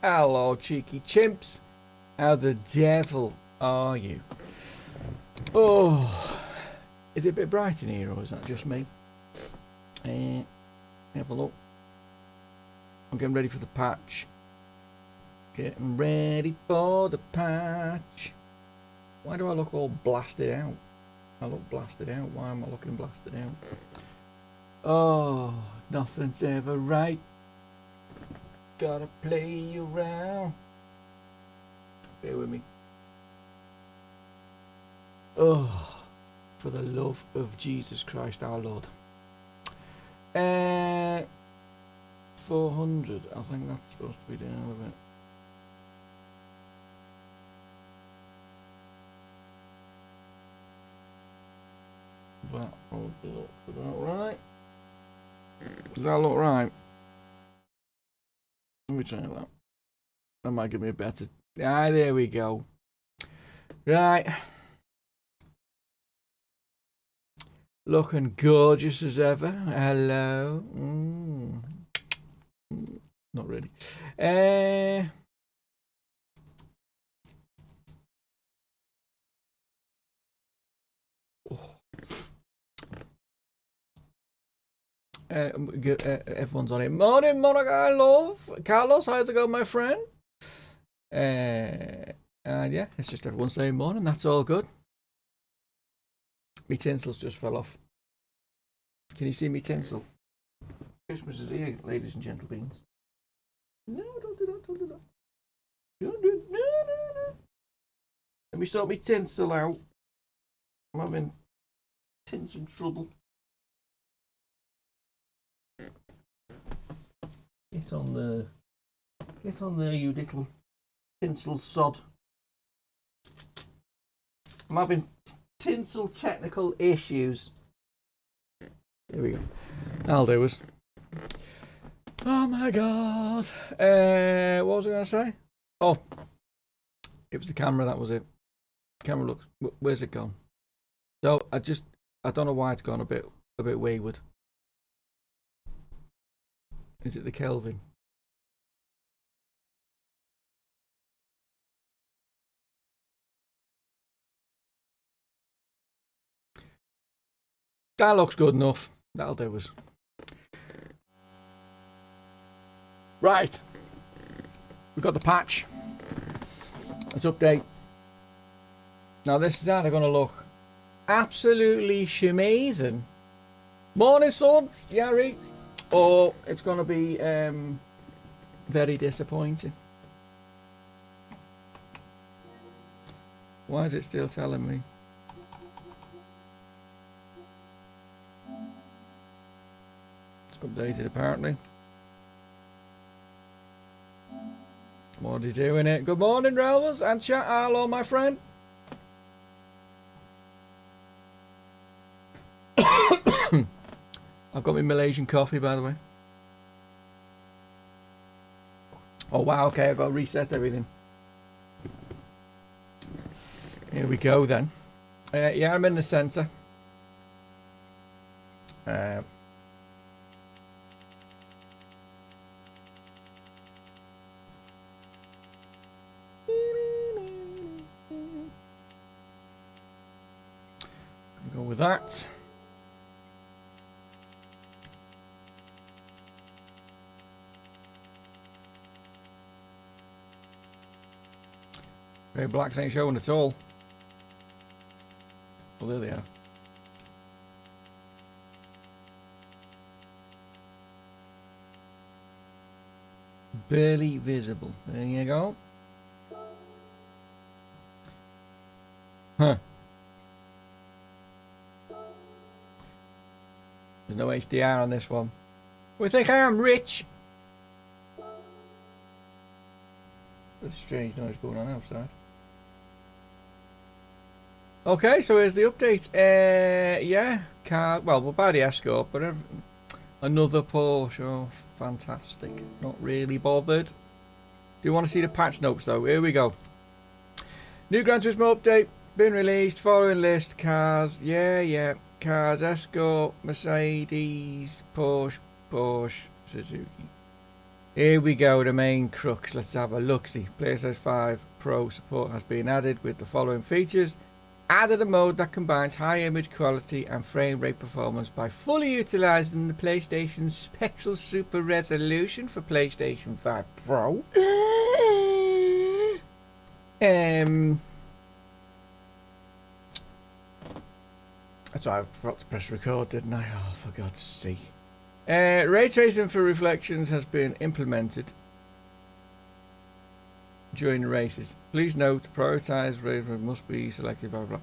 Hello, cheeky chimps. How the devil are you? Oh, is it a bit bright in here, or is that just me? Have a look. I'm getting ready for the patch. Getting ready for the patch. Why do I look all blasted out? I look blasted out. Why am I looking blasted out? Oh, nothing's ever right. Gotta play around. Bear with me. Oh, for the love of Jesus Christ our Lord. 400. I think that's supposed to be down a bit. That look about right. Does that look right? Let me try that. That might give me a better. Ah, there we go. Right. Looking gorgeous as ever. Hello. Not really. Everyone's on it. Morning, Monica, I love. Carlos, how's it going, my friend? And yeah, it's just everyone saying morning. That's all good. Me tinsels just fell off. Can you see me tinsel? Christmas is here, ladies and gentlemen. No, don't do that, don't do that. Don't do it. No. Let me sort me tinsel out. I'm having tinsel trouble. Get on there, you little tinsel sod. I'm having tinsel technical issues. Here we go. I'll do it. Oh my god. What was I going to say? Oh, it was the camera. That was it. Camera looks. Where's it gone? So I don't know why it's gone a bit wayward. Is it the Kelvin? That looks good enough. That'll do us. Right. We've got the patch. Let's update. Now this is how they're going to look. Absolutely shamazing. Morning, son. Yari. Or it's going to be very disappointing. Why is it still telling me? It's updated apparently. What are you doing it? Good morning, Rowers and chat. Hello, my friend. I've got my Malaysian coffee, by the way. Oh wow, okay, I've got to reset everything. Here we go then. Yeah, I'm in the centre. Go with that. Okay, blacks ain't showing at all. Well, there they are. Barely visible. There you go. Huh. There's no HDR on this one. We think I am rich. There's a strange noise going on outside. Okay, so here's the update. Yeah, car. Well, we're by the Escort, but another Porsche. Oh, fantastic. Not really bothered. Do you want to see the patch notes though? Here we go. New Gran Turismo update been released. Following list: cars. Yeah. Cars: Escort, Mercedes, Porsche, Suzuki. Here we go, the main crux. Let's have a look-see. PlayStation 5 Pro support has been added with the following features. Added a mode that combines high image quality and frame rate performance by fully utilising the PlayStation's spectral super resolution for PlayStation 5 Pro. That's why I forgot to press record, didn't I? Oh, for God's sake. Ray tracing for reflections has been implemented during the races. Please note, prioritise races must be selected, blah, blah, blah.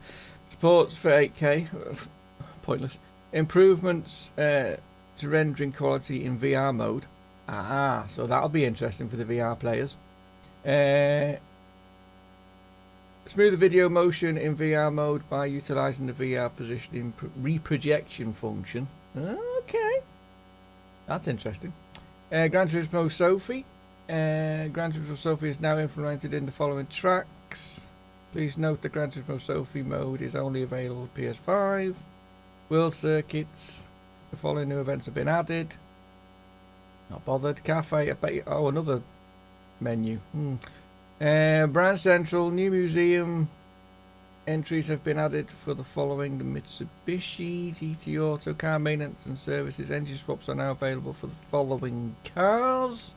Supports for 8K. Pointless. Improvements to rendering quality in VR mode. Ah, so that'll be interesting for the VR players. Smoother video motion in VR mode by utilising the VR positioning reprojection function. Okay. That's interesting. Gran Turismo Sophie. Gran Turismo Sophie is now implemented in the following tracks. Please note the Gran Turismo Sophie mode is only available for PS5. World circuits. The following new events have been added. Not bothered. Cafe. Oh, another menu. Brand Central. New museum entries have been added for the following: the Mitsubishi GT Auto car maintenance and services. Engine swaps are now available for the following cars.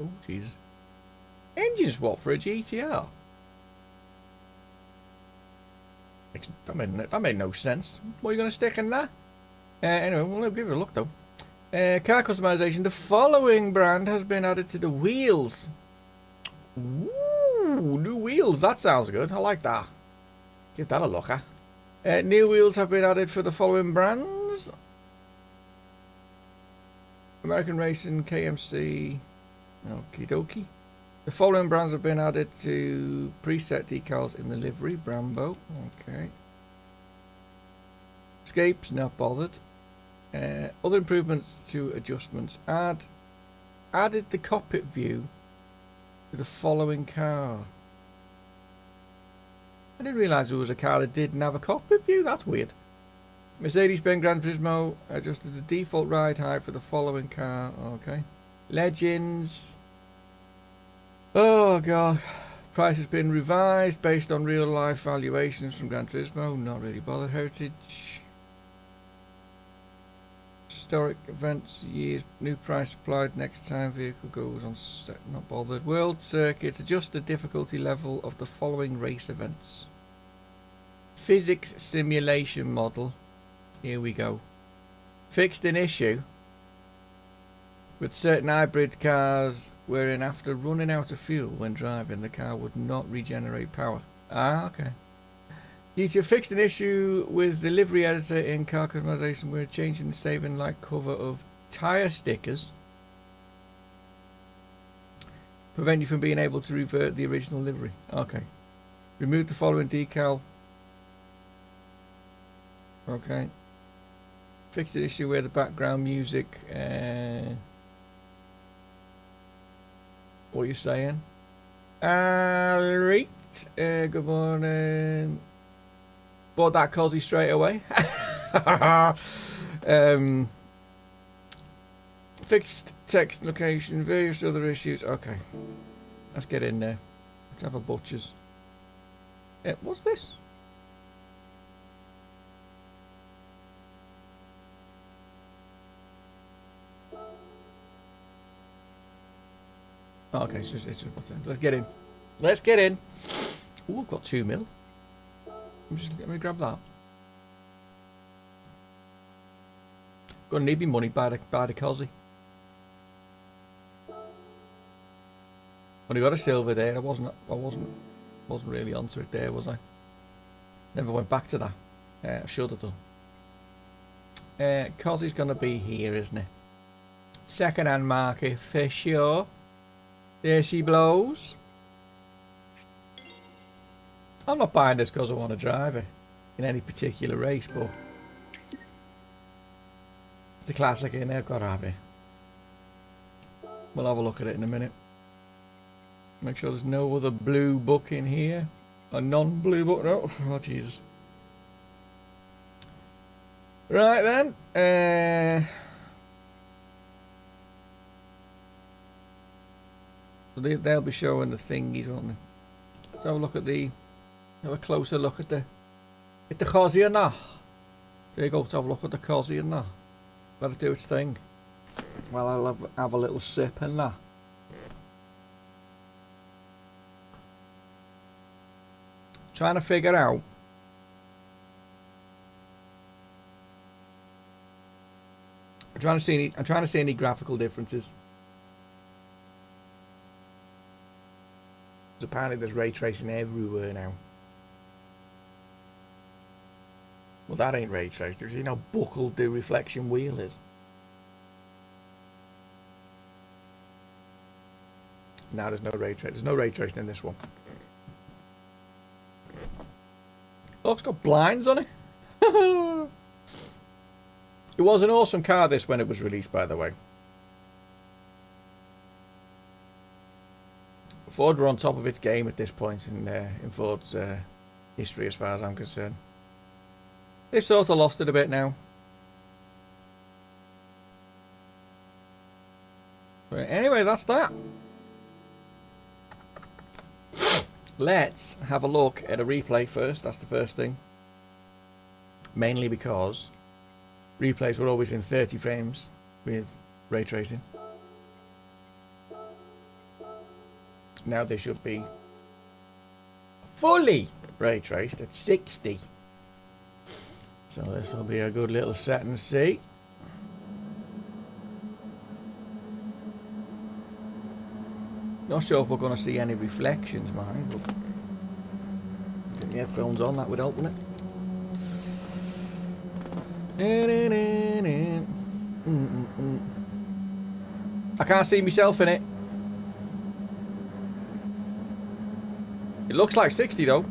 Oh, Jesus. Engine swap for a GTR? That made no sense. What are you going to stick in there? Anyway, we'll give it a look, though. Car customization. The following brand has been added to the wheels. Ooh, new wheels. That sounds good. I like that. Give that a look, huh? New wheels have been added for the following brands. American Racing, KMC... Okie dokie. The following brands have been added to preset decals in the livery. Brembo. Okay. Escapes, not bothered. Other improvements to adjustments. Added the cockpit view to the following car. I didn't realise there was a car that didn't have a cockpit view. That's weird. Mercedes-Benz Gran Turismo adjusted the default ride height for the following car. Okay. Legends. Oh god. Price has been revised based on real life valuations from Gran Turismo. Not really bothered. Heritage. Historic events. Years. New price applied next time vehicle goes on set. Not bothered. World circuits. Adjust the difficulty level of the following race events. Physics simulation model. Here we go. Fixed an issue with certain hybrid cars wherein after running out of fuel when driving, the car would not regenerate power. Ah, okay. GT fixed an issue with the livery editor in car customization where changing the saving light cover of tyre stickers prevent you from being able to revert the original livery. Okay. Remove the following decal. Okay. Fixed an issue where the background music... what are you saying? Alright. Good morning. Bought that cozy straight away. Fixed text location, various other issues. Okay. Let's get in there. Let's have a butcher's. What's this? Oh, okay, it's just let's get in. Let's get in. Oh, I've got 2 mil. Let me grab that. Gonna need me money by the cosy. Only got a silver there. I wasn't really onto it there, was I? Never went back to that. I should have done. Cosy's gonna be here, isn't it? Second-hand market for sure. There she blows. I'm not buying this because I want to drive it in any particular race, but the classic in there, I've got to have it. We'll have a look at it in a minute. Make sure there's no other blue book in here. A non-blue book, no. Oh, Jesus. Right then. So they'll be showing the thingies, won't they? Let's have a look at have a closer look at the Cosy and that. There you go, let's have a look at the Cosy and that. Let it do its thing. Well, I'll have a little sip and that. Trying to figure out I'm trying to see any graphical differences. Apparently there's ray tracing everywhere now. Well, that ain't ray tracing. You know how buckled the reflection wheel is. No, there's no ray tracing. There's no ray tracing in this one. Oh, it's got blinds on it. It was an awesome car, this, when it was released, by the way. Ford were on top of its game at this point in Ford's history, as far as I'm concerned. They've sort of lost it a bit now. But anyway, that's that. Let's have a look at a replay first. That's the first thing. Mainly because replays were always in 30 frames with ray tracing. Now they should be fully ray traced at 60. So this will be a good little setting to see. Not sure if we're going to see any reflections, mind, but get the headphones on, that would help, wouldn't it? I can't see myself in it. It looks like 60 though.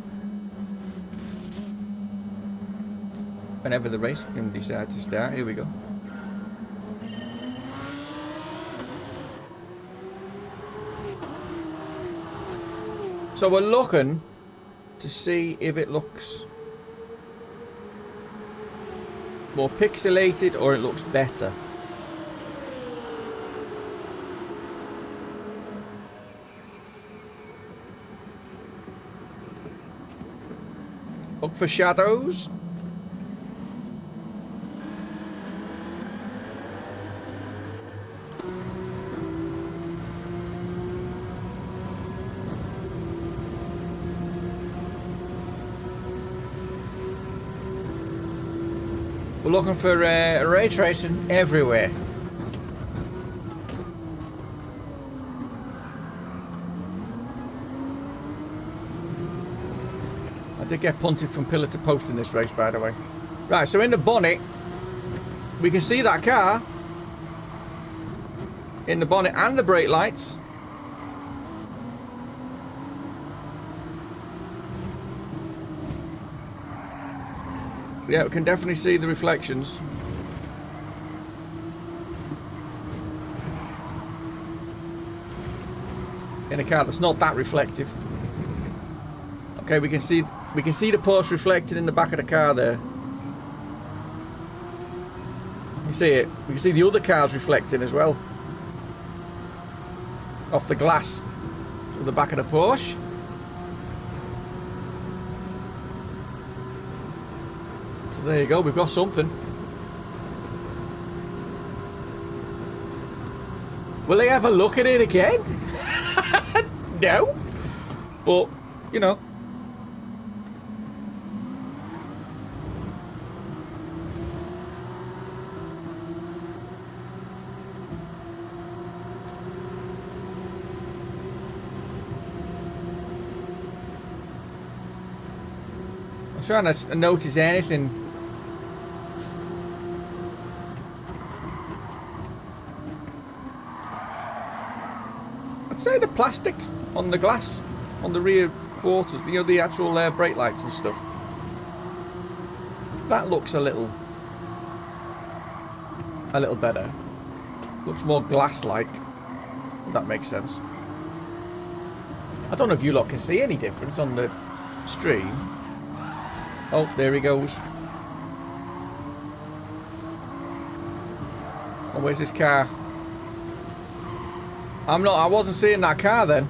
Whenever the race can decide to start, here we go. So we're looking to see if it looks more pixelated or it looks better. Look for shadows. We're looking for ray tracing everywhere. I did get punted from pillar to post in this race, by the way. Right, so in the bonnet, we can see that car. In the bonnet and the brake lights. Yeah, we can definitely see the reflections. In a car that's not that reflective. Okay, we can see the Porsche reflected in the back of the car there. You see it? We can see the other cars reflecting as well. Off the glass of the back of the Porsche. So there you go, we've got something. Will they ever look at it again? No. But, you know. I'm trying to notice anything. I'd say the plastics on the glass, on the rear quarters, you know, the actual brake lights and stuff. That looks a little better. Looks more glass-like, if that makes sense. I don't know if you lot can see any difference on the stream. Oh, there he goes. Oh, where's this car? I wasn't seeing that car then.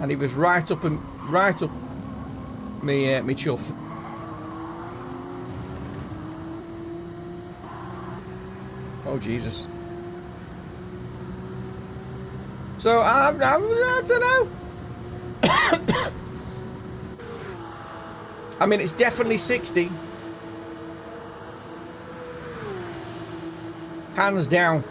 And he was right up me chuff. Oh Jesus. So I don't know. I mean, it's definitely 60. Hands down.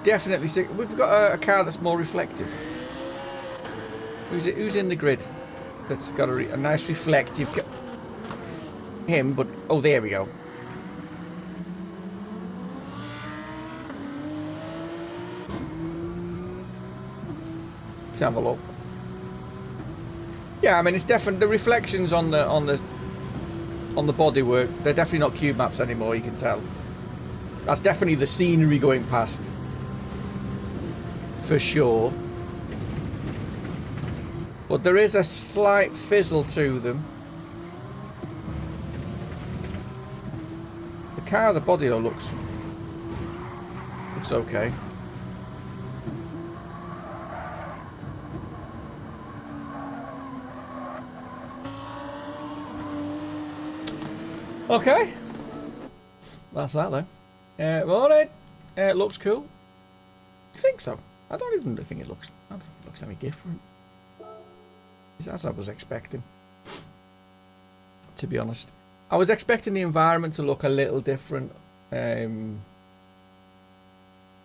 Definitely 60. We've got a car that's more reflective. Who's in the grid? That's got a nice reflective. Him, but oh, there we go. Let's have a look. Yeah, I mean, it's definitely the reflections on the bodywork. They're definitely not cube maps anymore. You can tell. That's definitely the scenery going past, for sure. But there is a slight fizzle to them. The car, the body though looks okay. Okay, that's that though. Well, it looks cool. Do you think so? I don't even think it looks. I don't think it looks any different. As I was expecting, to be honest. I was expecting the environment to look a little different, with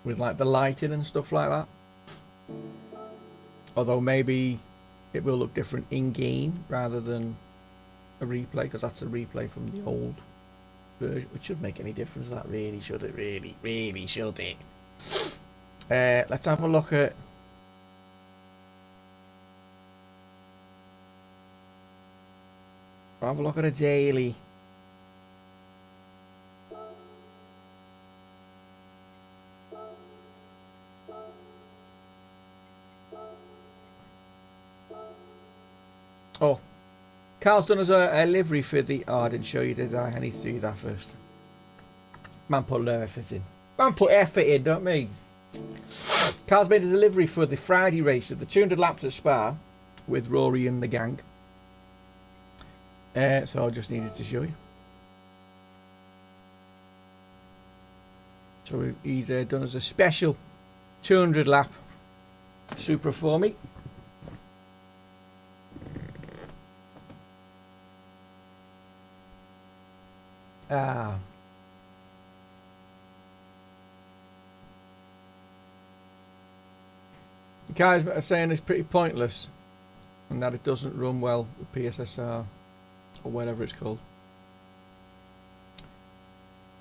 like the lighting and stuff like that. Although maybe it will look different in game rather than a replay, because that's a replay from the old version, which should make any difference. That really should it? Really should it? Let's have a look at. Have a look at a daily. Oh, Carl's done us a livery for the. Oh, I didn't show you, did I? I need to do that first. Man put no effort in. Man put effort in, don't me. Carl's made a delivery for the Friday race of the 200 laps at Spa with Rory and the gang. So I just needed to show you. So he's done as a special 200 lap super for me. The guys are saying it's pretty pointless and that it doesn't run well with PSSR. Or whatever it's called.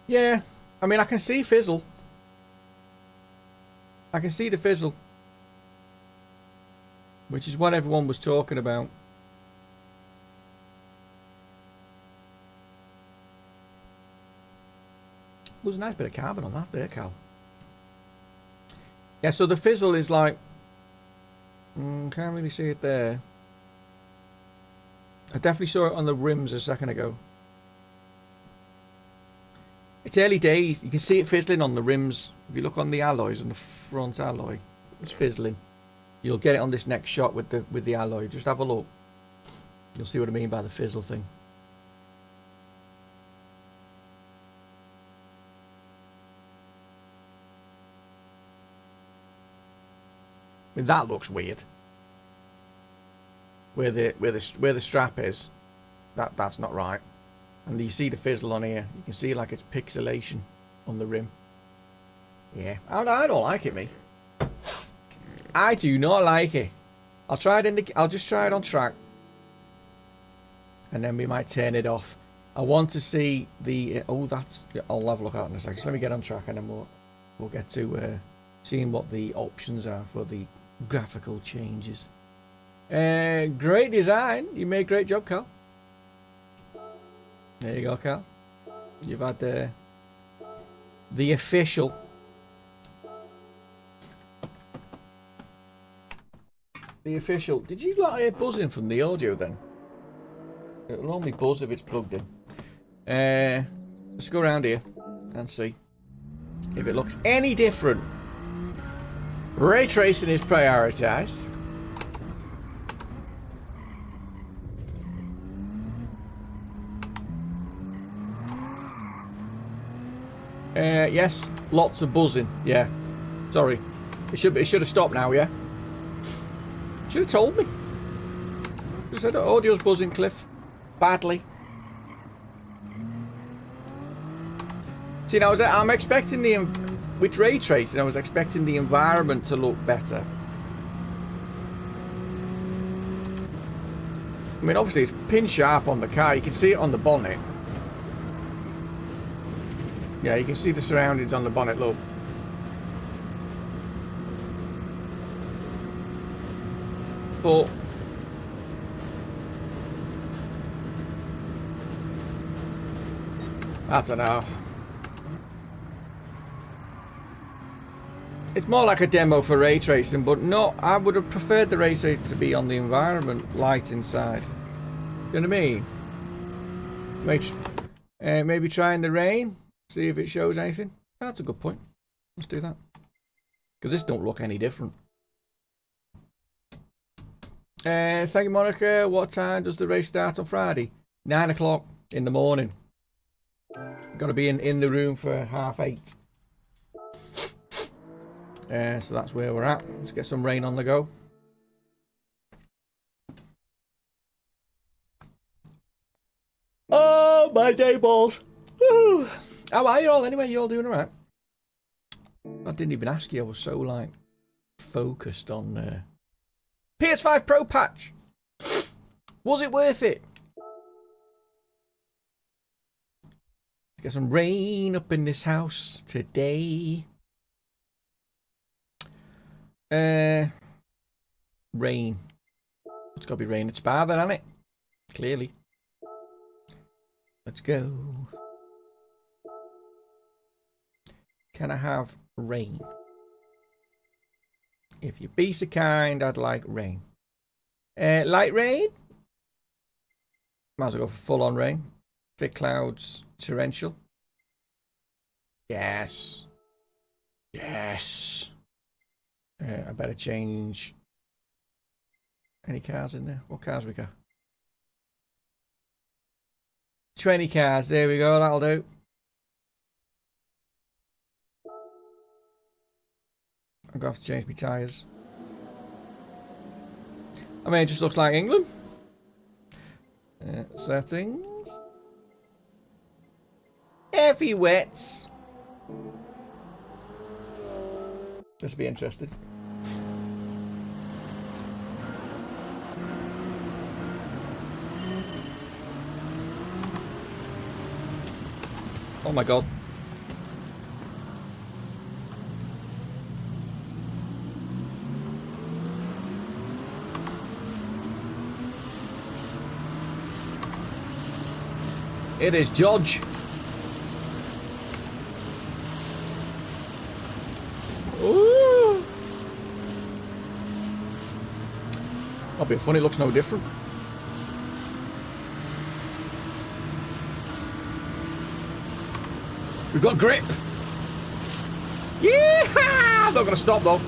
Yeah, I mean, I can see fizzle. I can see the fizzle, which is what everyone was talking about. There's a nice bit of carbon on that there, Cal. Yeah, so the fizzle is like, can't really see it there. I definitely saw it on the rims a second ago. It's early days. You can see it fizzling on the rims. If you look on the alloys, on the front alloy, it's fizzling. You'll get it on this next shot with the alloy. Just have a look. You'll see what I mean by the fizzle thing. I mean, that looks weird. Where the strap is, that's not right. And you see the fizzle on here. You can see like it's pixelation on the rim. Yeah, I don't like it, me. I do not like it. I'll try it I'll just try it on track, and then we might turn it off. I want to see the. Oh, that's. I'll have a look at it in a second. Just let me get on track, and then we'll get to seeing what the options are for the graphical changes. Great design. You made a great job, Cal. There you go, Cal. You've had the official. The official. Did you like hear buzzing from the audio then? It'll only buzz if it's plugged in. Let's go around here and see if it looks any different. Ray tracing is prioritised. Yes, lots of buzzing. Yeah, sorry. It should have stopped now. Yeah, should have told me. You said audio's buzzing, Cliff. Badly. See, now I'm expecting with ray tracing, I was expecting the environment to look better. I mean, obviously it's pin sharp on the car. You can see it on the bonnet. Yeah, you can see the surroundings on the bonnet, look. But I don't know. It's more like a demo for ray tracing, but no, I would have preferred the ray tracing to be on the environment light inside. You know what I mean? Maybe try in the rain, see if it shows anything. That's a good point. Let's do that. Because this don't look any different. Thank you, Monica. What time does the race start on Friday? 9 o'clock in the morning. Got to be in the room for 8:30. So that's where we're at. Let's get some rain on the go. Oh, my day balls. Woo. How are you all anyway? You all doing alright? I didn't even ask you. I was so like focused on PS5 Pro patch. Was it worth it? Let's get some rain up in this house today. Rain. It's got to be rain at Spa then, hasn't it? Clearly. Let's go. Can I have rain? If you be so kind, I'd like rain. Light rain? Might as well go for full on rain. Thick clouds, torrential. Yes. Yes. I better change. Any cars in there? What cars we got? 20 cars. There we go. That'll do. I'm going to have to change my tyres. I mean, it just looks like England. Settings. Heavy wets. Just be interested. Oh my god. It is Judge. Ooh. That'll be funny, it looks no different. We've got grip. Yeah! I'm not gonna stop though.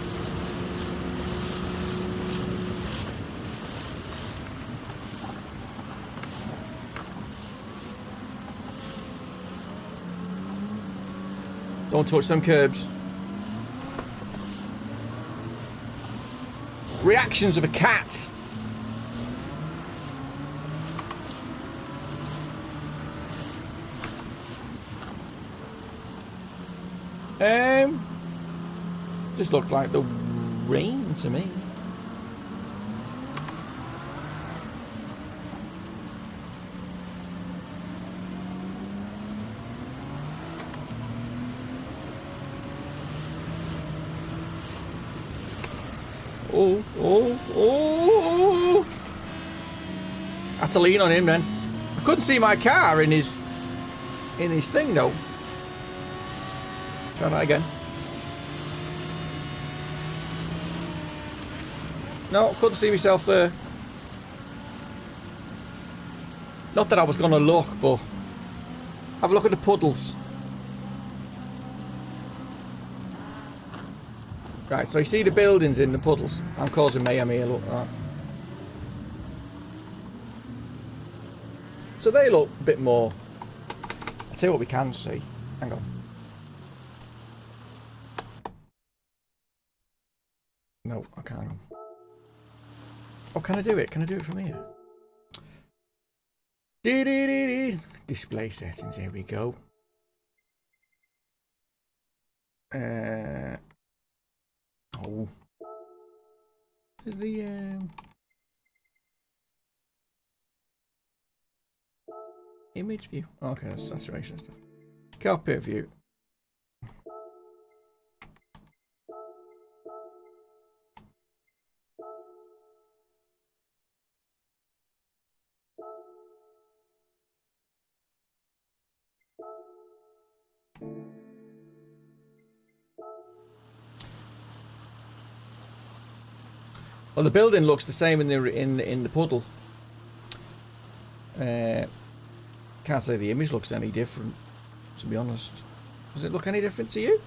Don't touch them curbs. Reactions of a cat. This looked like the rain to me. Oh. I had to lean on him then. I couldn't see my car in his thing though. Try that again. No, couldn't see myself there. Not that I was going to look, but have a look at the puddles. Right, so you see the buildings in the puddles. I'm causing mayhem here, look at that. So they look a bit more... I'll tell you what we can see. Hang on. No, I can't. Oh, can I do it? Can I do it from here? Display settings, here we go. Oh. There's the image view. Okay, that's saturation stuff. Cockpit view. Well, the building looks the same in the puddle. Can't say the image looks any different, to be honest. Does it look any different to you?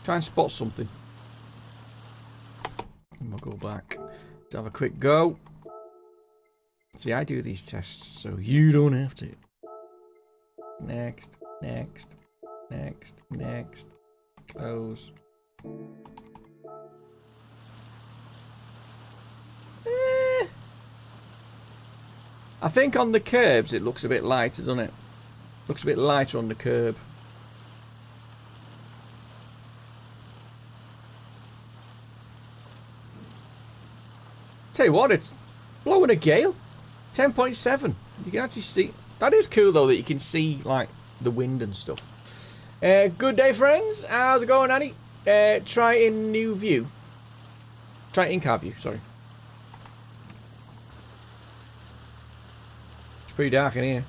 Try and spot something. And we'll go back to have a quick go. See, I do these tests so you don't have to. Next, next, next, next. Close. I think on the curbs it looks a bit lighter, doesn't it? Looks a bit lighter on the curb. Tell you what, it's blowing a gale. 10.7. You can actually see. That is cool though that you can see like the wind and stuff. Good day, friends. How's it going, Annie? Try in new view. Try in-car view, sorry. It's pretty dark in here.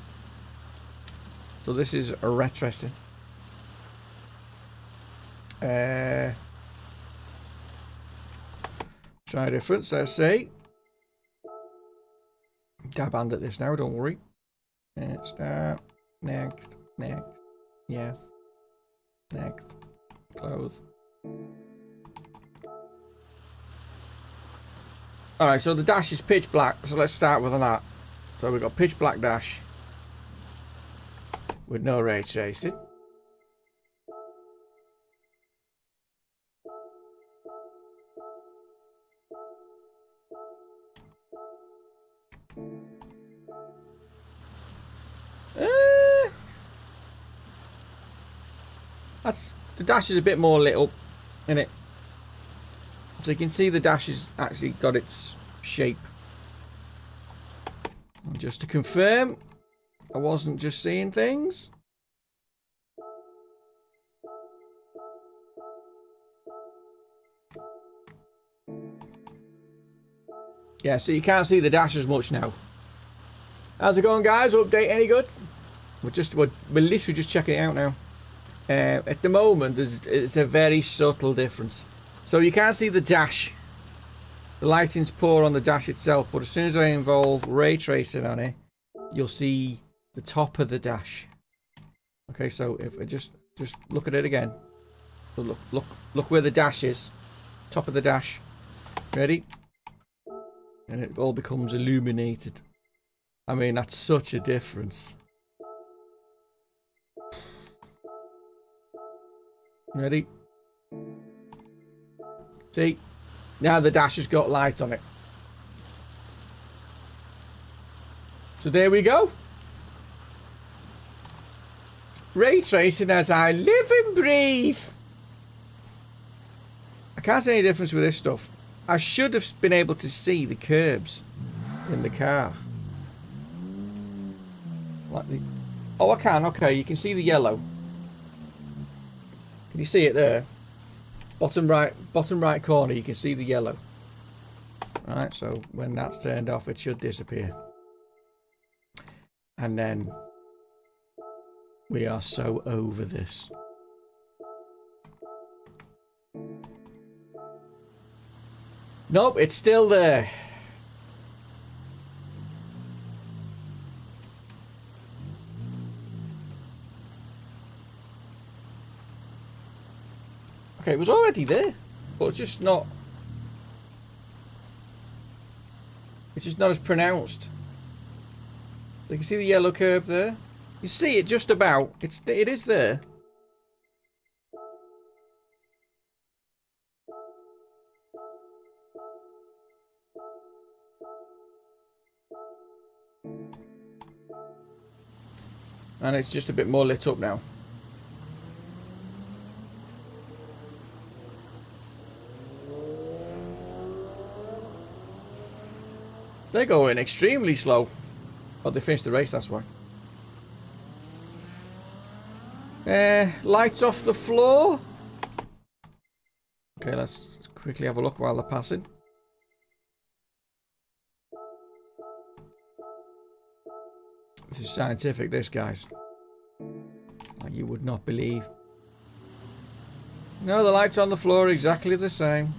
So this is a retracing. Try difference, let's see. Dab hand at this now, don't worry. Start. Next. Next. Yes. Next. Close. Alright, so the dash is pitch black, so let's start with that. So we've got pitch black dash with no ray tracing. That's the dash is a bit more lit up, isn't it? So you can see the dash has actually got its shape. And just to confirm, I wasn't just seeing things. Yeah, so you can't see the dash as much now. How's it going, guys? Update any good? We're literally just checking it out now. At the moment, it's a very subtle difference. So you can't see the dash. The lighting's poor on the dash itself, but as soon as I involve ray tracing on it, you'll see the top of the dash. Okay, so if I just look at it again. So look where the dash is. Top of the dash. Ready? And it all becomes illuminated. I mean, that's such a difference. Ready? See? Now the dash has got light on it. So there we go. Ray tracing as I live and breathe. I can't see any difference with this stuff. I should have been able to see the curbs in the car. Like the... Oh, I can. Okay, you can see the yellow. Can you see it there? Bottom right corner, you can see the yellow. Right, so when that's turned off, it should disappear. And then we are so over this. Nope, it's still there. Okay, it was already there, but it's just not. It's just not as pronounced. You can see the yellow curb there. You see it just about. It is there. And it's just a bit more lit up now. They're going extremely slow. Oh, they finished the race, that's why. Lights off the floor. Okay, let's quickly have a look while they're passing. This is scientific, this, guys. Like you would not believe. No, the lights on the floor are exactly the same.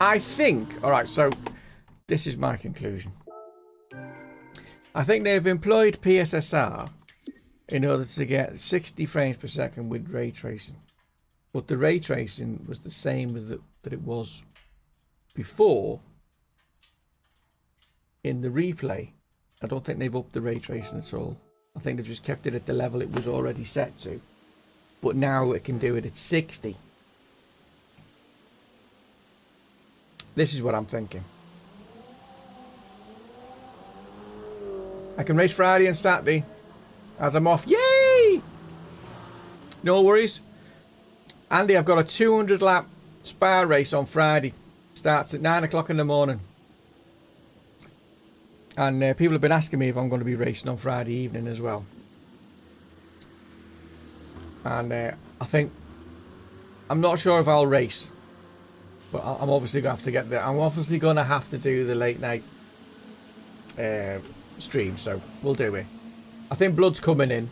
I think, alright, so this is my conclusion. I think they've employed PSSR in order to get 60 frames per second with ray tracing. But the ray tracing was the same as that it was before in the replay. I don't think they've upped the ray tracing at all. I think they've just kept it at the level it was already set to. But now it can do it at 60. This is what I'm thinking. I can race Friday and Saturday as I'm off. Yay! No worries. Andy, I've got a 200 lap Spa race on Friday. Starts at 9 o'clock in the morning. And people have been asking me if I'm going to be racing on Friday evening as well. And I think, I'm not sure if I'll race. But I'm obviously going to have to get there. I'm obviously going to have to do the late night stream. So we'll do it. I think Blood's coming in.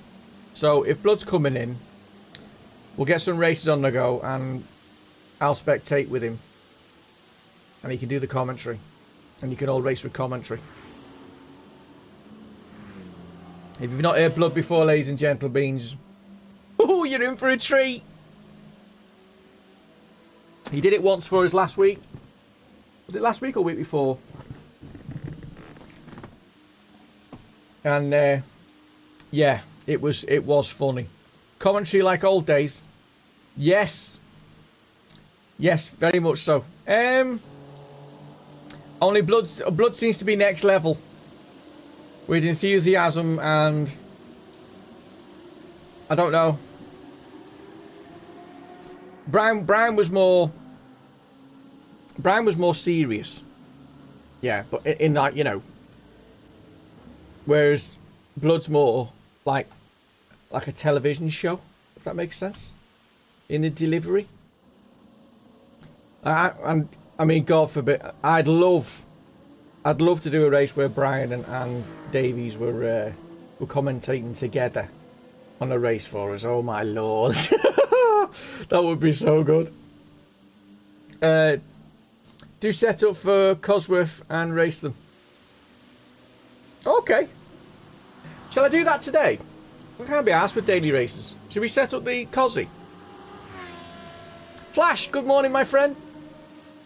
So if Blood's coming in, we'll get some races on the go. And I'll spectate with him. And he can do the commentary. And you can all race with commentary. If you've not heard Blood before, ladies and gentle beans, oh, you're in for a treat. He did it once for us last week. Was it last week or week before? And yeah, it was funny. Commentary like old days. Yes. Yes, very much so. Only Blood seems to be next level. With enthusiasm and I don't know. Brian was more serious. Yeah, but in that, you know. Whereas Blood's more like a television show, if that makes sense. In the delivery. And I mean, God forbid, I'd love to do a race where Brian and Davies were commentating together on a race for us. Oh my lord. That would be so good. Do set up for Cosworth and race them. Okay. Shall I do that today? I can't be asked with daily races. Should we set up the Cosy? Flash, good morning, my friend.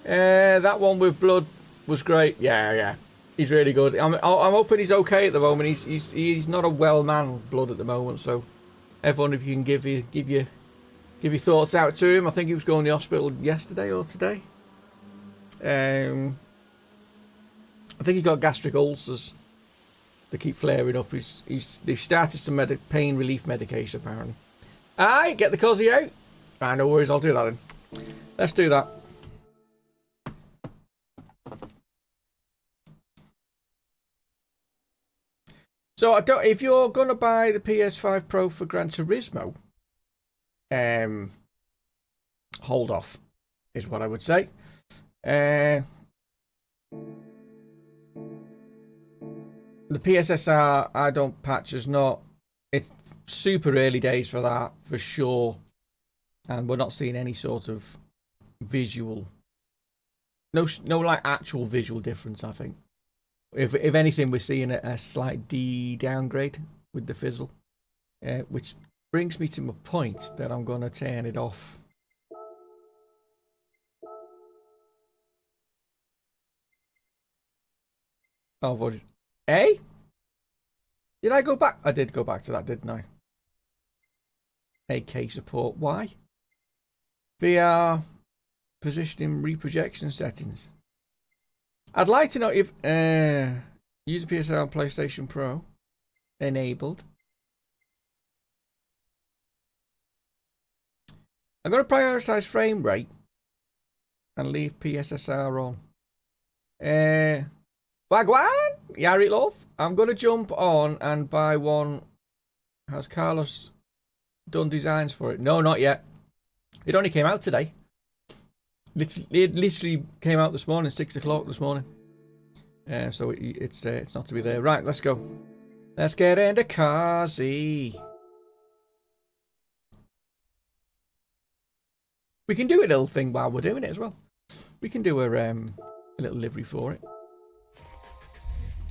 That one with Blood was great. Yeah. He's really good. I'm hoping he's okay at the moment. He's not a well man, Blood, at the moment. So, everyone, if you can give your thoughts out to him. I think he was going to the hospital yesterday or today. I think he got gastric ulcers. They keep flaring up. They've started some pain relief medication apparently. Aye, get the Cosy out. Ah, no worries. I'll do that then. Let's do that. So if you're gonna buy the PS5 Pro for Gran Turismo, hold off is what I would say. The PSSR I don't patch is not. It's super early days for that for sure, and we're not seeing any sort of visual. No like actual visual difference. I think. If anything, we're seeing a slight downgrade with the fizzle. Which brings me to my point that I'm going to turn it off. Oh, what? Did I go back? I did go back to that, didn't I? AK support. Why? VR positioning reprojection settings. I'd like to know if use PSL on PlayStation Pro enabled. I'm going to prioritize frame rate and leave PSSR on. Wagwan, Yari love. I'm going to jump on and buy one. Has Carlos done designs for it? No, not yet. It only came out today. It literally came out this morning, 6 o'clock this morning. So it's not to be there. Right, let's go. Let's get into Carsy. We can do a little thing while we're doing it as well. We can do a little livery for it.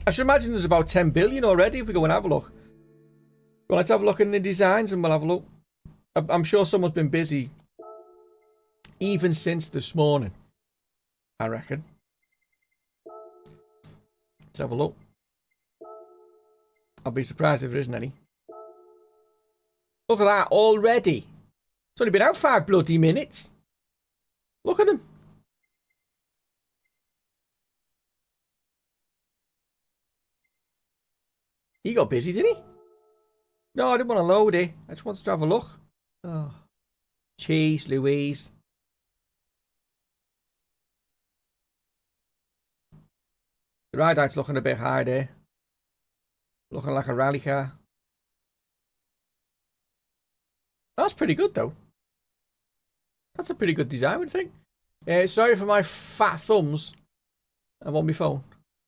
I should imagine there's about 10 billion already if we go and have a look. Well, let's have a look in the designs and we'll have a look. I'm sure someone's been busy even since this morning, I reckon. Let's have a look. I'll be surprised if there isn't any. Look at that already. It's only been out 5 bloody minutes. Look at them. He got busy, did he? No, I didn't want to load it. I just wanted to have a look. Oh, jeez, Louise. The ride height's looking a bit high there. Looking like a rally car. That's pretty good, though. That's a pretty good design, would you think? Sorry for my fat thumbs. I'm on my phone.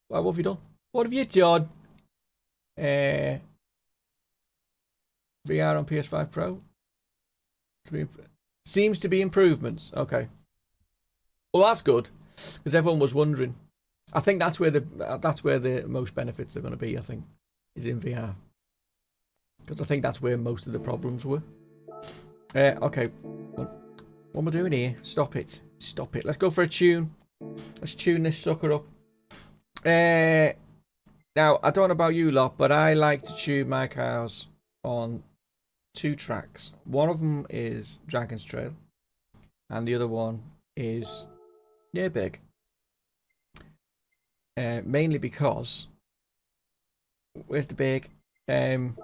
What have you done? What have you done? VR on PS5 Pro. Seems to be improvements. Okay. Well, that's good. Because everyone was wondering. I think that's where the most benefits are going to be, I think. Is in VR. Because I think that's where most of the problems were. Okay. What am I doing here? Stop it. Stop it. Let's go for a tune. Let's tune this sucker up. Now, I don't know about you lot, but I like to tune my cars on 2 tracks. One of them is Dragon's Trail. And the other one is Nürburgring. Mainly because... Where's the big? Come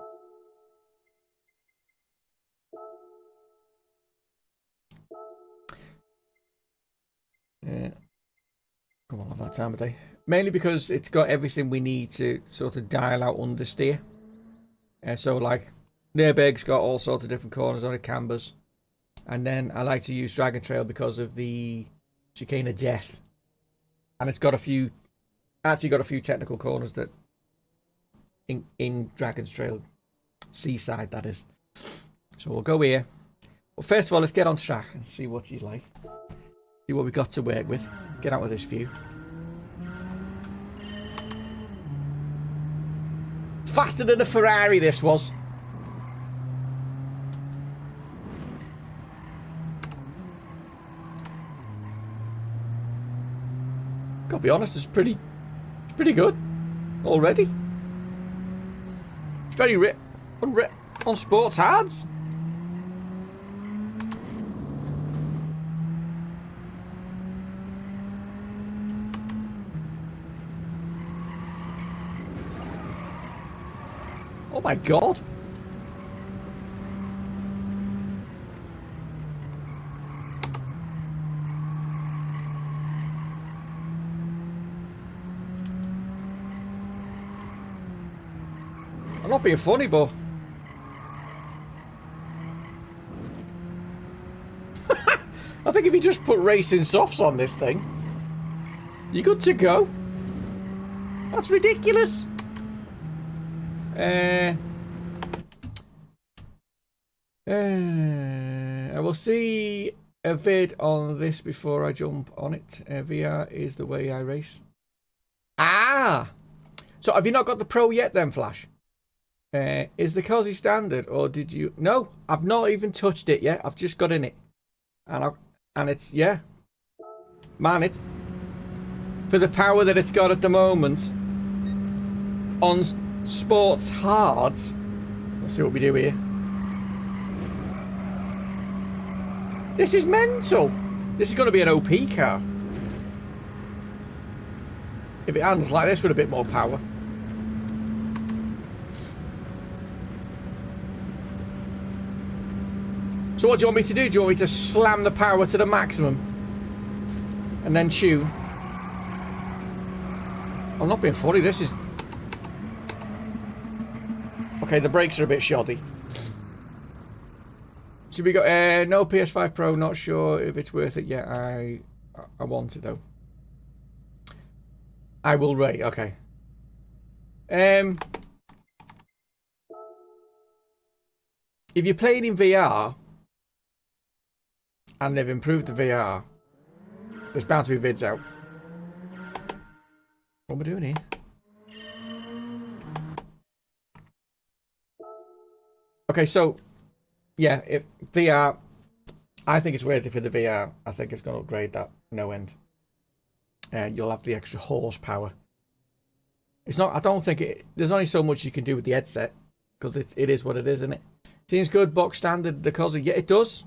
on, have that time of day. Mainly because it's got everything we need to sort of dial out understeer. So like Nürburgring's got all sorts of different corners on it, cambers. And then I like to use Dragon Trail because of the chicane of death. And it's got a few technical corners that in Dragon's Trail seaside, that is. So we'll go here. Well, first of all, let's get on track and see what she's like. See what we've got to work with. Get out with this view. Faster than a Ferrari, this was. Gotta be honest, it's pretty good already. It's very on sports hards. Oh my god. I'm not being funny, but I think if you just put racing softs on this thing, you're good to go. That's ridiculous. I will see a vid on this before I jump on it. VR is the way I race. Ah! So have you not got the Pro yet then, Flash? Is the cozy standard, or did you? No, I've not even touched it yet. I've just got in it, and it's yeah, man. It's for the power that it's got at the moment on sports hards. Let's see what we do here. This is mental. This is going to be an OP car. If it handles like this with a bit more power. So what do you want me to do? Do you want me to slam the power to the maximum? And then tune? I'm not being funny, this is... Okay, the brakes are a bit shoddy. So we got no PS5 Pro, not sure if it's worth it yet. I want it though. I will rate, okay. If you're playing in VR and they've improved the VR, there's bound to be vids out. What am I doing here? Okay, so yeah, if VR, I think it's worth it for the VR. I think it's going to upgrade that no end. You'll have the extra horsepower. It's not. I don't think it. There's only so much you can do with the headset because it is what it is, isn't it? Seems good, box standard. The cause yeah, it does.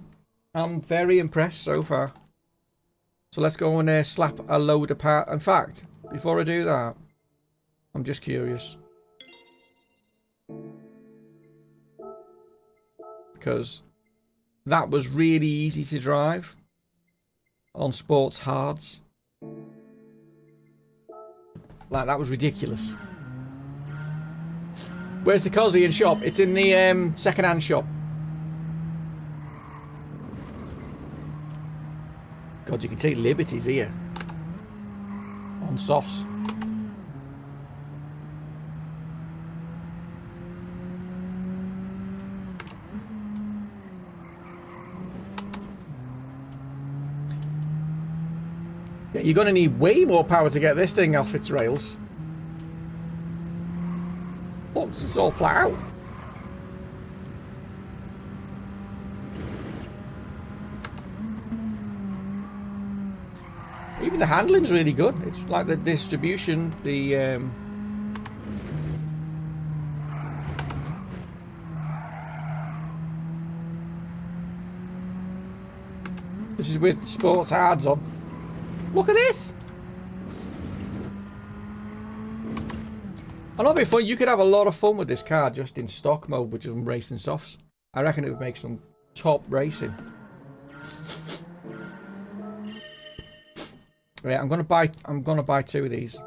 I'm very impressed so far. So let's go and slap a load apart. In fact, before I do that, I'm just curious because that was really easy to drive on sports hards. Like, that was ridiculous. Where's the cozy in shop? It's in the second-hand shop. God, you can take liberties here. On softs. Yeah, you're going to need way more power to get this thing off its rails. Look, it's all flat out. Even the handling's really good. It's like the distribution, the this is with sports hards on. Look at this! I'm not being funny, you could have a lot of fun with this car just in stock mode with just racing softs. I reckon it would make some top racing. Yeah, I'm gonna buy two of these.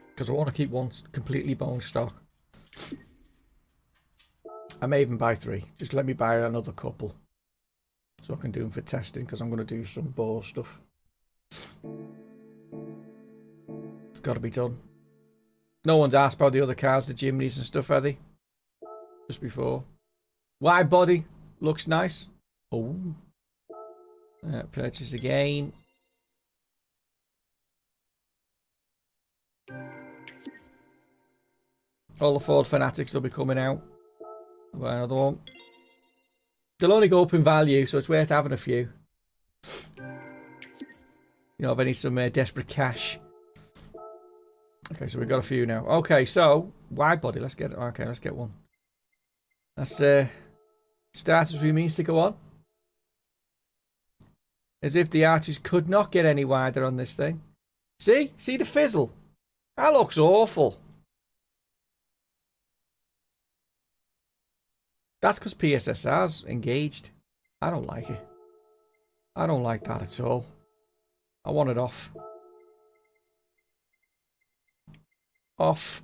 Because I want to keep one completely bone stock. I may even buy three. Just let me buy another couple. So I can do them for testing, because I'm going to do some bore stuff. It's got to be done. No one's asked about the other cars, the Jimneys and stuff, are they? Just before. Wide body. Looks nice. Oh. Purchase again. All the Ford fanatics will be coming out. I'll buy another one. They'll only go up in value, so it's worth having a few. You know, if I need some desperate cash. Okay, so we've got a few now. Okay, so wide body. Let's get it. Okay, let's get one. That's start as we means to go on. As if the arches could not get any wider on this thing. See the fizzle. That looks awful. That's because PSSR's engaged. I don't like it. I don't like that at all. I want it off. Off.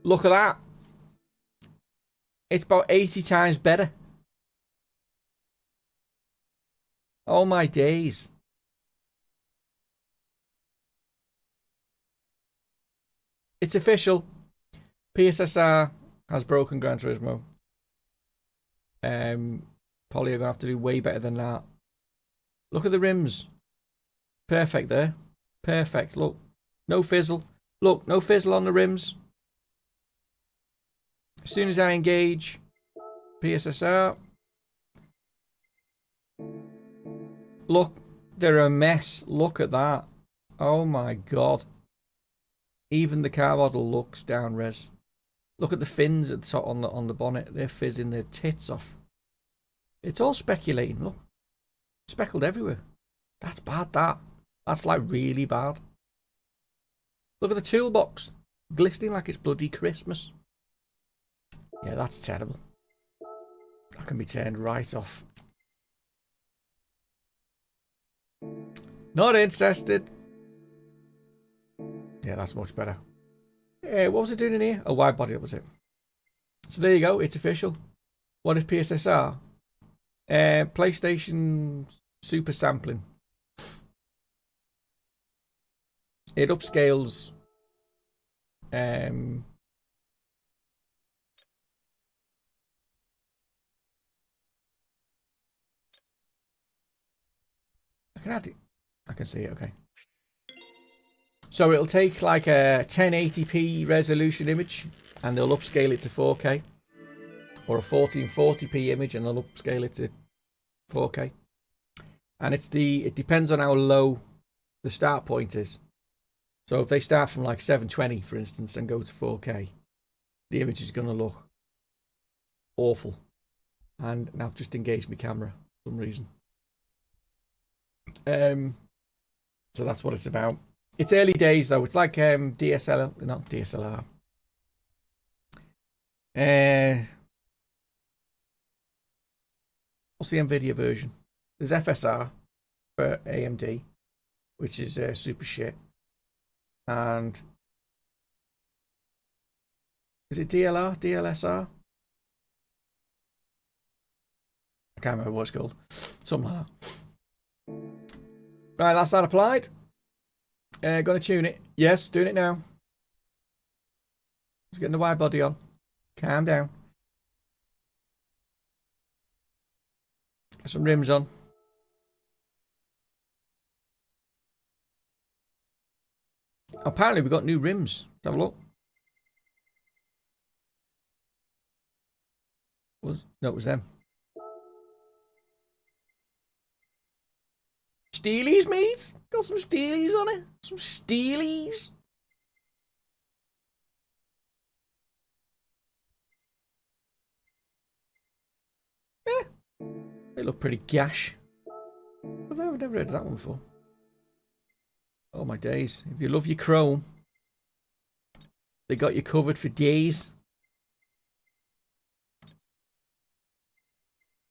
Look at that. It's about 80 times better. Oh my days. It's official. PSSR has broken Gran Turismo. Probably are going to have to do way better than that. Look at the rims. Perfect there. Perfect. Look. No fizzle. Look, no fizzle on the rims. As soon as I engage PSSR, look, they're a mess. Look at that. Oh my god. Even the car model looks down res. Look at the fins at the top on the bonnet. They're fizzing their tits off. It's all speculating. Look, speckled everywhere. That's bad. That's like really bad. Look at the toolbox, glistening like it's bloody Christmas. Yeah, that's terrible. That can be turned right off. Not interested. Yeah, that's much better. What was it doing in here? A wide body, that was it. So there you go, it's official. What is PSSR? PlayStation Super Sampling. It upscales I can add it. I can see it, okay. So it'll take like a 1080p resolution image and they'll upscale it to 4K. Or a 1440p image and they'll upscale it to 4K. And it depends on how low the start point is. So if they start from like 720, for instance, and go to 4K, the image is going to look awful. And now I've just engaged my camera for some reason. So that's what it's about. It's early days though. It's like DSLR, not DSLR. What's the Nvidia version? There's FSR for AMD, which is super shit. And is it DLR? DLSR? I can't remember what it's called. Something like that. Right, that's that applied. Gonna tune it. Yes, doing it now. Just getting the wide body on. Calm down. Get some rims on. Apparently we got new rims. Let's have a look. No, it was them. Steelies, mate. Got some steelies on it. Some steelies. Yeah. They look pretty gash. I've never heard of that one before. Oh my days. If you love your chrome, they got you covered for days.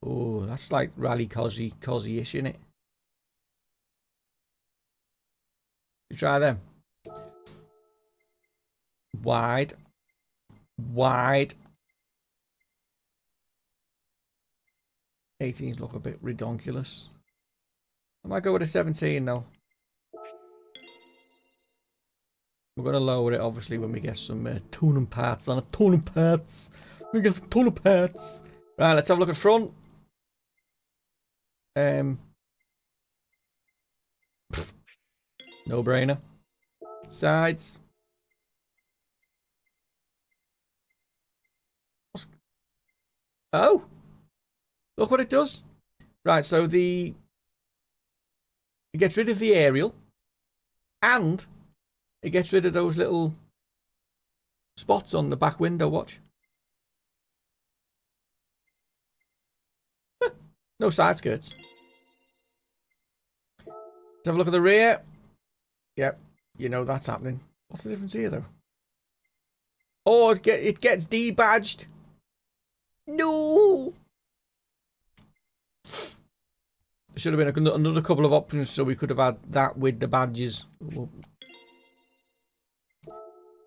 Oh, that's like rally cosy-ish, isn't it? You try them. Wide. 18s look a bit redonkulous. I might go with a 17 though. We're going to lower it obviously when we get some tuning parts on it. Tuning parts. We get some tuning parts. Right, let's have a look at front. No brainer. Sides. Oh, look what it does. Right, so it gets rid of the aerial, and it gets rid of those little spots on the back window. Watch. No side skirts. Let's have a look at the rear. Yep, you know that's happening. What's the difference here, though? Oh, it gets debadged. No. There should have been another couple of options, so we could have had that with the badges.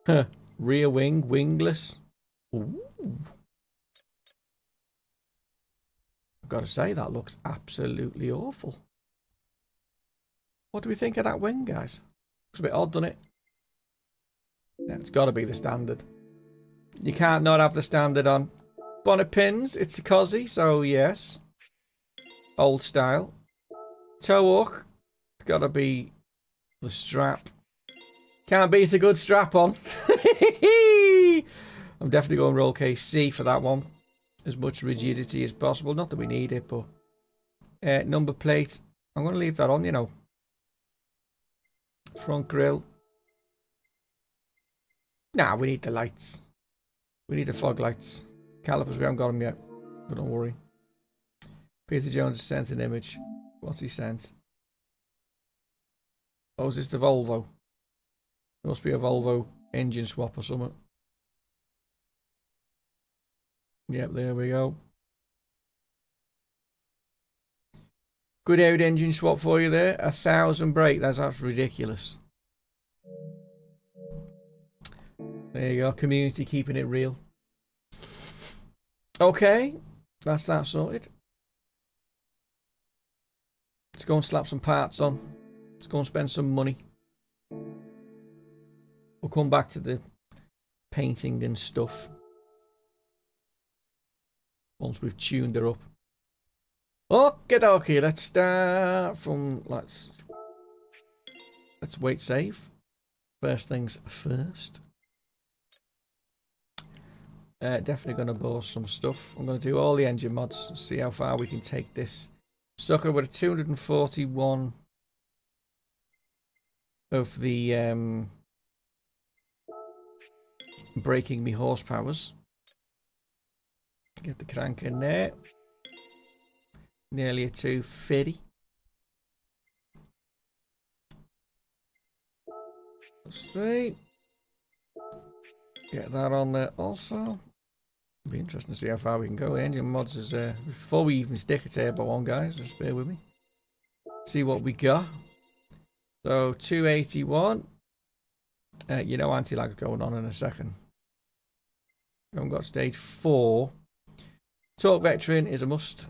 Huh. Rear wing, wingless. Ooh. I've got to say, that looks absolutely awful. What do we think of that wing, guys? Looks a bit odd, doesn't it? Yeah, it's got to be the standard. You can't not have the standard on. Bonnet pins, it's a cosy, so yes. Old style. Toe hook, it's got to be the strap. Can't beat a good strap on. I'm I'm definitely going roll case C for that one. As much rigidity as possible. Not that we need it, but number plate. I'm going to leave that on, you know. Front grille. Nah, we need the lights. We need the fog lights. Calipers, we haven't got them yet. But don't worry. Peter Jones has sent an image. What's he sent? Oh, is this the Volvo? There must be a Volvo engine swap or something. Yep, there we go. Good out engine swap for you there. 1,000 brake. That's ridiculous. There you go. Community keeping it real. Okay. That's that sorted. Let's go and slap some parts on. Let's go and spend some money. We'll come back to the painting and stuff once we've tuned her up. Okay, let's start from let's wait save. First things first. Definitely gonna bore some stuff. I'm gonna do all the engine mods, see how far we can take this sucker with a 241 of the breaking me horsepowers. Get the crank in there. Nearly a 250. Straight. Get that on there also. It'll be interesting to see how far we can go. Engine mods is before we even stick a turbo on, guys. Just bear with me. See what we got. So 281. You know, anti-lag going on in a second. We haven't got stage 4. Torque vectoring is a must.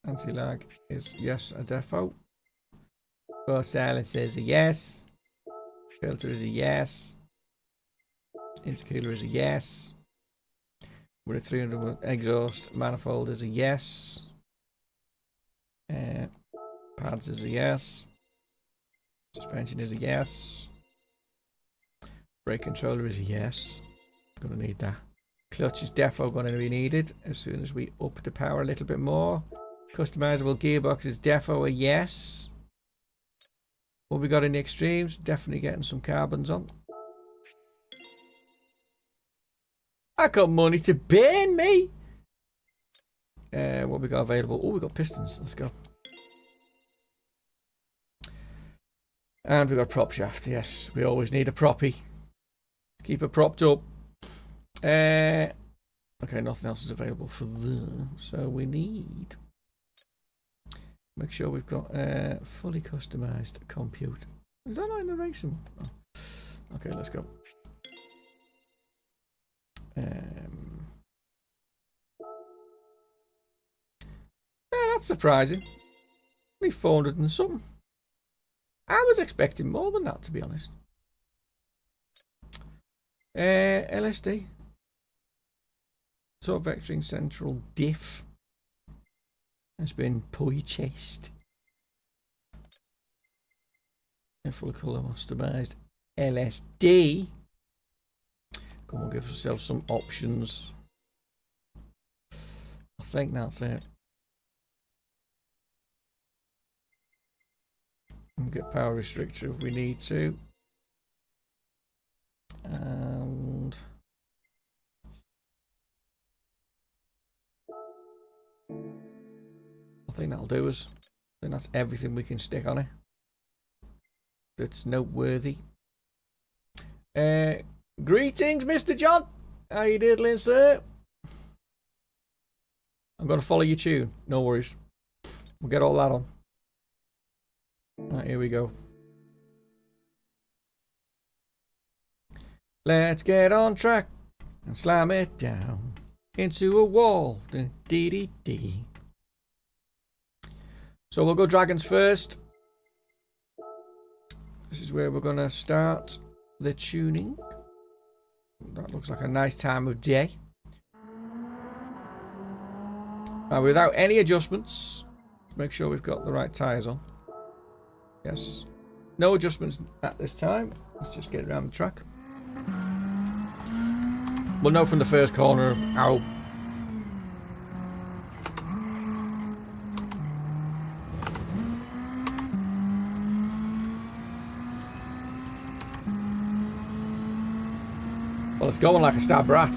Anti-lag is yes, a defo. Core silence is a yes. Filter is a yes. Intercooler is a yes. With a 300 exhaust manifold is a yes. Pads is a yes. Suspension is a yes. Brake controller is a yes. Gonna need that. Clutch is defo going to be needed as soon as we up the power a little bit more. Customizable gearbox is defo a yes. What we got in the extremes? Definitely getting some carbons on. I got money to burn, me. What we got available? Oh, we got pistons. Let's go. And we got a prop shaft. Yes, we always need a proppy. Keep it propped up. Okay, nothing else is available for them. So we need. Make sure we've got fully customized compute. Is that not in the racing? Oh. Okay, let's go. That's surprising. Only 400 and something. I was expecting more than that, to be honest. LSD. Torque vectoring central diff has been purchased. Full colour customized LSD. Come on, give ourselves some options. I think that's it. And get power restrictor if we need to. And I think that'll do us. I think that's everything we can stick on it. That's noteworthy. Greetings, Mr. John. How you diddling, sir? I'm going to follow your tune. No worries. We'll get all that on. Right, here we go. Let's get on track and slam it down into a wall. Dee-dee-dee. So we'll go dragons first. This is where we're going to start the tuning. That looks like a nice time of day. And without any adjustments, make sure we've got the right tyres on. Yes. No adjustments at this time. Let's just get around the track. We'll know from the first corner how... Well, it's going like a stab rat.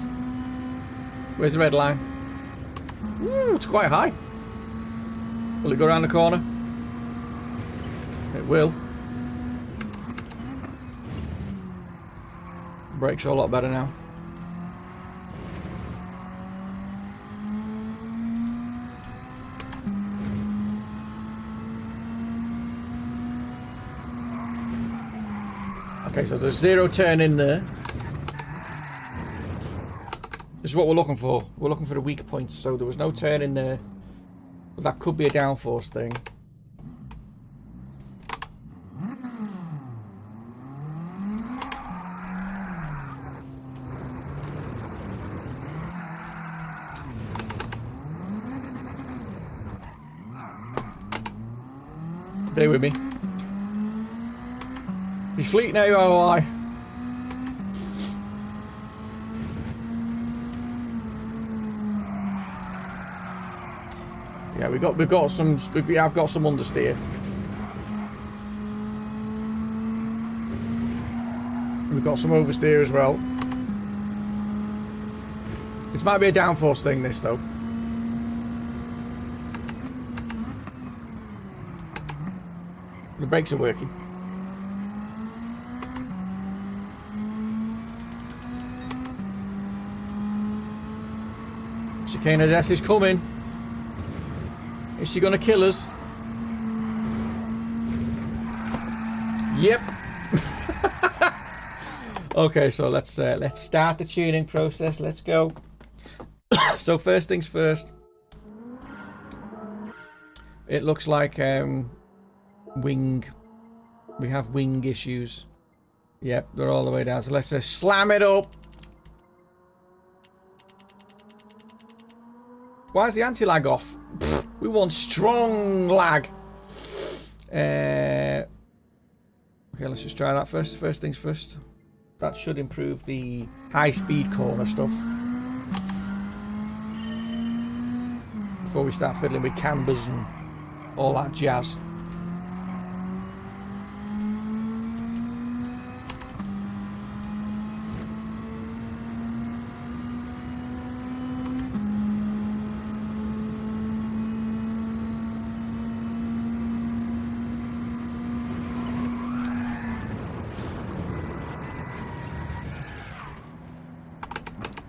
Where's the red line? Ooh, it's quite high. Will it go around the corner? It will. Brakes are a lot better now. Okay, so there's zero turn in there. This is what we're looking for. We're looking for the weak points. So there was no turn in there. But that could be a downforce thing. Bear with me. He's fleet now, ROI. Yeah, we have got some understeer. We've got some oversteer as well. This might be a downforce thing, this though. The brakes are working. Chicane of death is coming. Is she gonna kill us? Yep. Okay, so let's start the tuning process. Let's go. So first things first. It looks like wing. We have wing issues. Yep, they're all the way down. So let's just slam it up. Why is the anti-lag off? We want strong lag. Okay, let's just try that first. First things first. That should improve the high-speed corner stuff. Before we start fiddling with cambers and all that jazz.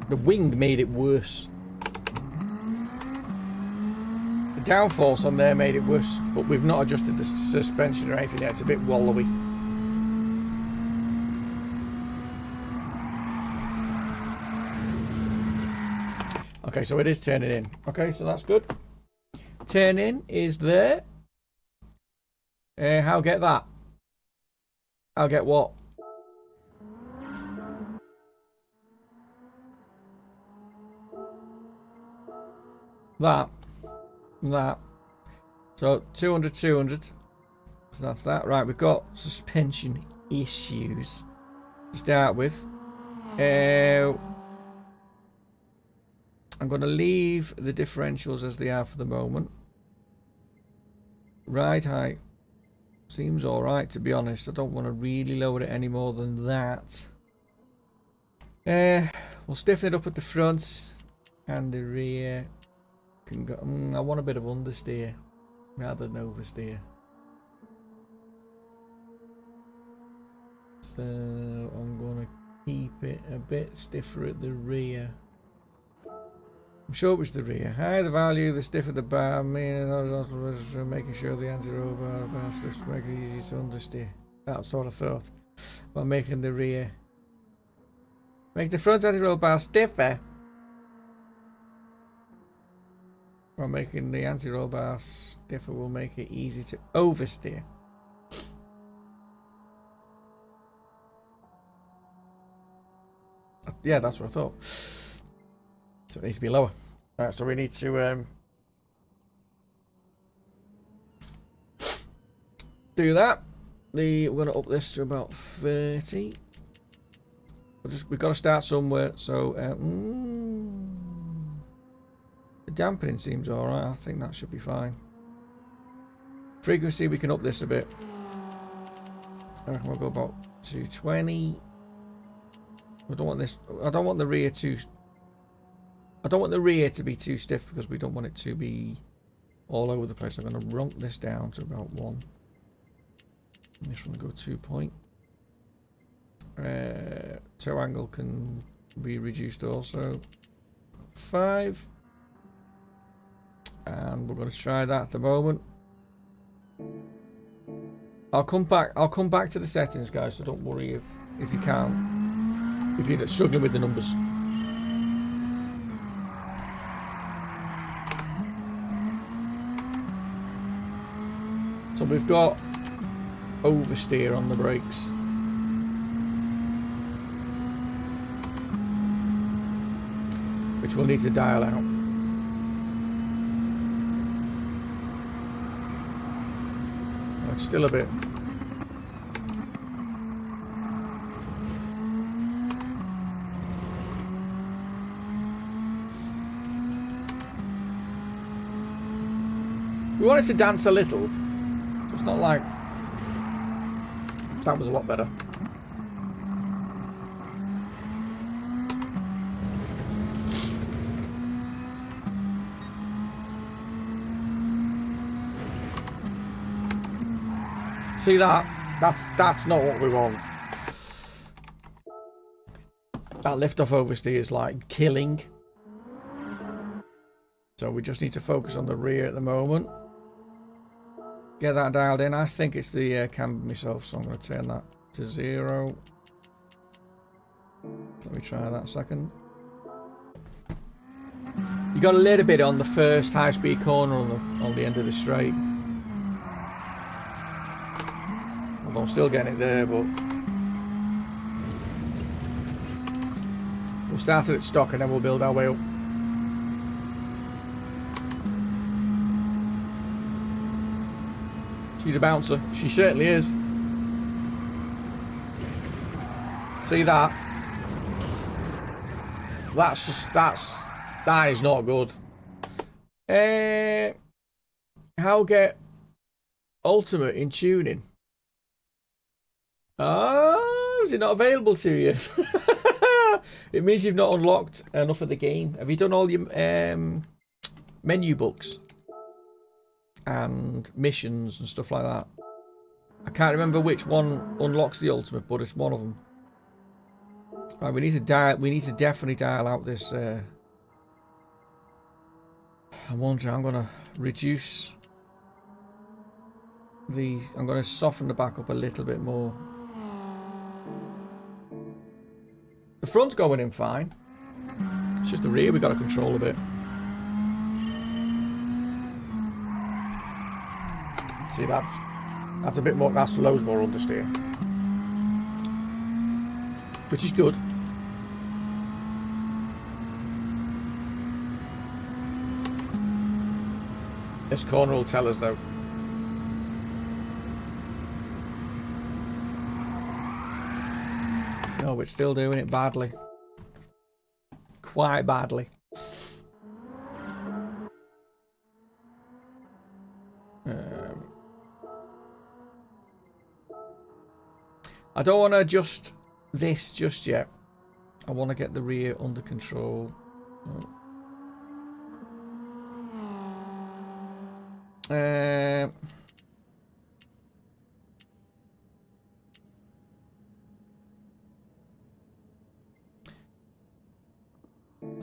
The wing made it worse. The downforce on there made it worse, but we've not adjusted the suspension or anything yet. It's a bit wallowy. Okay, so it is turning in. Okay, so that's good. Turn in is there. How get that? I'll get what? That. So 200, 200. So that's that. Right, we've got suspension issues to start with. I'm going to leave the differentials as they are for the moment. Ride height seems alright, to be honest. I don't want to really lower it any more than that. We'll stiffen it up at the front and the rear. Can go, I want a bit of understeer rather than oversteer. So I'm going to keep it a bit stiffer at the rear. I'm sure it was the rear. Higher the value, the stiffer the bar. Making sure the anti-roll bar slips make it easy to understeer. That's what I thought. While making the rear. Make the front anti-roll bar stiffer. While making the anti-roll bar stiffer will make it easy to oversteer. Yeah, that's what I thought. So it needs to be lower. Alright, so we need to do that. we're gonna up this to about 30. We've got to start somewhere. So the dampening seems all right. I think that should be fine. Frequency, we can up this a bit. I reckon we'll go about 220. I don't want this. I don't want the rear to. I don't want the rear to be too stiff because we don't want it to be all over the place. I'm going to runk this down to about 1. And this one will go 2 point. Toe angle can be reduced also. 5. And we're going to try that at the moment. I'll come back to the settings, guys, so don't worry if you can't, if you're struggling with the numbers. So we've got oversteer on the brakes. Which we'll need to dial out. Oh, it's still a bit. We want it to dance a little. It's not like that was a lot better. See that? That's not what we want. That lift off oversteer is like killing. So we just need to focus on the rear at the moment. Get that dialed in. I think it's the camber myself, so I'm going to turn that to 0. Let me try that a second. You got a little bit on the first high-speed corner on the end of the straight. Although I'm still getting it there, but we'll start it at stock and then we'll build our way up. She's a bouncer. She certainly is. See that? That is not good. How get ultimate in tuning? Oh, is it not available to you? It means you've not unlocked enough of the game. Have you done all your menu books and missions and stuff like that? I can't remember which one unlocks the ultimate, but it's one of them. Right, we need to definitely dial out this. I'm gonna reduce the. I'm gonna soften the back up a little bit more. The front's going in fine. It's just the rear we've got to control a bit. See, that's a bit more. That's loads more understeer, which is good. This corner will tell us though. No, we're still doing it badly. Quite badly. I don't want to adjust this just yet. I want to get the rear under control. I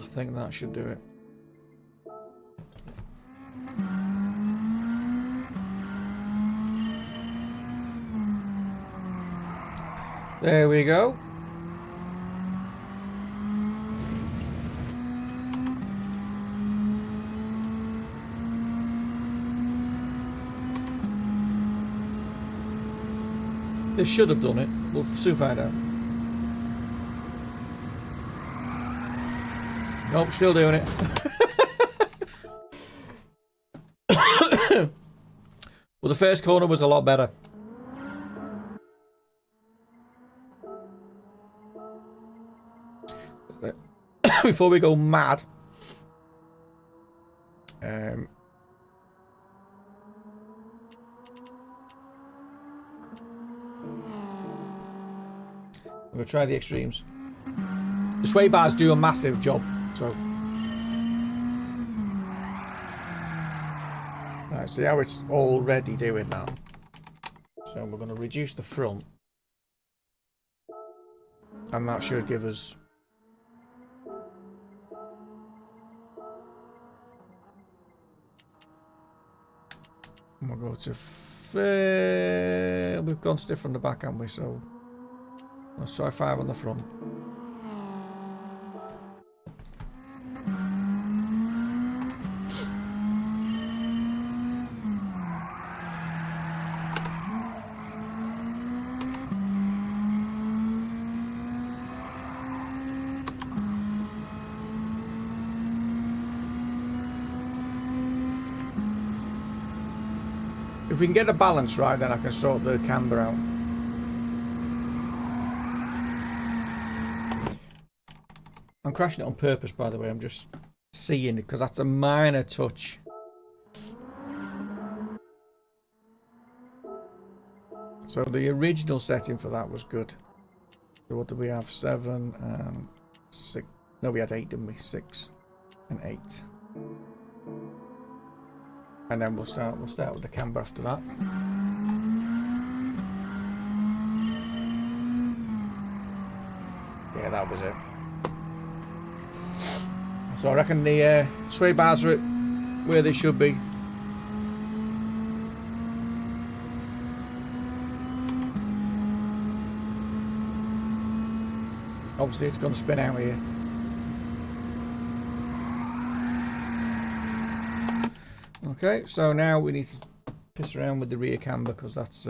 think that should do it. There we go. This should have done it. We'll soon find out. Nope, still doing it. Well, the first corner was a lot better. before we go mad. We're going to try the extremes. The sway bars do a massive job. So, right, see how it's already doing that. So we're going to reduce the front. And that should give us... And we'll go to... We've gone stiff on the back, haven't we? So let's try 5 on the front. If we can get the balance right, then I can sort the camber out. I'm crashing it on purpose, by the way. I'm just seeing it because that's a minor touch. So the original setting for that was good. So what did we have? 7 and 6. No, we had 8, didn't we? 6 and 8. And then we'll start with the camber after that. Yeah, that was it. So I reckon the sway bars are at where they should be. Obviously it's going to spin out here. Okay, so now we need to piss around with the rear camber because that's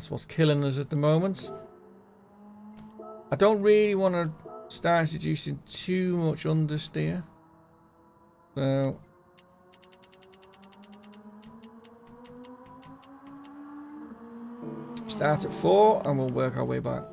what's killing us at the moment. I don't really want to start introducing too much understeer. So start at 4 and we'll work our way back.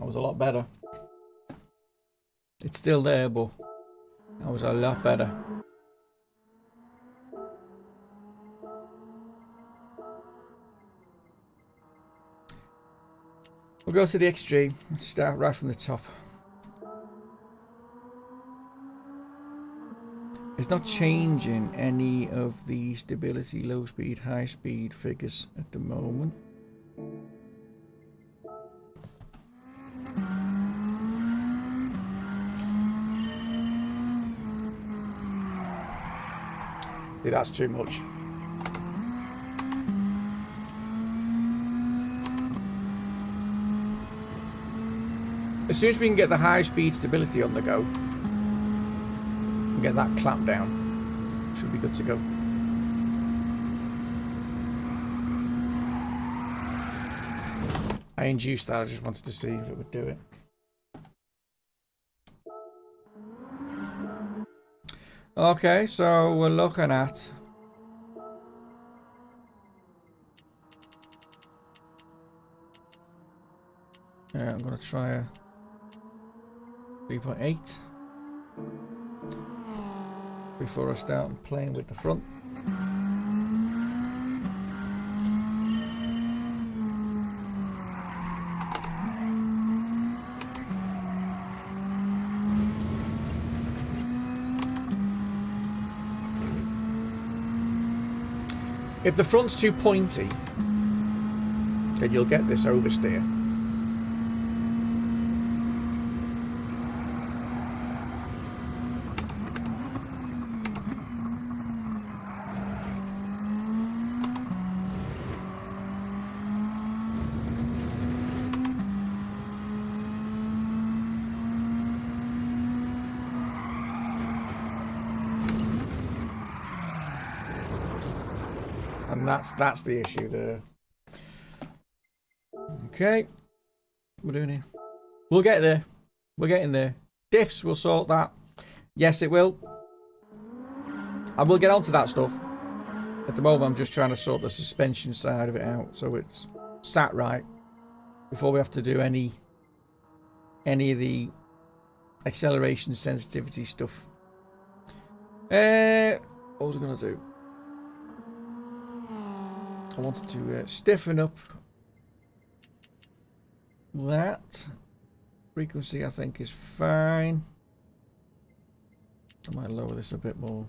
Was a lot better. It's still there, but that was a lot better. We'll go to the extreme. Let's start right from the top. It's not changing any of the stability, low speed, high speed figures at the moment. Yeah, that's too much. As soon as we can get the high speed stability on the go and get that clamp down, should be good to go. I induced that, I just wanted to see if it would do it. Okay, so we're looking at I'm going to try a 3.8 before I start playing with the front. If the front's too pointy, then you'll get this oversteer. And that's the issue there. Okay. What we're doing here. We'll get there. We're getting there. Diffs, we'll sort that. Yes, it will. I will get onto that stuff. At the moment, I'm just trying to sort the suspension side of it out so it's sat right before we have to do any of the acceleration sensitivity stuff. What was I going to do? I wanted to stiffen up that. Frequency, I think, is fine. I might lower this a bit more.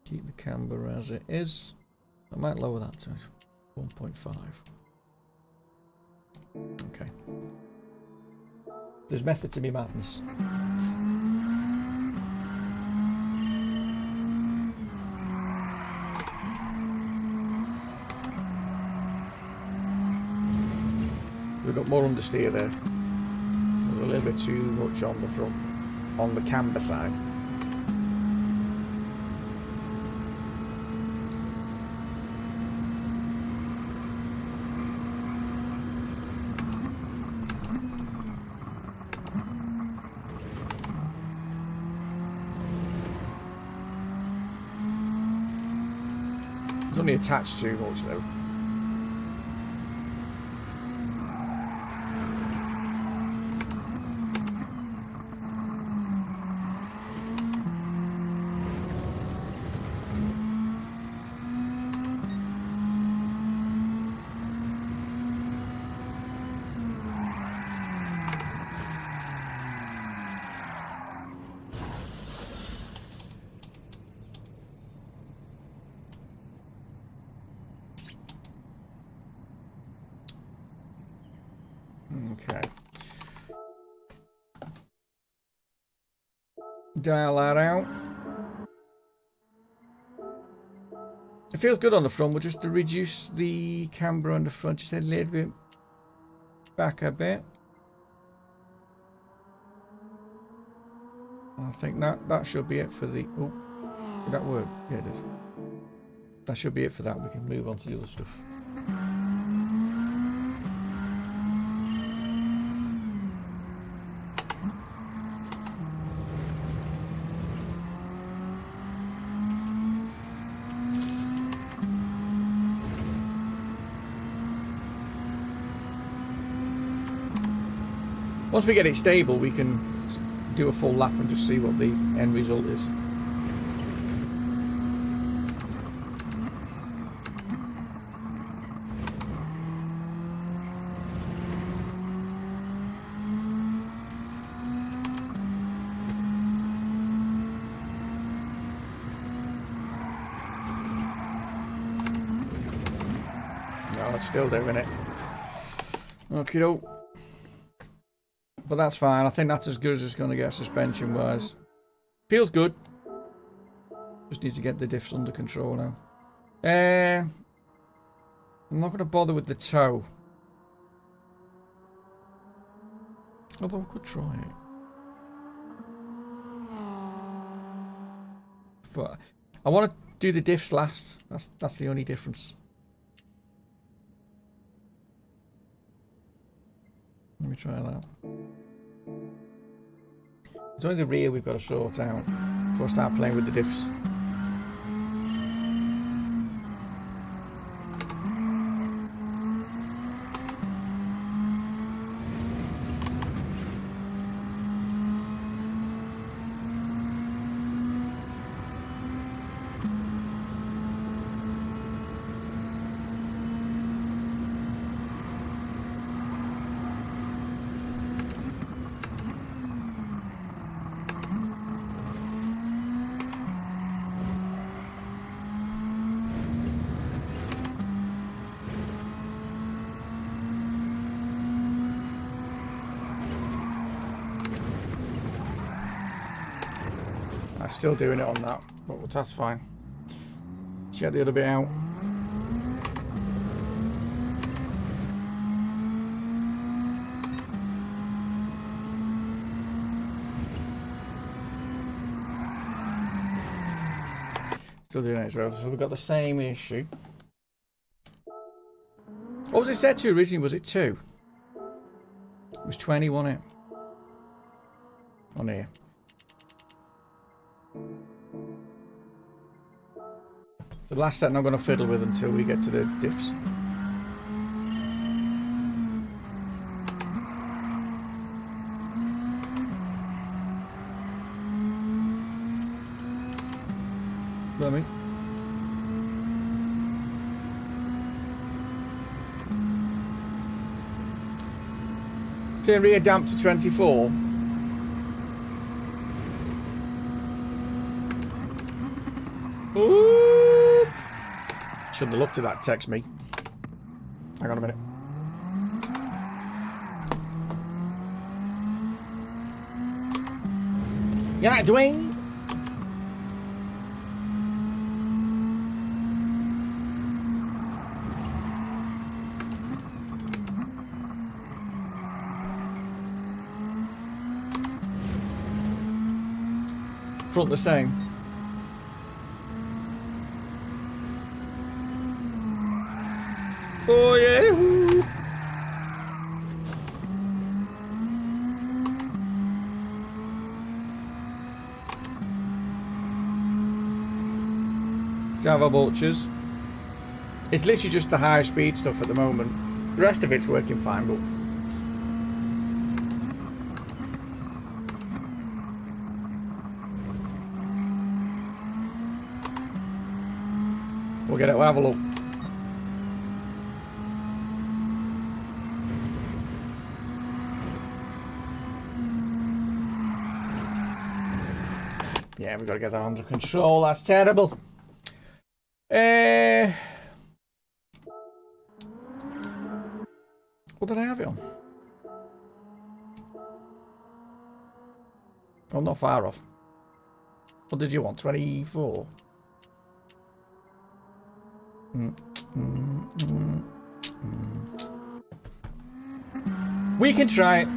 Keep the camber as it is. I might lower that to 1.5. Okay. There's method to me madness. We've got more understeer there. There's a little bit too much on the front, on the camber side. It's only attached too much though. Okay. Dial that out. It feels good on the front, but just to reduce the camber on the front, just a little bit back a bit. I think that should be it for the... Oh, did that work? Yeah, it did. That should be it for that. We can move on to the other stuff. Once we get it stable, we can do a full lap and just see what the end result is. No, it's still doing it. Okie doke. But that's fine. I think that's as good as it's going to get suspension wise. Feels good. Just need to get the diffs under control now. I'm not going to bother with the toe. Although I could try it. I want to do the diffs last. That's the only difference. Let me try that. It's only the rear we've got to sort out before I start playing with the diffs. I'm still doing it on that, but that's fine. Check the other bit out. Still doing it, so we've got the same issue. What was it set to originally? Was it 2? It was 20, wasn't it? On here. The last set I'm not going to fiddle with until we get to the diffs. Let me. Turn rear damp to 24. Ooh. Shouldn't have looked at that, text me. Hang on a minute. Yeah, Dwayne. Front the same. Oh yeah. See how our vultures. It's literally just the high speed stuff at the moment. The rest of it's working fine, but we'll get it, we'll have a look. Yeah, we've got to get that under control. That's terrible. What did I have it on? I'm not far off. What did you want? 24? We can try it.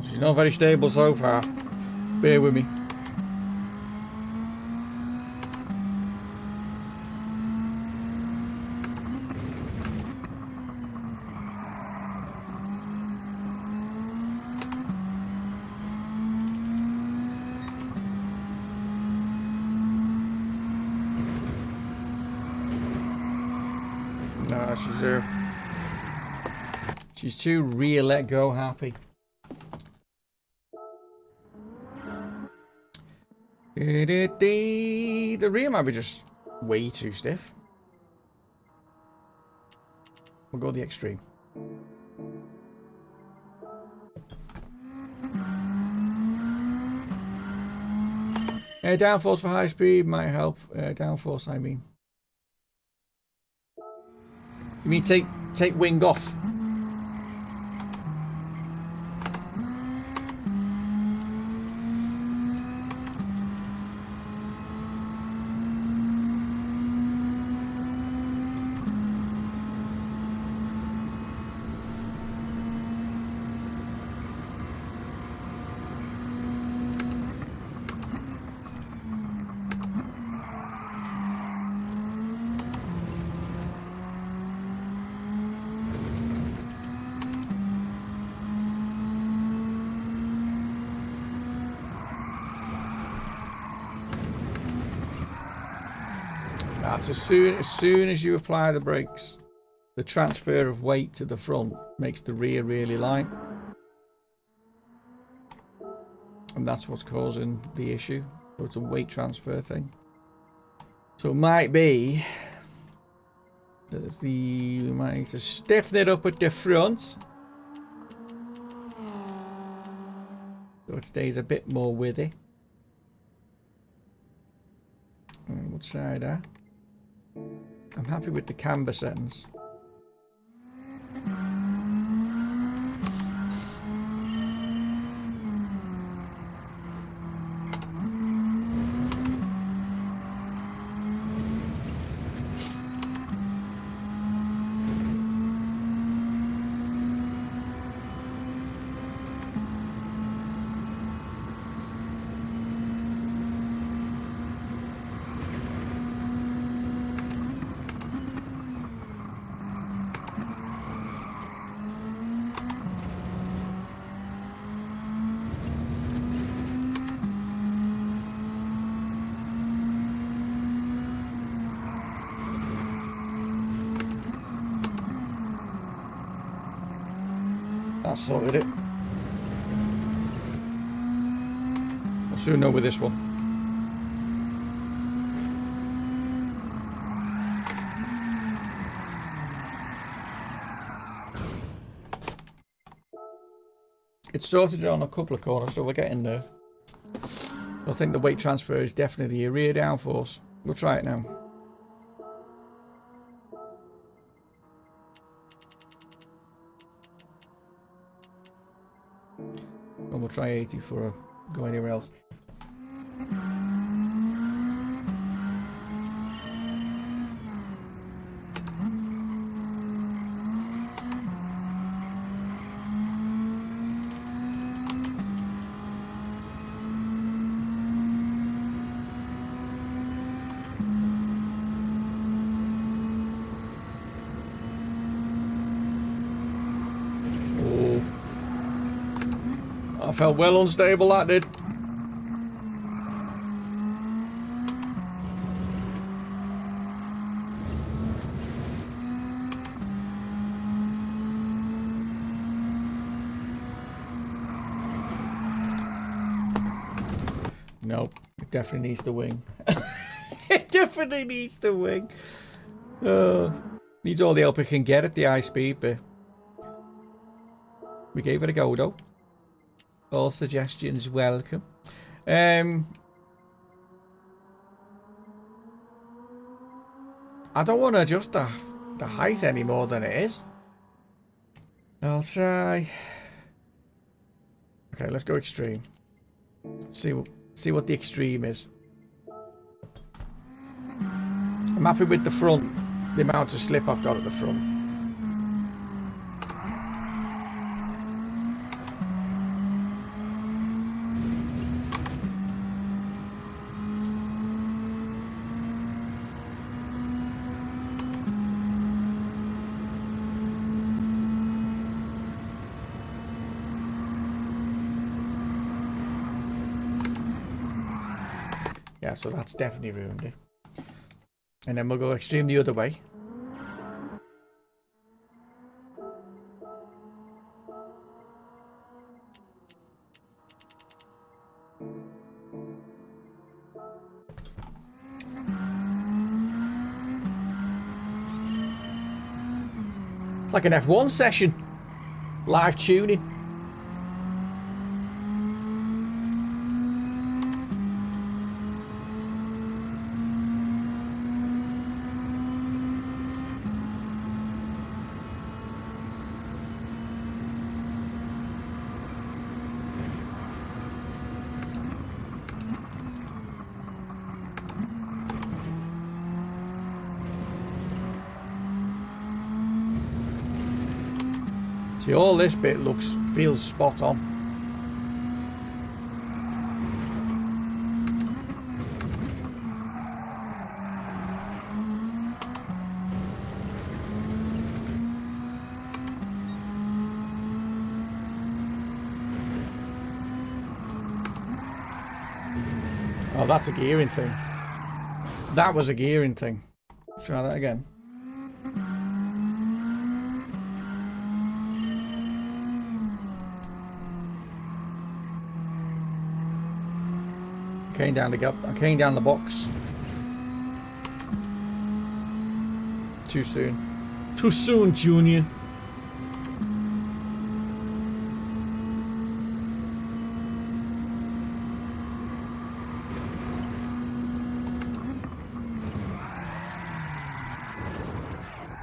She's not very stable so far. Bear with me. No, she's too rear let go happy. The rear might be just way too stiff. We'll go the extreme. Downforce for high speed might help. Downforce, I mean. You mean take wing off? That's as soon as you apply the brakes, the transfer of weight to the front makes the rear really light. And that's what's causing the issue. So it's a weight transfer thing. So it might be that we might need to stiffen it up at the front, so it stays a bit more withy. And we'll try that. I'm happy with the camber settings. That sorted it. I'll soon know with this one. It's sorted on a couple of corners, so we're getting there. I think the weight transfer is definitely the rear downforce. We'll try it now. And we'll try 80 for go anywhere else. I felt well unstable, that did. Nope, it definitely needs the wing. It definitely needs the wing. Needs all the help it can get at the high speed bit. We gave it a go though. All suggestions welcome. I don't want to adjust the height any more than it is. I'll try. Okay, let's go extreme. See what the extreme is. I'm happy with the front, the amount of slip I've got at the front. Yeah, so that's definitely ruined it. And then we'll go extreme the other way. It's like an F1 session. Live tuning. See, all this bit feels spot on. Oh, that's a gearing thing. That was a gearing thing. Try that again. Came down the gap. I came down the box. Too soon. Too soon, Junior.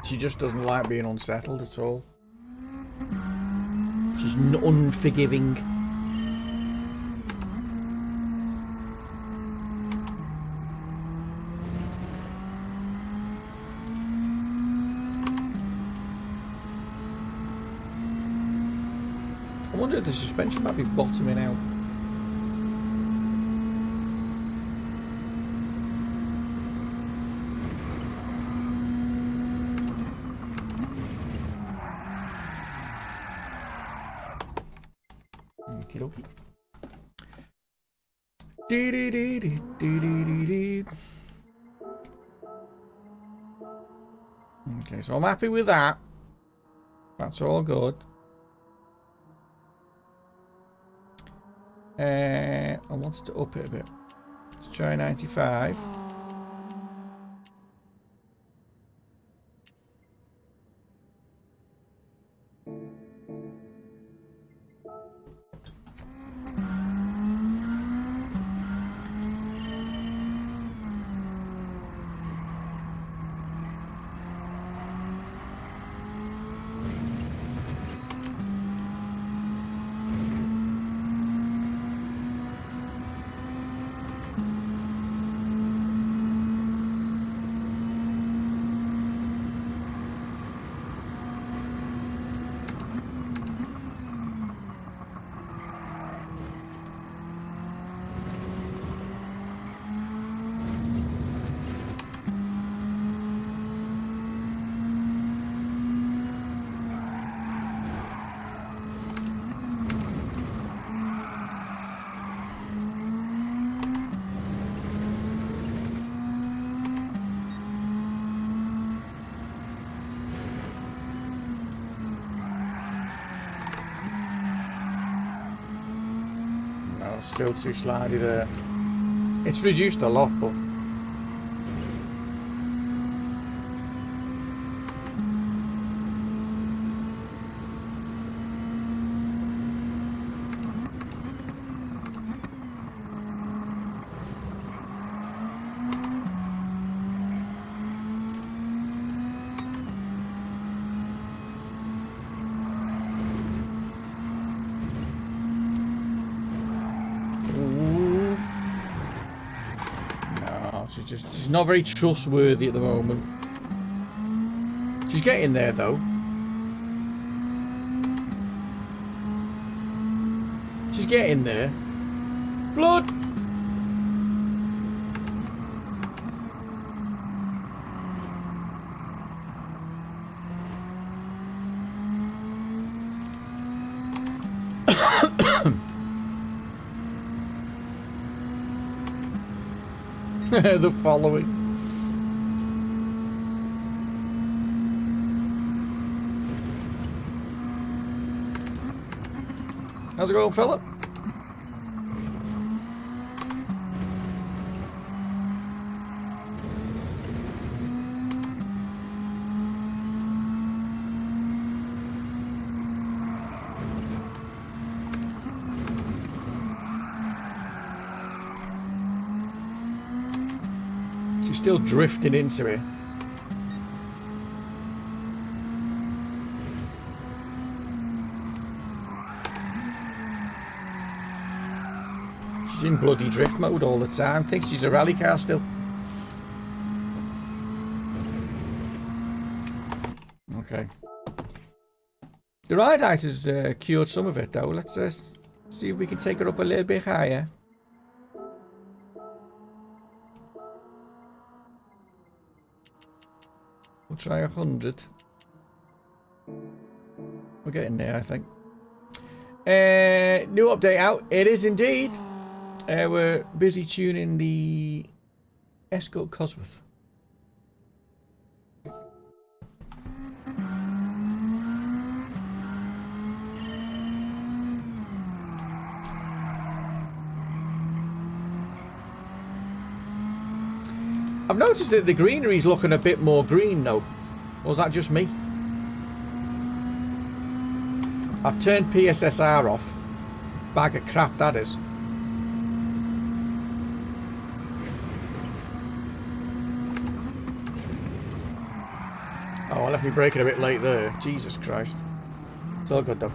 She just doesn't like being unsettled at all. She's unforgiving. I wonder if the suspension might be bottoming out. Okie dokie. Okay, so I'm happy with that. That's all good. I wanted to up it a bit. Let's try 95. Still too slidey there. It's reduced a lot, but she's not very trustworthy at the moment. She's getting there though. She's getting there. Blood! The following. How's it going, Philip? Still drifting into it. She's in bloody drift mode all the time. Thinks she's a rally car still. Okay. The ride height has cured some of it though. Let's see if we can take her up a little bit higher. We'll try 100. We're getting there, I think. New update out. It is indeed. We're busy tuning the Escort Cosworth. I've noticed that the greenery's looking a bit more green though. Or is that just me? I've turned PSSR off. Bag of crap that is. Oh, I left me braking a bit late there. Jesus Christ. It's all good though.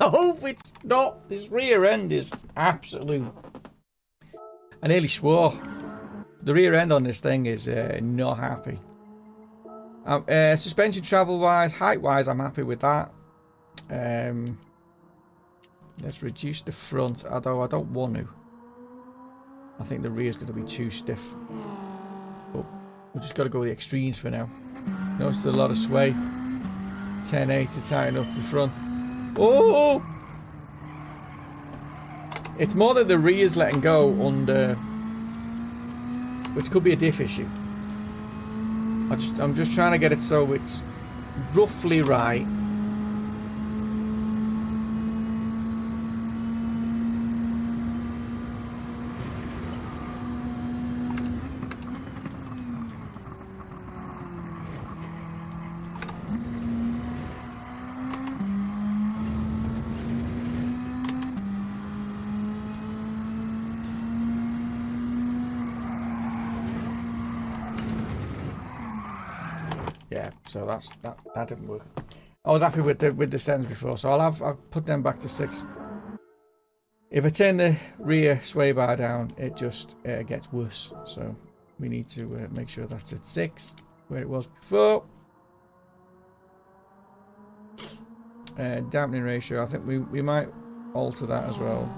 No, it's not. This rear end is absolute. I nearly swore. The rear end on this thing is not happy. Suspension travel wise, height wise, I'm happy with that. Let's reduce the front, although I don't want to. I think the rear is going to be too stiff. But we've just got to go with the extremes for now. Notice a lot of sway. 10A to tighten up the front. Oh! It's more that the rear's letting go under, which could be a diff issue. I'm just trying to get it so it's roughly right. Yeah, so that didn't work. I was happy with the settings before, so I'll put them back to 6. If I turn the rear sway bar down, it just gets worse. So we need to make sure that's at 6, where it was before. Dampening ratio, I think we might alter that as well.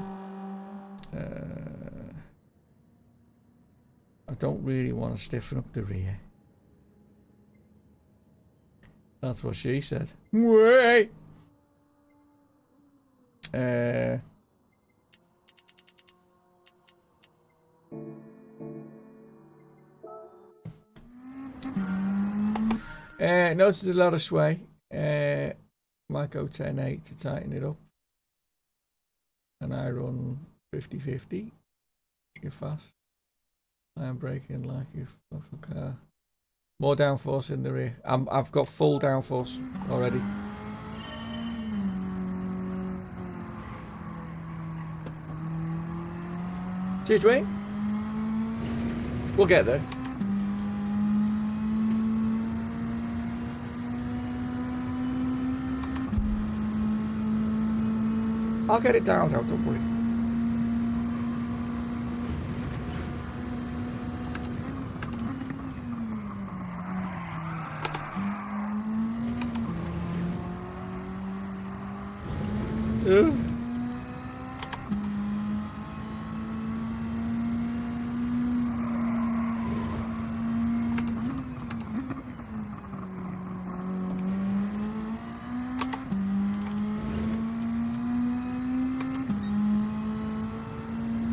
I don't really want to stiffen up the rear. That's what she said. Wait. Notice a lot of sway. Might go 10.8 to tighten it up. And I run 50-50. You're fast. I am braking like a car. More downforce in the rear. I've got full downforce already. Cheers, Dwayne. We'll get there. I'll get it down, don't worry.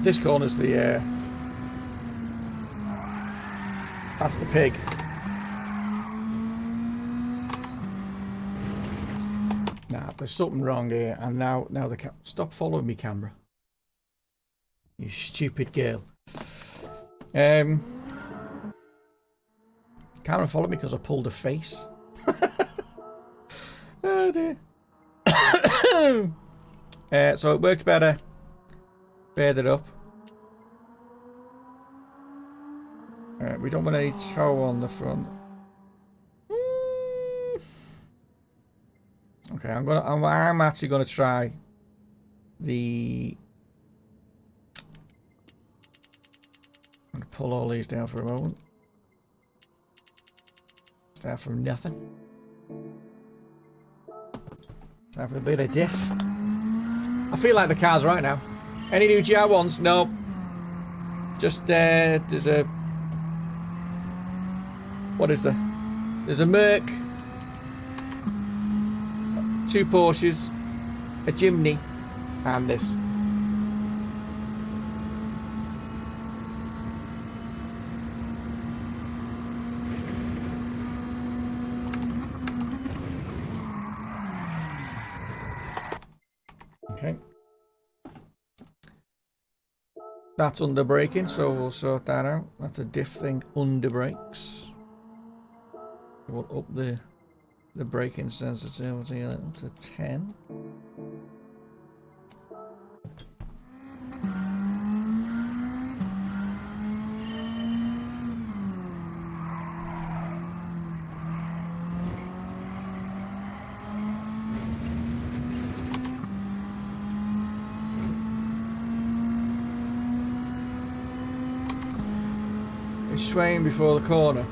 This corner's the that's the pig. Nah, there's something wrong here, and now the stop following me, camera. You stupid girl. Camera followed me because I pulled a face. Oh dear. So it worked better. Further up. We don't want any tow on the front. Okay, I'm actually gonna try the. I'm gonna pull all these down for a moment. Start from nothing. Start for a bit of diff. I feel like the car's right now. Any new GR1s? No. Just there's a. What is there? There's a Merc, 2 Porsches, a Jimny, and this. Okay. That's under braking, so we'll sort that out. That's a diff thing under brakes. We'll up the braking sensitivity a little to 10. It's swaying before the corner.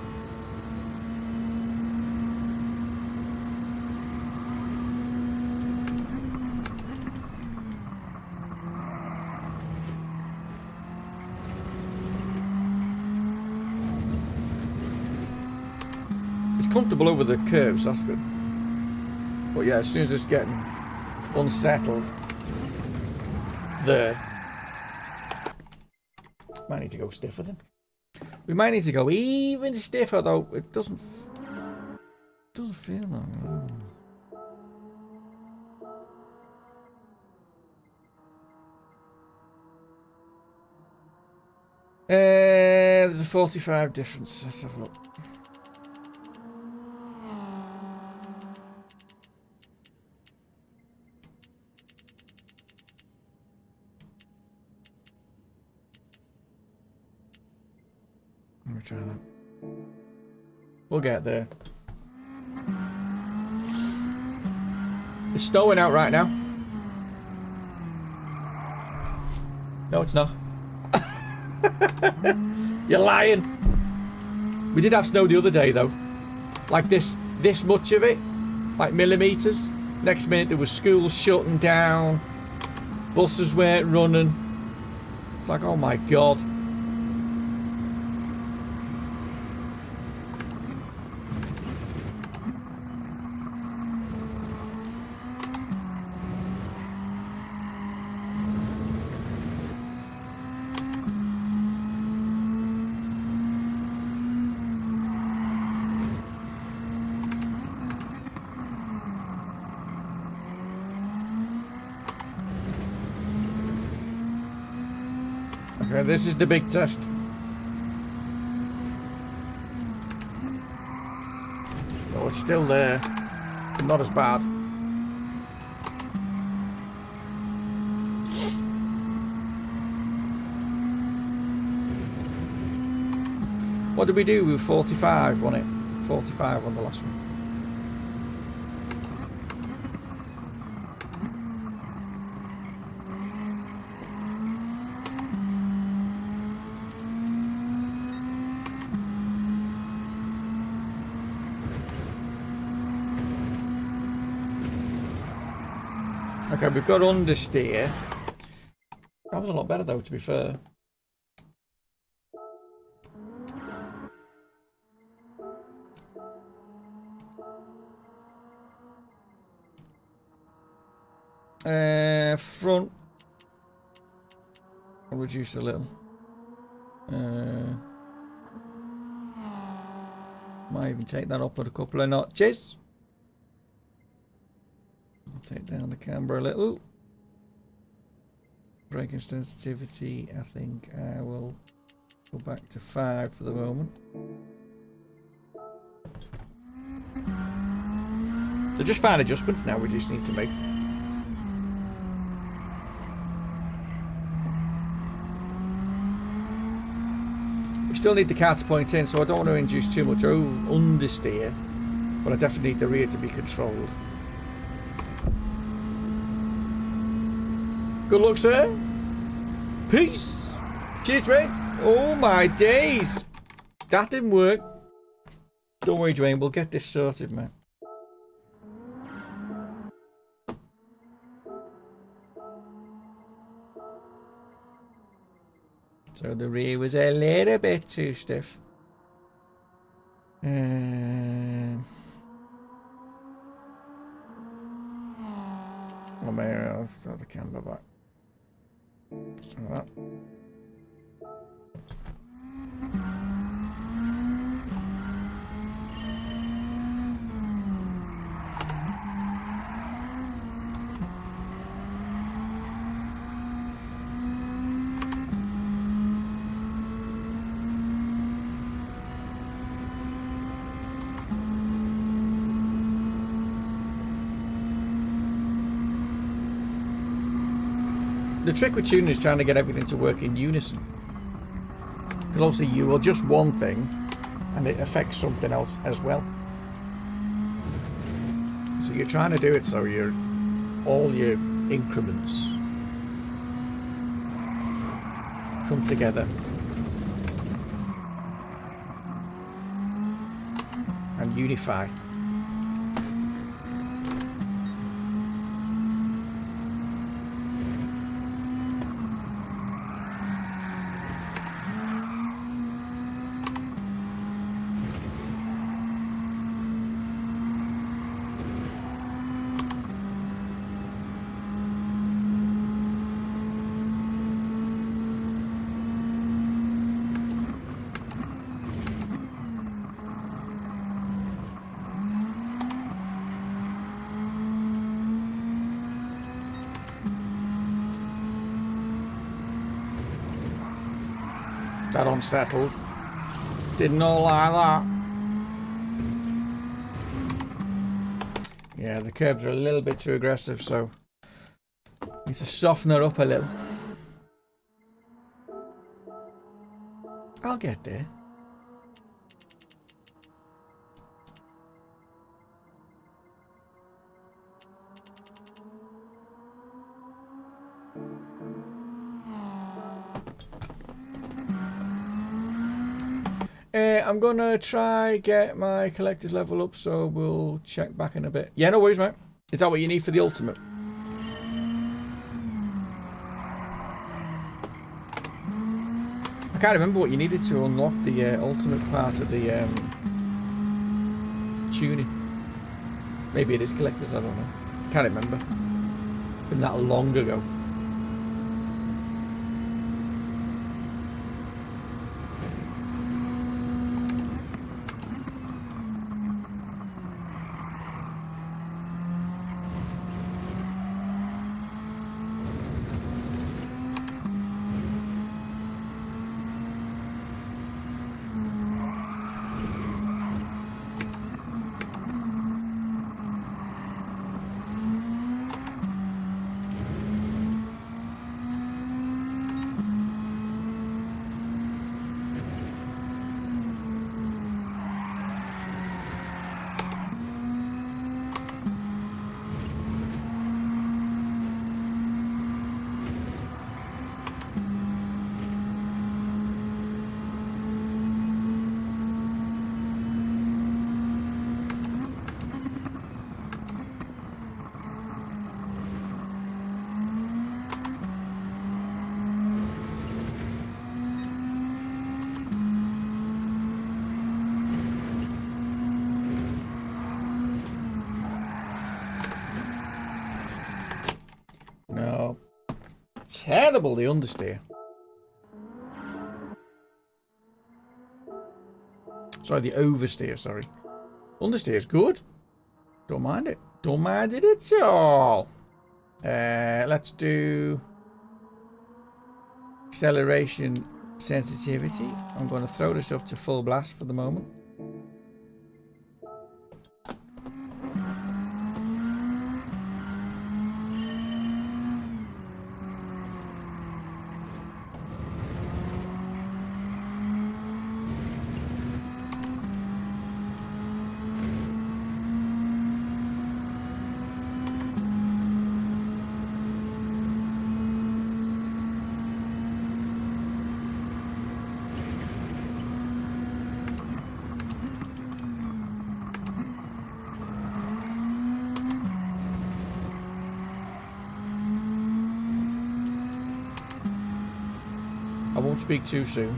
Comfortable over the curves, that's good. But yeah, as soon as it's getting unsettled there, might need to go stiffer then. We might need to go even stiffer though. It doesn't feel like. There's a 45 difference. Let's have a look. We'll get there. It's snowing out right now. No, it's not. You're lying. We did have snow the other day though. Like this much of it. Like millimeters. Next minute there was schools shutting down. Buses weren't running. It's like, oh my god. Okay, this is the big test. Oh, it's still there, but not as bad. What did we do with 45 on it? 45 on the last one. Okay, we've got understeer. That was a lot better though, to be fair. Front. I'll reduce a little. Might even take that up at a couple of notches. I'll take down the camber a little. Braking sensitivity, I think I will go back to 5 for the moment. They're just fine adjustments now we just need to make. still need the car to point in, so I don't want to induce too much understeer, but I definitely need the rear to be controlled. Good luck, sir. Peace. Cheers, Dwayne. Oh my days. That didn't work. Don't worry, Dwayne. We'll get this sorted, mate. So the rear was a little bit too stiff. Oh man, I'll start the camera back. Like that. The trick with tuning is trying to get everything to work in unison. Because obviously you adjust one thing and it affects something else as well. So you're trying to do it so all your increments come together and unify. That unsettled. Did not like that. Yeah, the curbs are a little bit too aggressive, so need to soften her up a little. I'll get there. I'm gonna try get my collector's level up, so we'll check back in a bit. Yeah, no worries, mate. Is that what you need for the ultimate? I can't remember what you needed to unlock the ultimate part of the tuning. Maybe it is collector's, I don't know. Can't remember. Been that long ago. No. Terrible, the understeer. Sorry, the oversteer, sorry. Understeer is good. Don't mind it. Don't mind it at all. Let's do acceleration sensitivity. I'm going to throw this up to full blast for the moment. I won't speak too soon.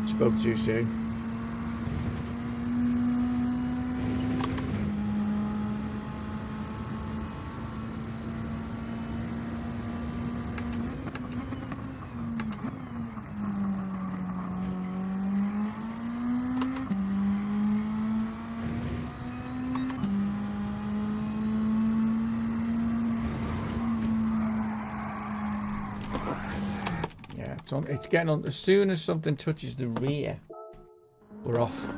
Spoke too soon. Yeah, it's getting on. As soon as something touches the rear, we're off.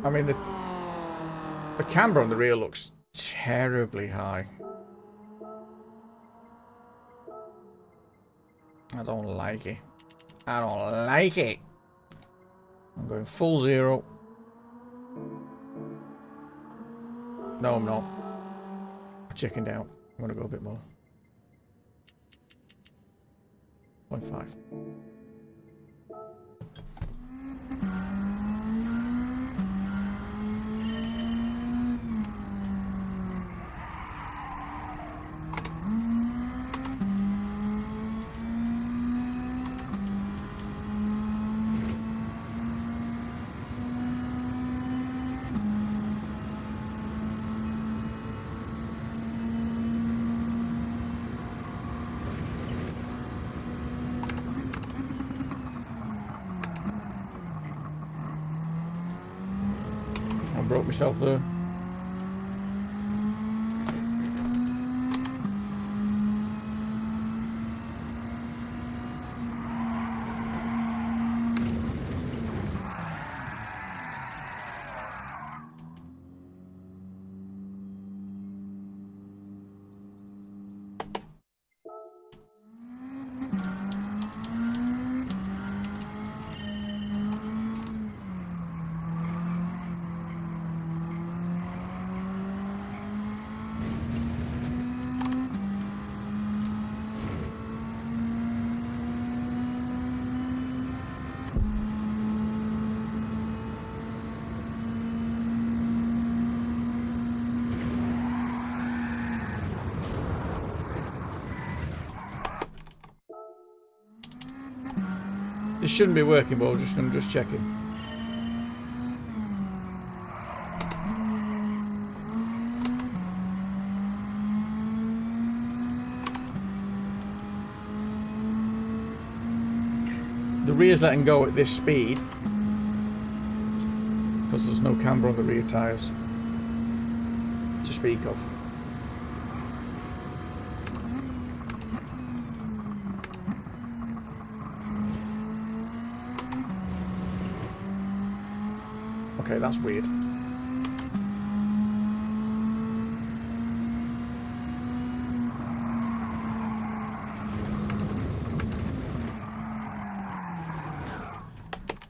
I mean, the camber on the rear looks terribly high. I don't like it. I don't like it. I'm going full zero. No, I'm not. I chickened out. I'm going to go a bit more. 0.5. I broke myself there. This shouldn't be working, but I'm just checking. The rear's letting go at this speed because there's no camber on the rear tyres to speak of. Okay, that's weird.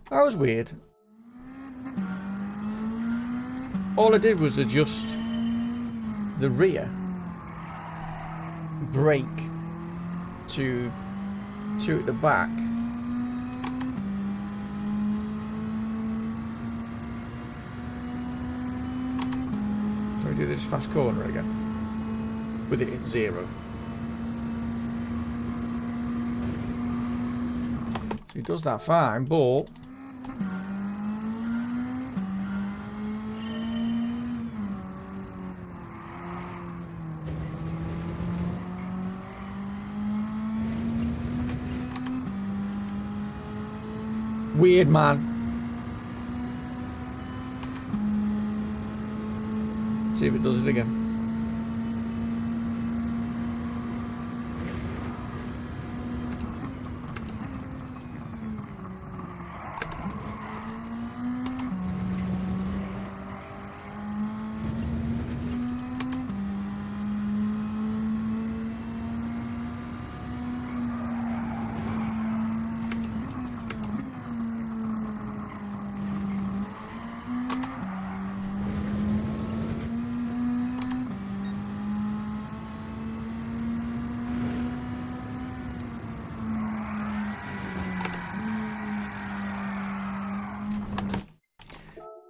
That was weird. All I did was adjust the rear brake to at the back. So we do this fast corner again with it at 0. So he does that fine, but weird, man. See if it does it again.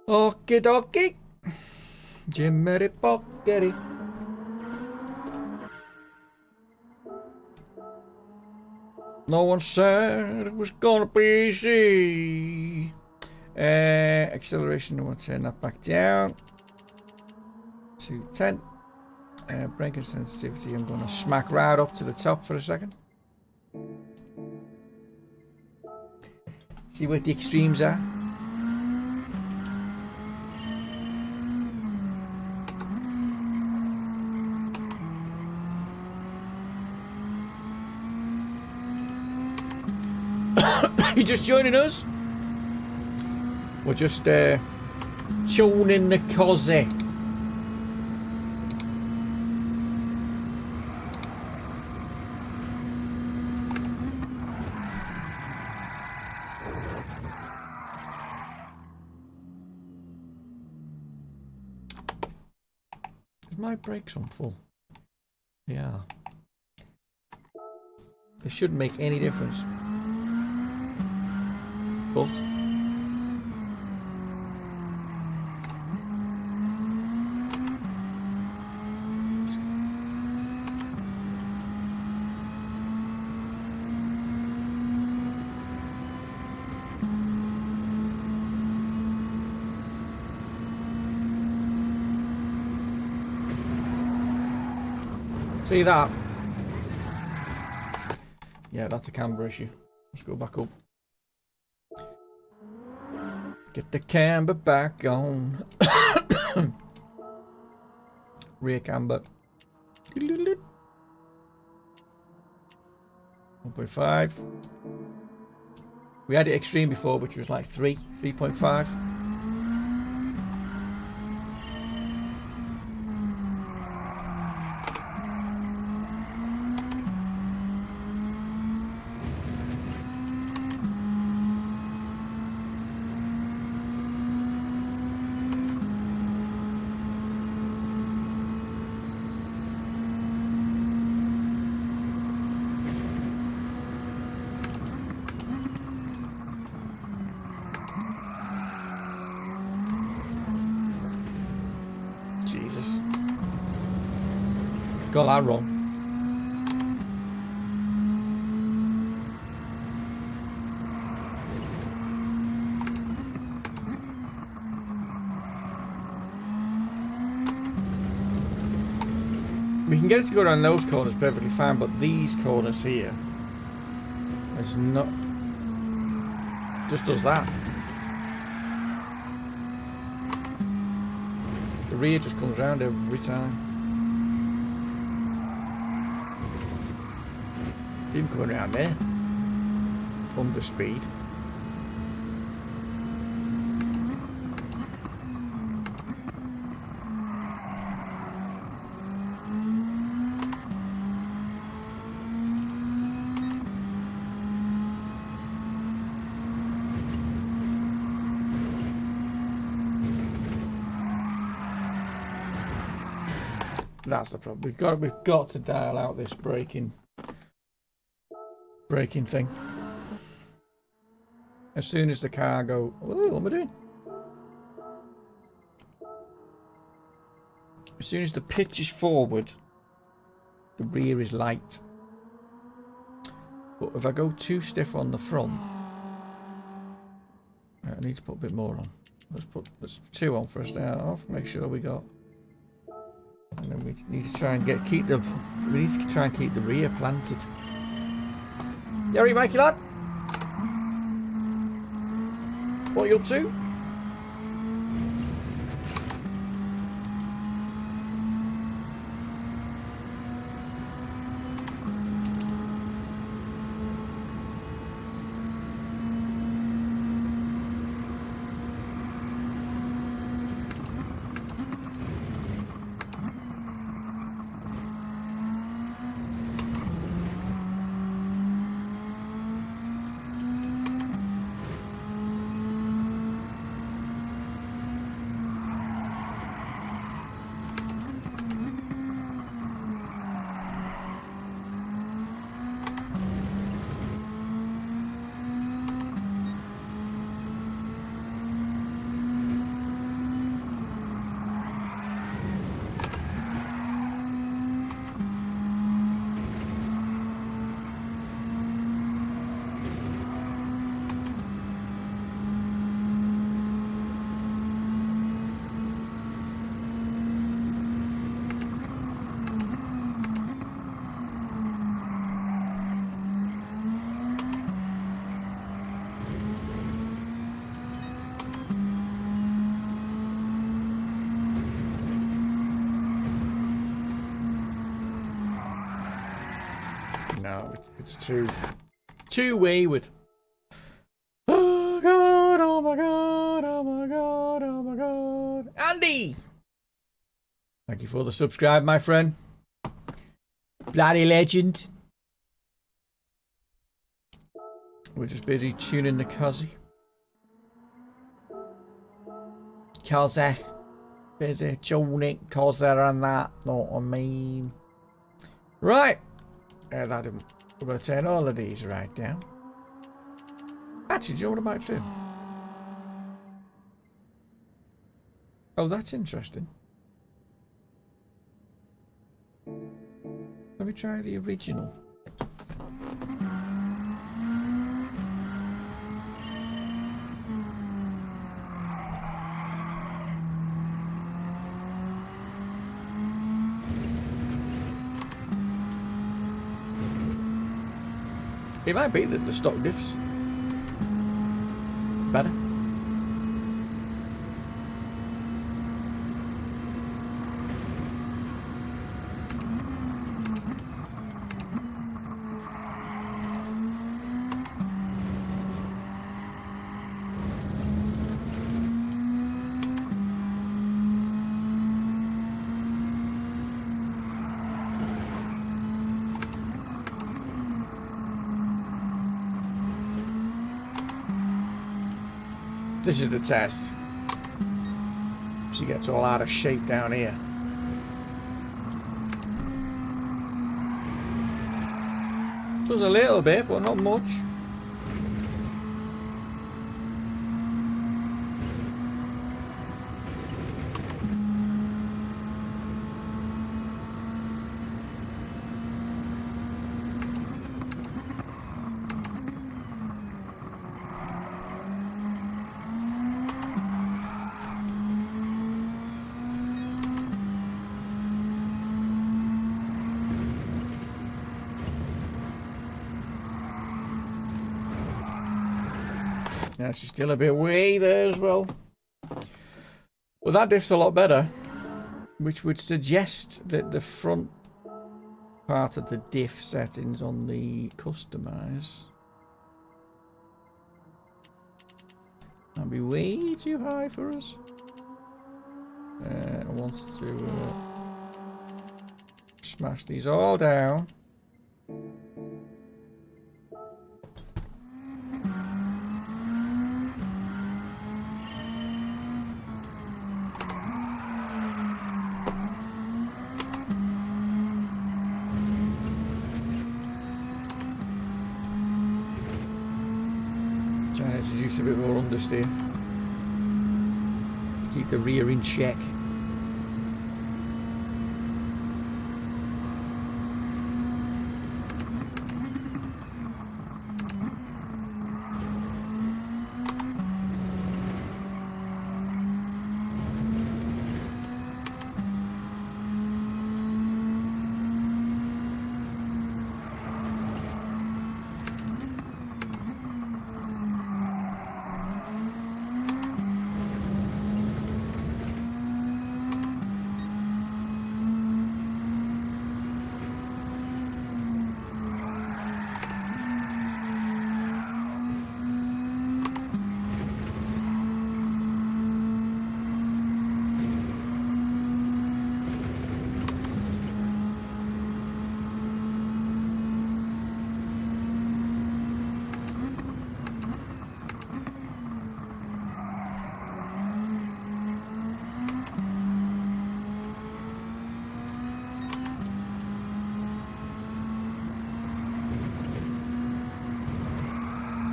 Okie dokie. Jimmity pockety. No one said it was gonna be easy. Acceleration, I want to turn that back down to 10. Braking sensitivity, I'm going to smack right up to the top for a second. See what the extremes are. You just joining us? We're just tuning the cozzy. Is my brakes on full? Yeah. They shouldn't make any difference. But see that? Yeah, that's a camber issue. Let's go back up. Get the camber back on. Rear camber. 1.5. We had it extreme before, which was like 3.5. Jesus. Got that wrong. We can get it to go around those corners perfectly fine, but these corners here is not. Just does that. The rear just comes round every time. It's even coming around there. Under speed. That's the problem. We've got to dial out this braking thing. As soon as the car go, oh, what am I doing? As soon as the pitch is forward, the rear is light. But if I go too stiff on the front, I need to put a bit more on. Let's 2 on for a start off. Make sure we got. And then we need to try and keep the rear planted. You alright, Mikey lad? What are you up to? No, it's too wayward. Oh god, oh my god, oh my god, oh my god. Andy! Thank you for the subscribe, my friend. Bloody legend. We're just busy tuning the Cozzy. Cozzy. Busy tuning Cozzy and that, know what I mean. Right. We're going to turn all of these right down. Actually, do you know what I might do? Oh, that's interesting. Let me try the original. It might be that the stock diffs better. This is the test. She gets all out of shape down here. Does a little bit, but not much. Yeah, she's still a bit way there as well. Well, that diff's a lot better, which would suggest that the front part of the diff settings on the customize might be way too high for us. I want to smash these all down. Introduce a bit more understeer to keep the rear in check.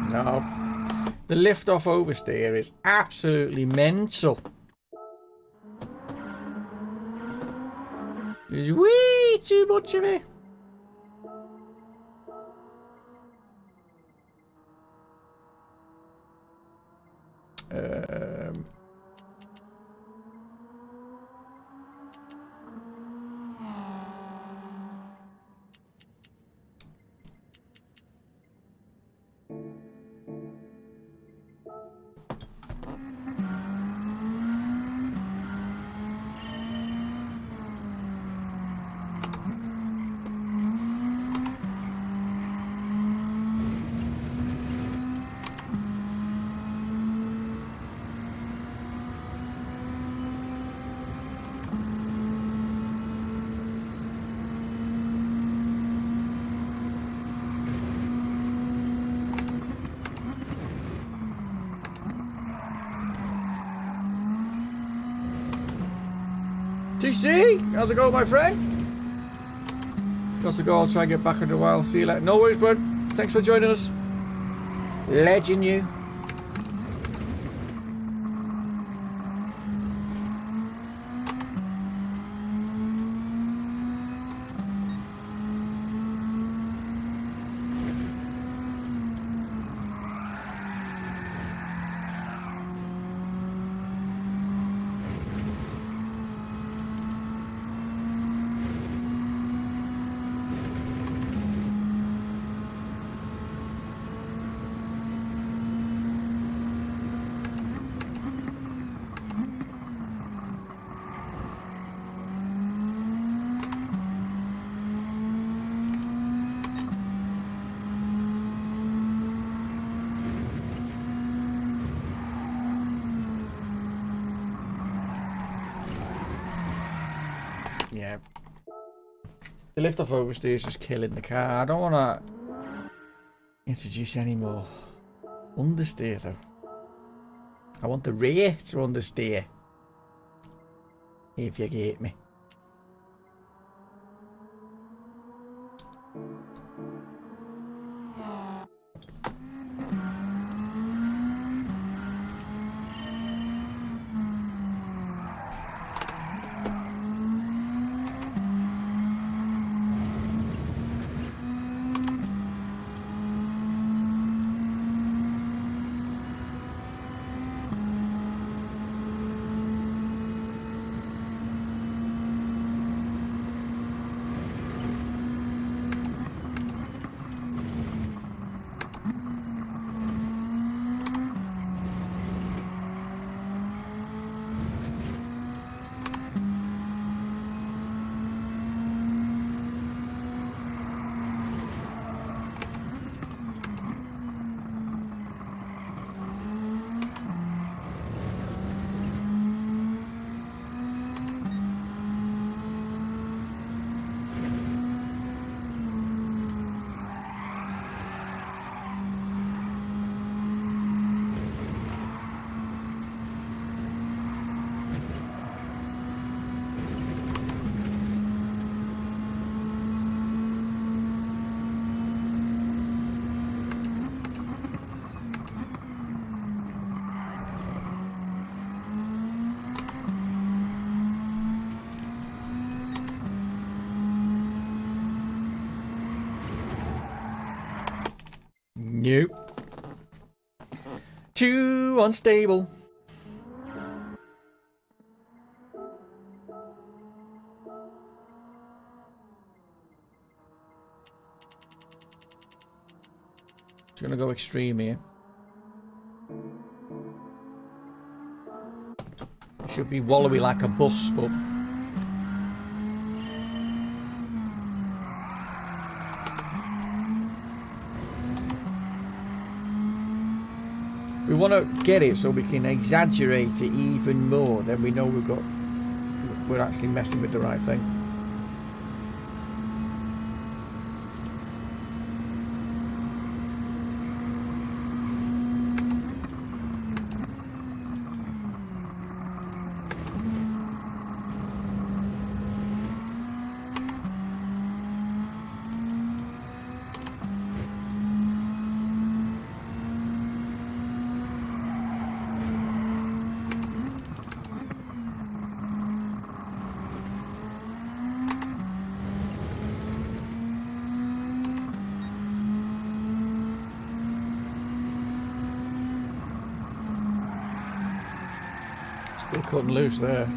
No. The lift off oversteer is absolutely mental. There's way too much of it. TC, how's it going, my friend? Got to go. I'll try and get back in a while. See you later. No worries, bud. Thanks for joining us. Legend you. Yeah. The lift off oversteer is just killing the car. I don't want to introduce any more understeer though. I want the rear to understeer. If you get me. Nope. Too unstable. It's gonna go extreme here. Should be wallowy like a bus, but we want to get it so we can exaggerate it even more. Then we know we're actually messing with the right thing. Still cutting loose there.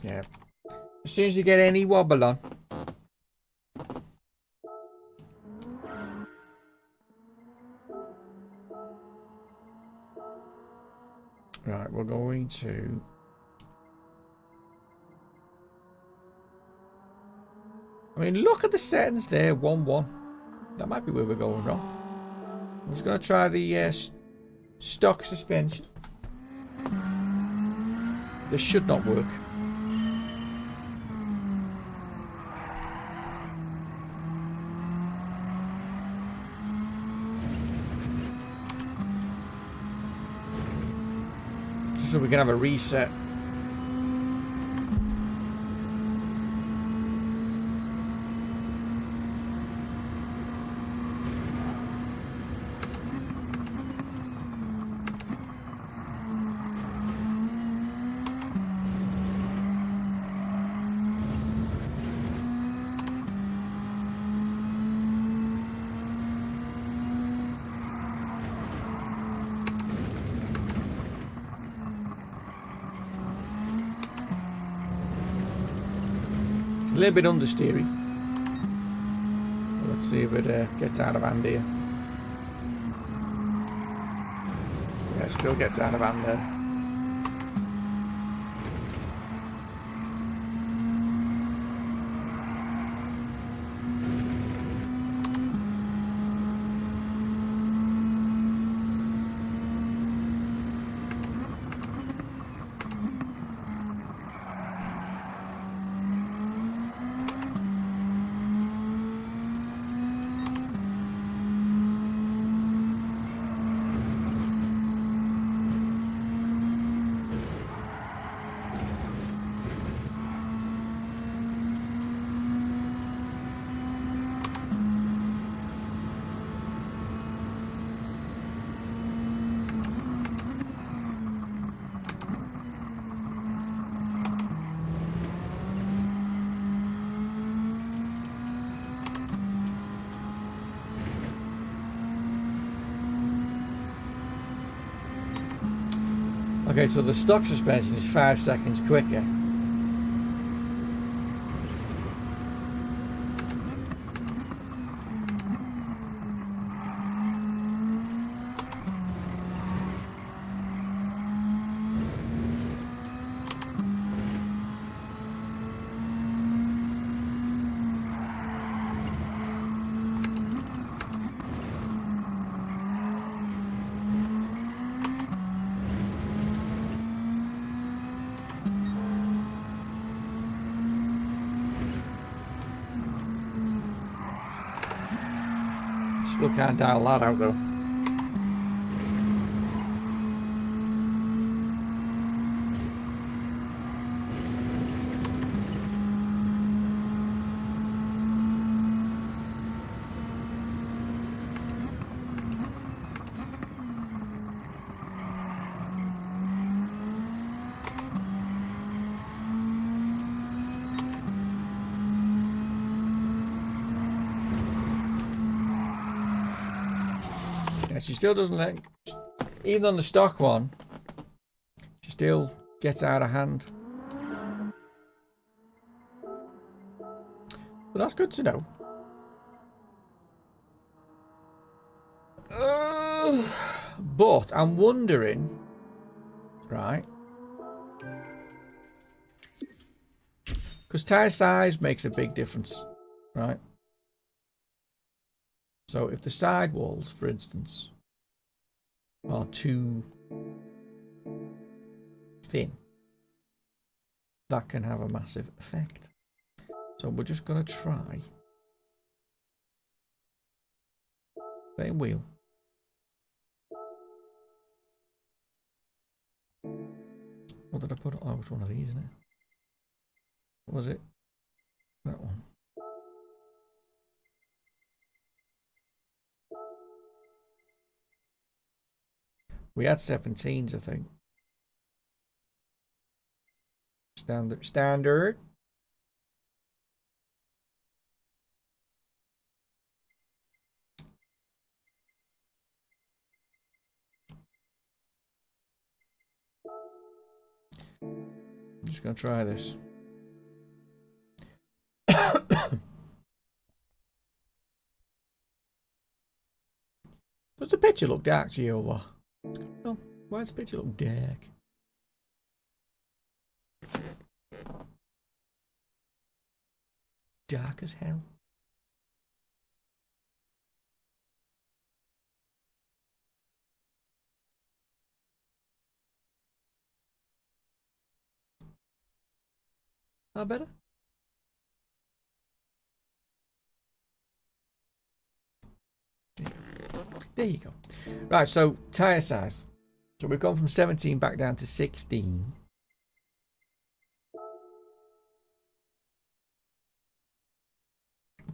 Yeah. As soon as you get any wobble on. Right, we're going to... I mean, look at the settings there, 1-1. That might be where we're going wrong. I'm just going to try the stock suspension. This should not work. Just so we can have a reset. A little bit understeery. Let's see if it gets out of hand here. Yeah, it still gets out of hand there. Okay, so the stock suspension is 5 seconds quicker. Still can't dial that out though. She still doesn't let, even on the stock one, she still gets out of hand. But that's good to know. But I'm wondering, right? Because tyre size makes a big difference, right? So if the sidewalls, for instance, are too thin, that can have a massive effect. So we're just going to try same wheel. What did I put? Oh, it's one of these, isn't it? What was it? That one. We had 17s, I think. Standard. I'm just going to try this. Does the picture look dark to you or what? Why does the picture look dark? Dark as hell. That better? There you go. Right, so tyre size. So we've gone from 17 back down to 16.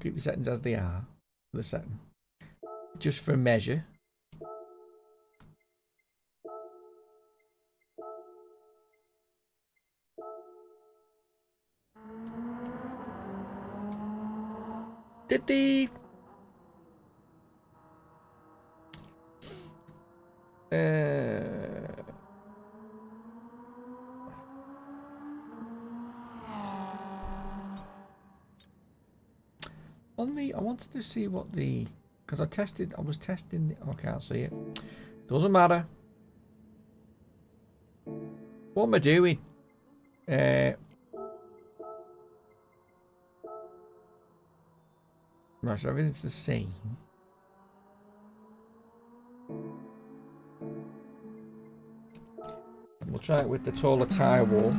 Keep the settings as they are. For the setting. Just for a measure. Did the on the, I wanted to see what the, because I was testing, I can't see it. Doesn't matter. What am I doing? Right, so everything's the same. We'll try it with the taller tyre wall.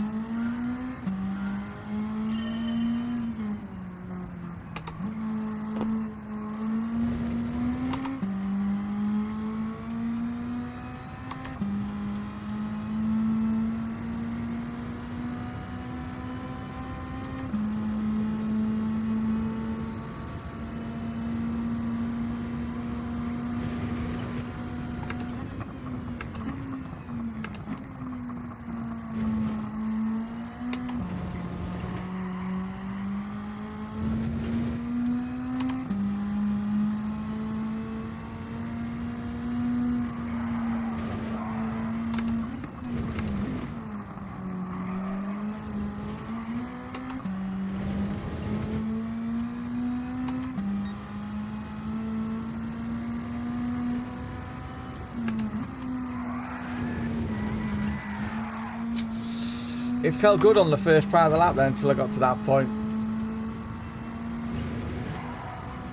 It felt good on the first part of the lap then until I got to that point.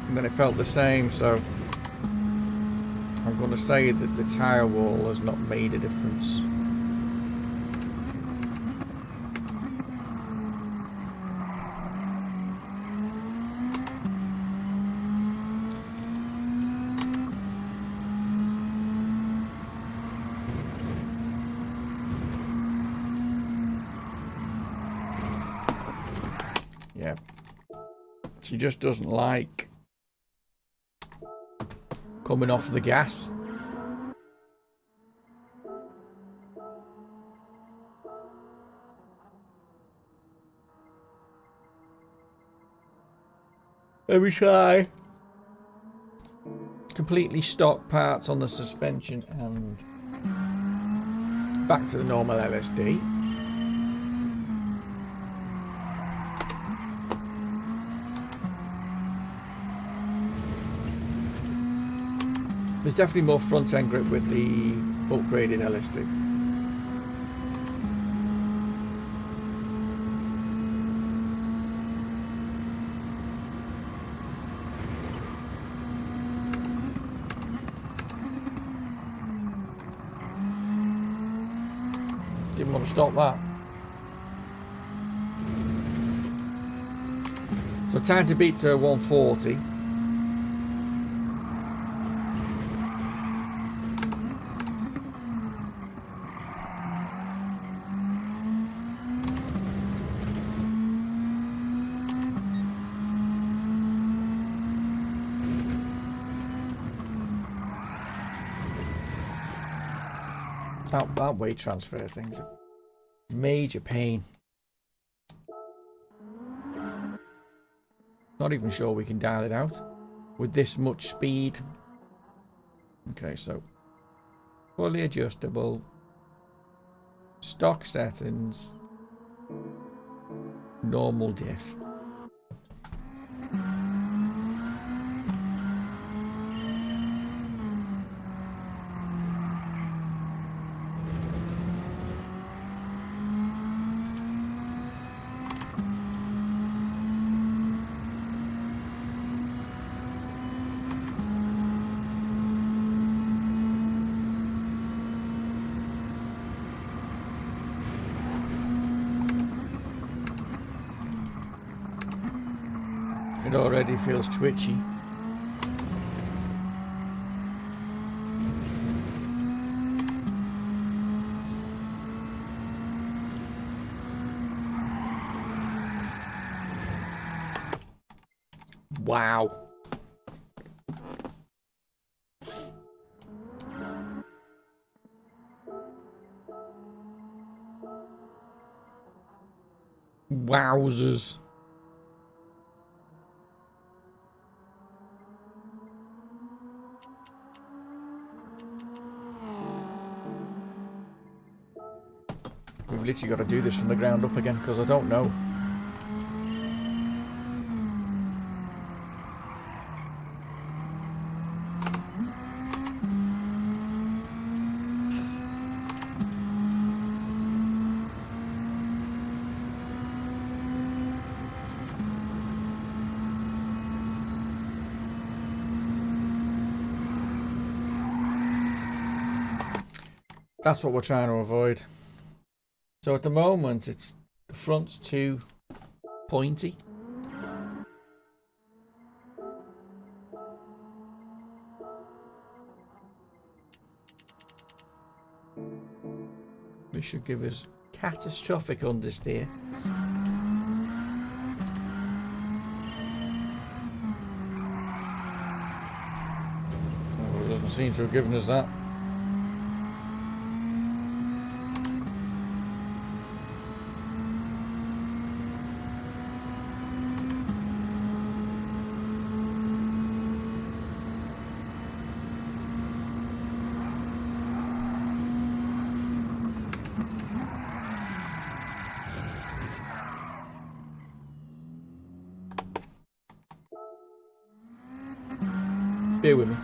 And then it felt the same, so I'm going to say that the tyre wall has not made a difference. Yeah. She just doesn't like coming off the gas. Let me try. Completely stock parts on the suspension and back to the normal LSD. There's definitely more front end grip with the upgraded LSD. Didn't want to stop that. So time to beat to 140. That weight transfer thing's a major pain. Not even sure we can dial it out with this much speed. Okay, so fully adjustable, stock settings, normal diff. It already feels twitchy. Wow. Wowzers. We've literally got to do this from the ground up again because I don't know. That's what we're trying to avoid. So at the moment, it's the front's too pointy. This should give us catastrophic understeer. Oh, it doesn't seem to have given us that. Bear with me.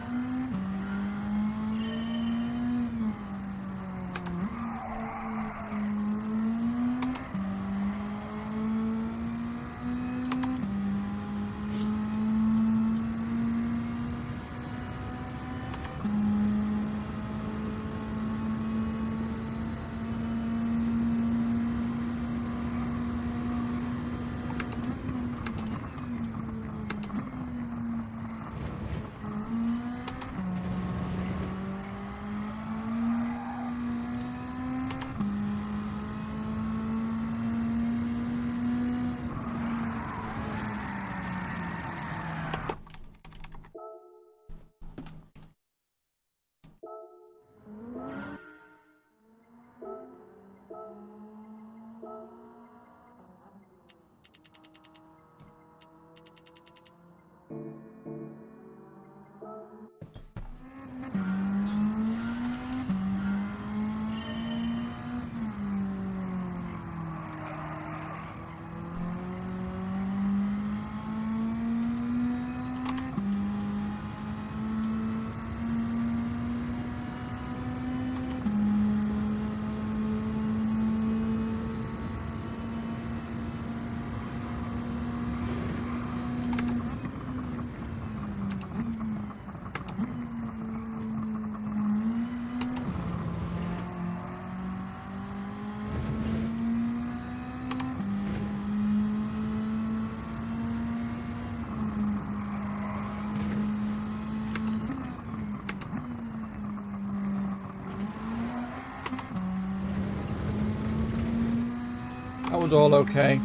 That was all okay,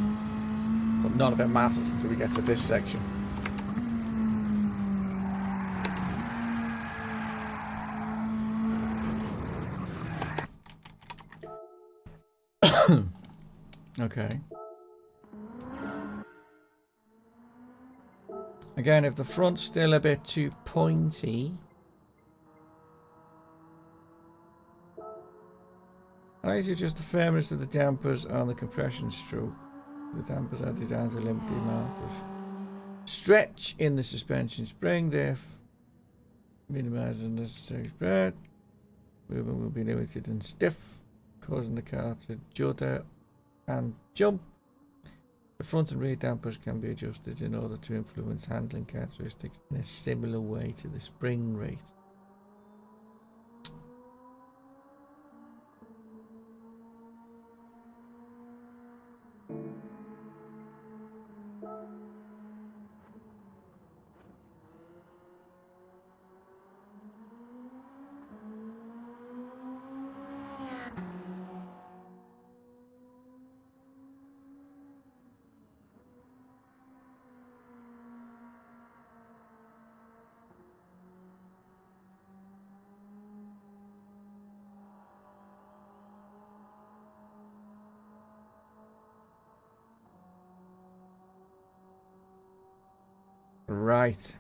but none of it matters until we get to this section. Okay. Again, if the front's still a bit too pointy, I like to adjust the firmness of the dampers on the compression stroke. The dampers are designed to limit the amount of stretch in the suspension spring, therefore minimizing unnecessary spread. Movement will be limited and stiff, causing the car to judder and jump. The front and rear dampers can be adjusted in order to influence handling characteristics in a similar way to the spring rate. Right.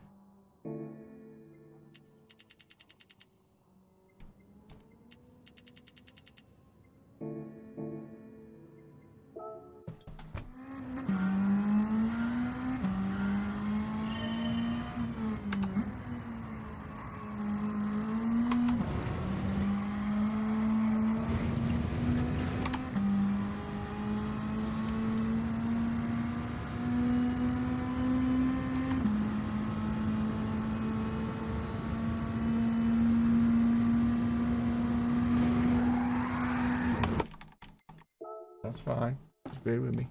That's fine. Just bear with me.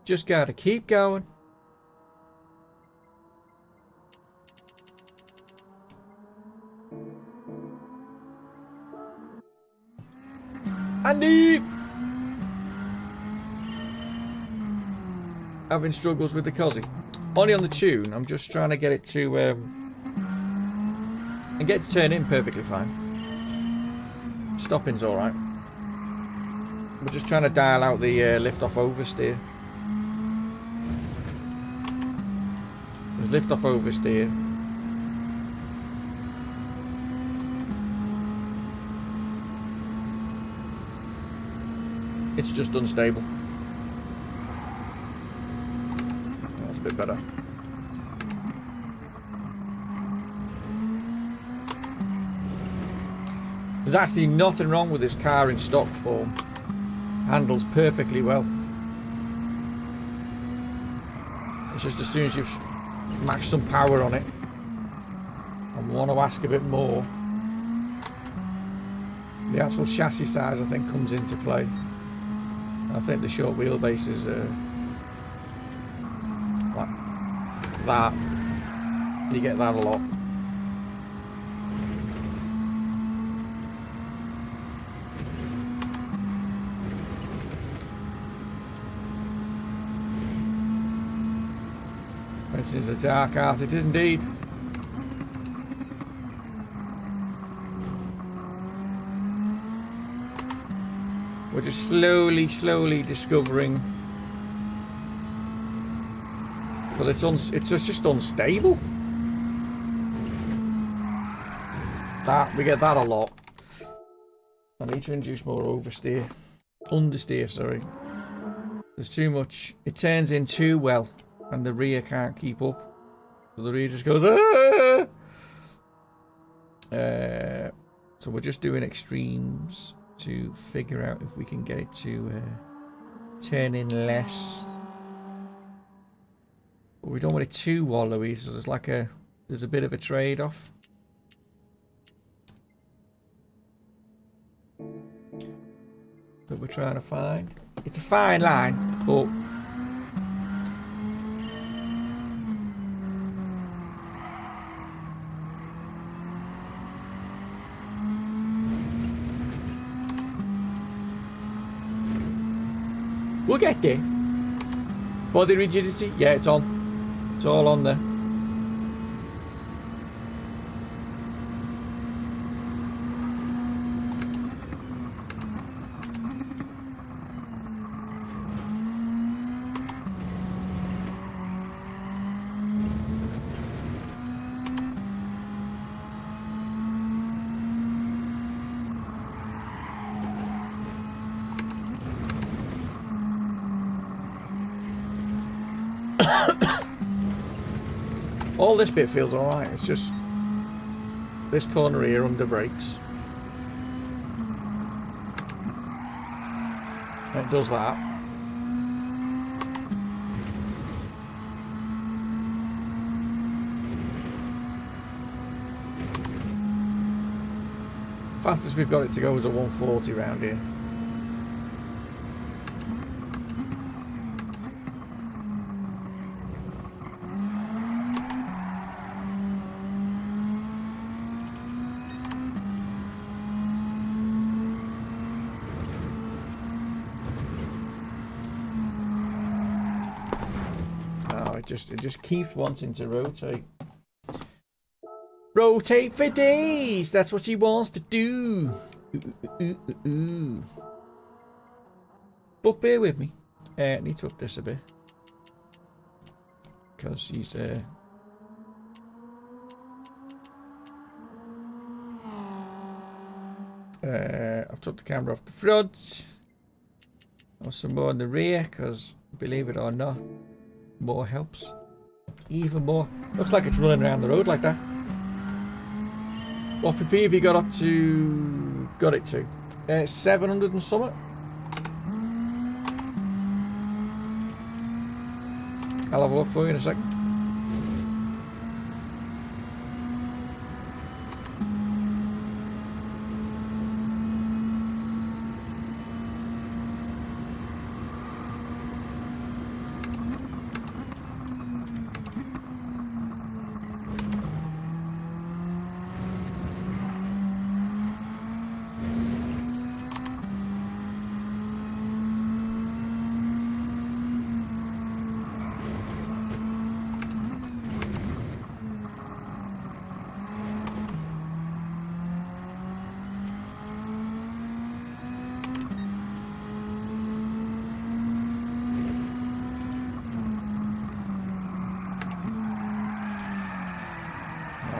Just gotta keep going. Andy! Having struggles with the Cozzy. Only on the tune. I'm just trying to get it to and get it to turn in perfectly fine. Stopping's alright. We're just trying to dial out the lift off oversteer. There's lift off oversteer. It's just unstable. That's a bit better. There's actually nothing wrong with this car in stock form. Handles perfectly well. It's just as soon as you've maxed some power on it and want to ask a bit more, the actual chassis size I think comes into play. I think the short wheelbase is like that. You get that a lot. It is a dark art, it is indeed. We're just slowly discovering, because it's just unstable. We get that a lot. I need to introduce more understeer, sorry. There's too much. It turns in too well, and the rear can't keep up. So the reader just goes, ah! So we're just doing extremes to figure out if we can get it to turn in less. But we don't want it too wallowy, so there's a bit of a trade-off. That we're trying to find. It's a fine line, but we'll get there. Body rigidity, yeah, it's on. It's all on there. All this bit feels alright, it's just this corner here under brakes. It does that. Fastest we've got it to go is a 140 round here. It just keeps wanting to rotate. Rotate for days! That's what she wants to do. But bear with me. I need to up this a bit. Because she's I've took the camera off the front. Or some more in the rear, because believe it or not, more helps. Even more. Looks like it's running around the road like that. What PP have you got up to? Got it to? 700 and something. I'll have a look for you in a second.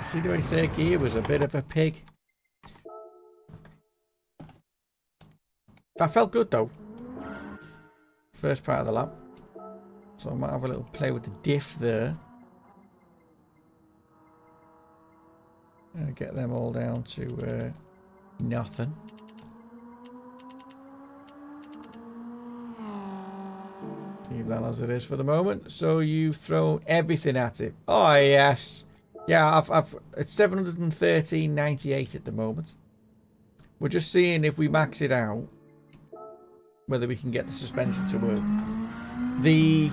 See the way third gear was a bit of a pig. That felt good though. First part of the lap. So I might have a little play with the diff there. Get them all down to nothing. Leave that as it is for the moment. So you've thrown everything at it. Oh yes. Yeah, it's 713.98 at the moment. We're just seeing if we max it out, whether we can get the suspension to work. The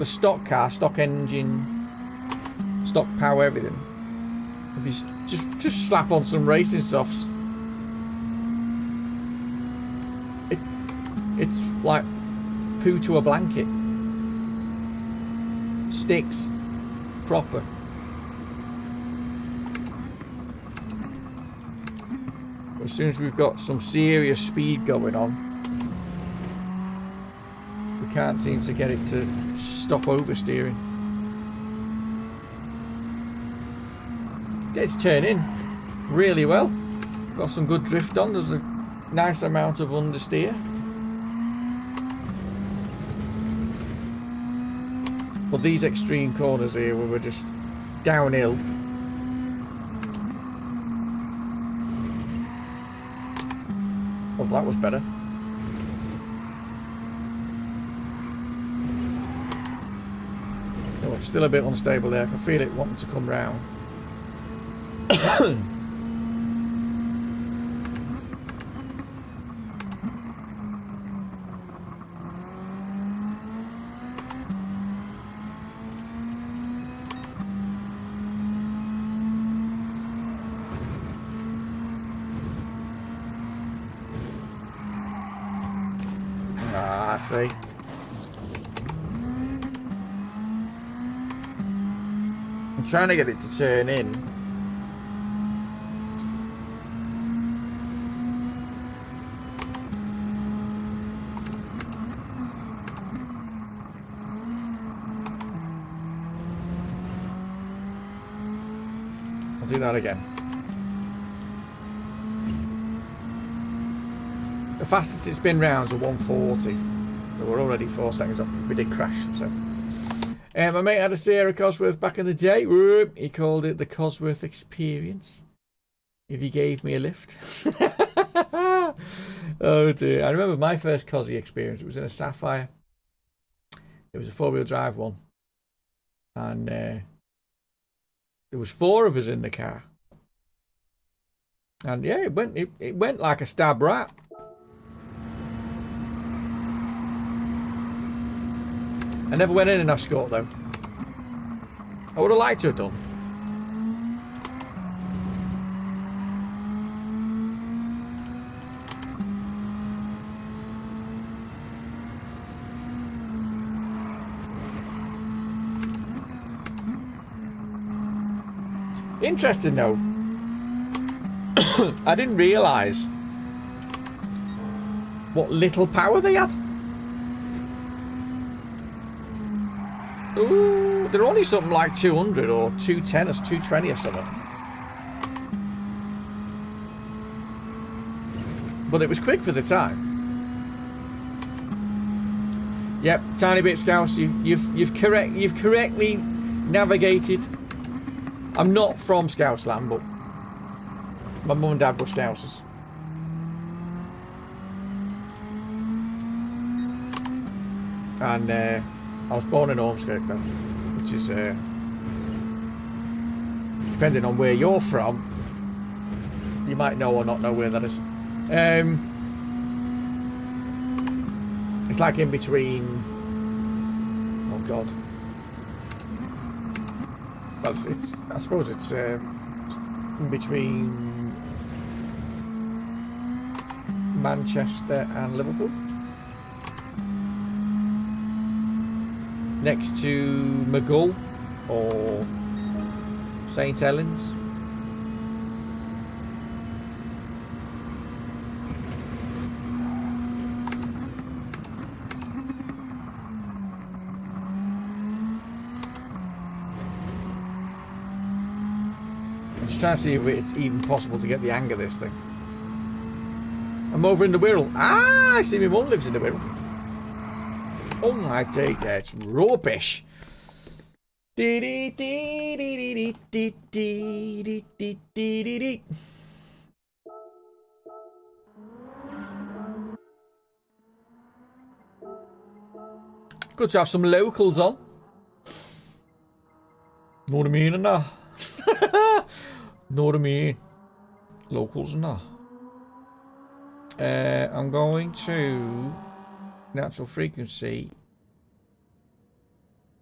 stock car, stock engine, stock power, everything. If you just slap on some racing softs, it's like poo to a blanket. Sticks proper. As soon as we've got some serious speed going on, we can't seem to get it to stop oversteering. It's turning really well. Got some good drift on. There's a nice amount of understeer. But these extreme corners here where we're just downhill. Oh, that was better. Oh, it's still a bit unstable there. I can feel it wanting to come round. I see. I'm trying to get it to turn in. I'll do that again. The fastest it's been rounds are 140. We're already 4 seconds off. We did crash, so. My mate had a Sierra Cosworth back in the day. He called it the Cosworth Experience. If he gave me a lift. Oh dear. I remember my first Cosy experience. It was in a Sapphire. It was a 4-wheel drive one. And there was 4 of us in the car. And yeah, it went like a stab rat. I never went in an Escort though. I would have liked to have done. Interesting though. I didn't realise what little power they had. Ooh, they're only something like 200 or 210 or 220 or something. But it was quick for the time. Yep, tiny bit Scouse. You've correctly navigated. I'm not from Scouse land, but my mum and dad were Scousers. And I was born in Ormskirk though, which is depending on where you're from, you might know or not know where that is. It's like in between. Oh God. Well, it's I suppose it's in between Manchester and Liverpool. Next to McGull or St Helens. I'm just trying to see if it's even possible to get the hang of this thing. I'm over in the Wirral. Ah, I see my mum lives in the Wirral. Oh my day, that's rubbish. Good to have some locals on. Know what I mean, and that. Know what I mean. Locals and that. I'm going to natural frequency.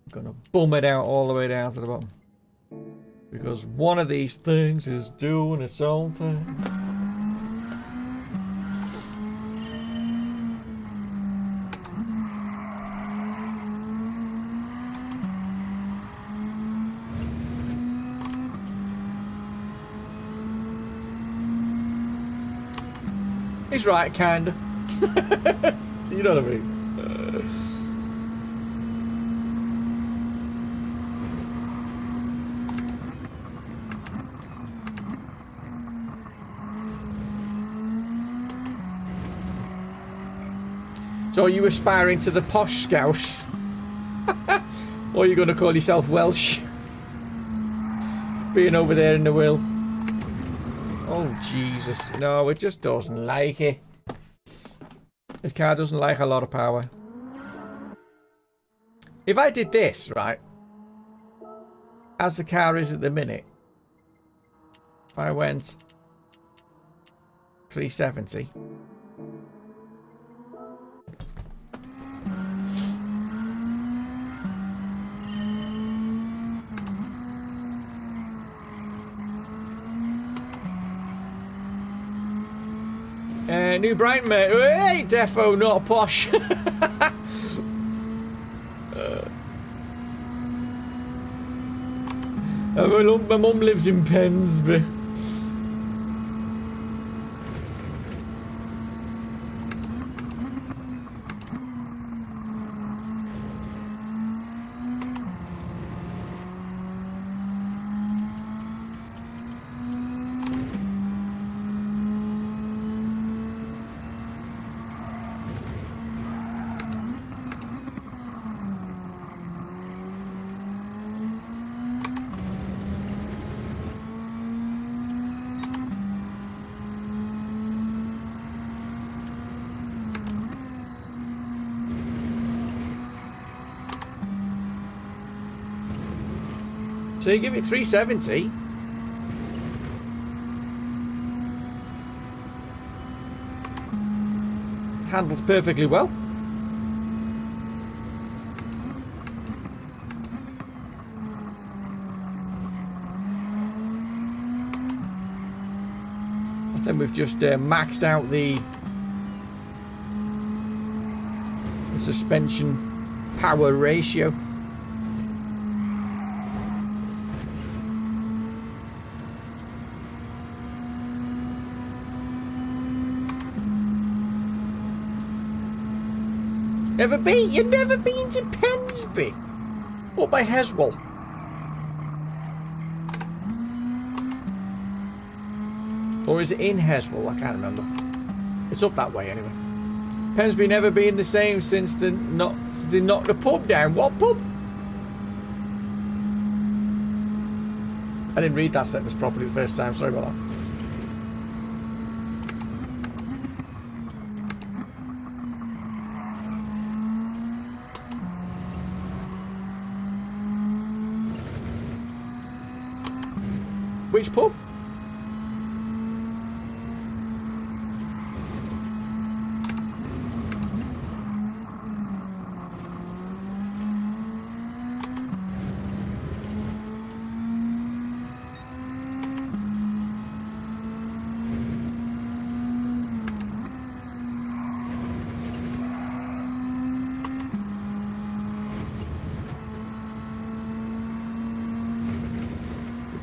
I'm gonna bum it out all the way down to the bottom because one of these things is doing its own thing. He's right, kinda. You know what I mean? So are you aspiring to the posh Scouse? Or you're going to call yourself Welsh? Being over there in the wheel. Oh, Jesus. No, it just doesn't like it. This car doesn't like a lot of power. If I did this, right, as the car is at the minute, if I went 370. New Brighton, mate. Hey, defo, not posh. My mum lives in Pensby. So you give it 370. Handles perfectly well. I think we've just maxed out the suspension power ratio. Never been? You've never been to Pensby? Or by Heswell? Or is it in Heswell? I can't remember. It's up that way anyway. Pensby never been the same since they knocked the pub down. What pub? I didn't read that sentence properly the first time. Sorry about that. Which pub?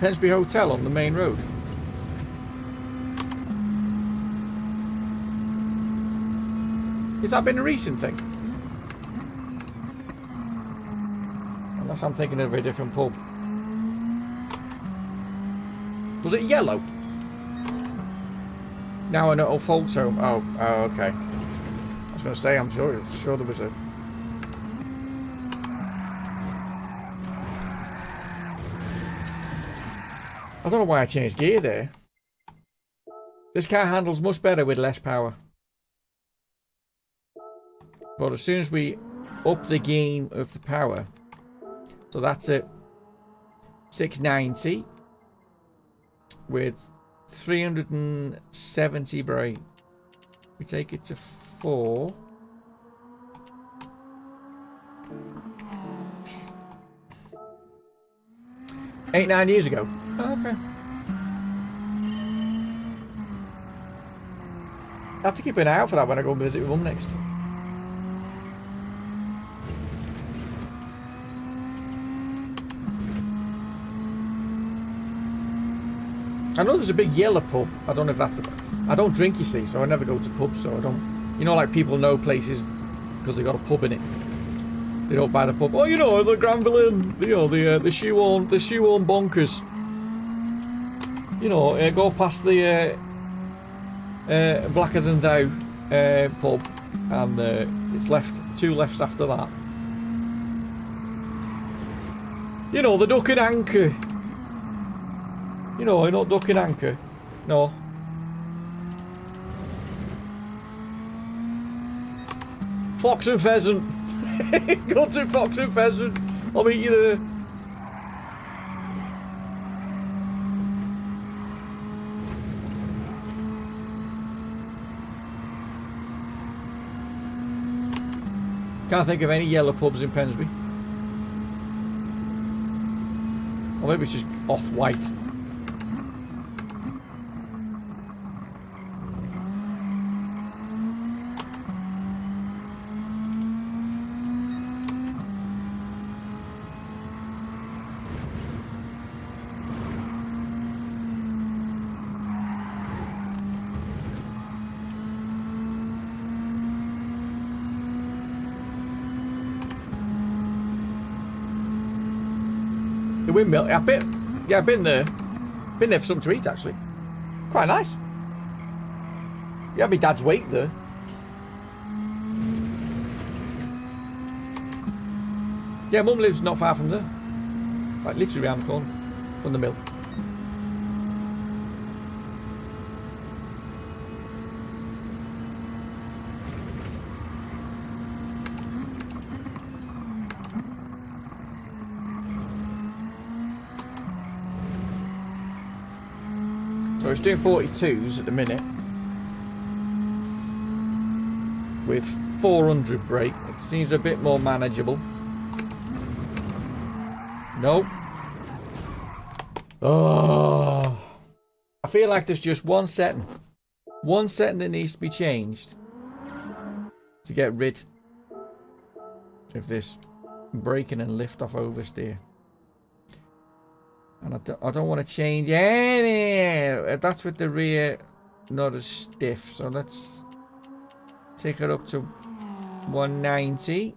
Pensby Hotel on the main road. Has that been a recent thing? Unless I'm thinking of a different pub. Was it yellow? Now I know Folks Home. Oh, okay. I was going to say, I'm sure there was a... I don't know why I changed gear there. This car handles much better with less power. But as soon as we up the game of the power, so that's at 690 with 370 brake. We take it to 4. Eight, 9 years ago. Oh, okay. I have to keep an eye out for that when I go and visit my mum next. I know there's a big yellow pub. I don't know if that's the... I don't drink, you see, so I never go to pubs, so I don't... You know, like people know places because they got a pub in it. They don't buy the pub. Oh, you know, the Granville Inn, you know, the shoe-worn bonkers. You know, go past the Blacker Than Thou pub, and it's left 2 lefts after that. You know, the duck and anchor. You know, you're not duck and anchor. No. Fox and pheasant. Go to Fox and pheasant. I'll meet you there. Can't think of any yellow pubs in Pensby. Or maybe it's just off-white. The windmill, I've been there. Been there for something to eat, actually. Quite nice. You had my dad's wake there. Yeah, Mum lives not far from there. Like literally around the corner from the mill. So it's doing 42s at the minute with 400 brake. It seems a bit more manageable. Nope. Oh, I feel like there's just one setting that needs to be changed to get rid of this braking and lift off oversteer. And I don't want to change any. That's with the rear not as stiff. So let's take it up to 190.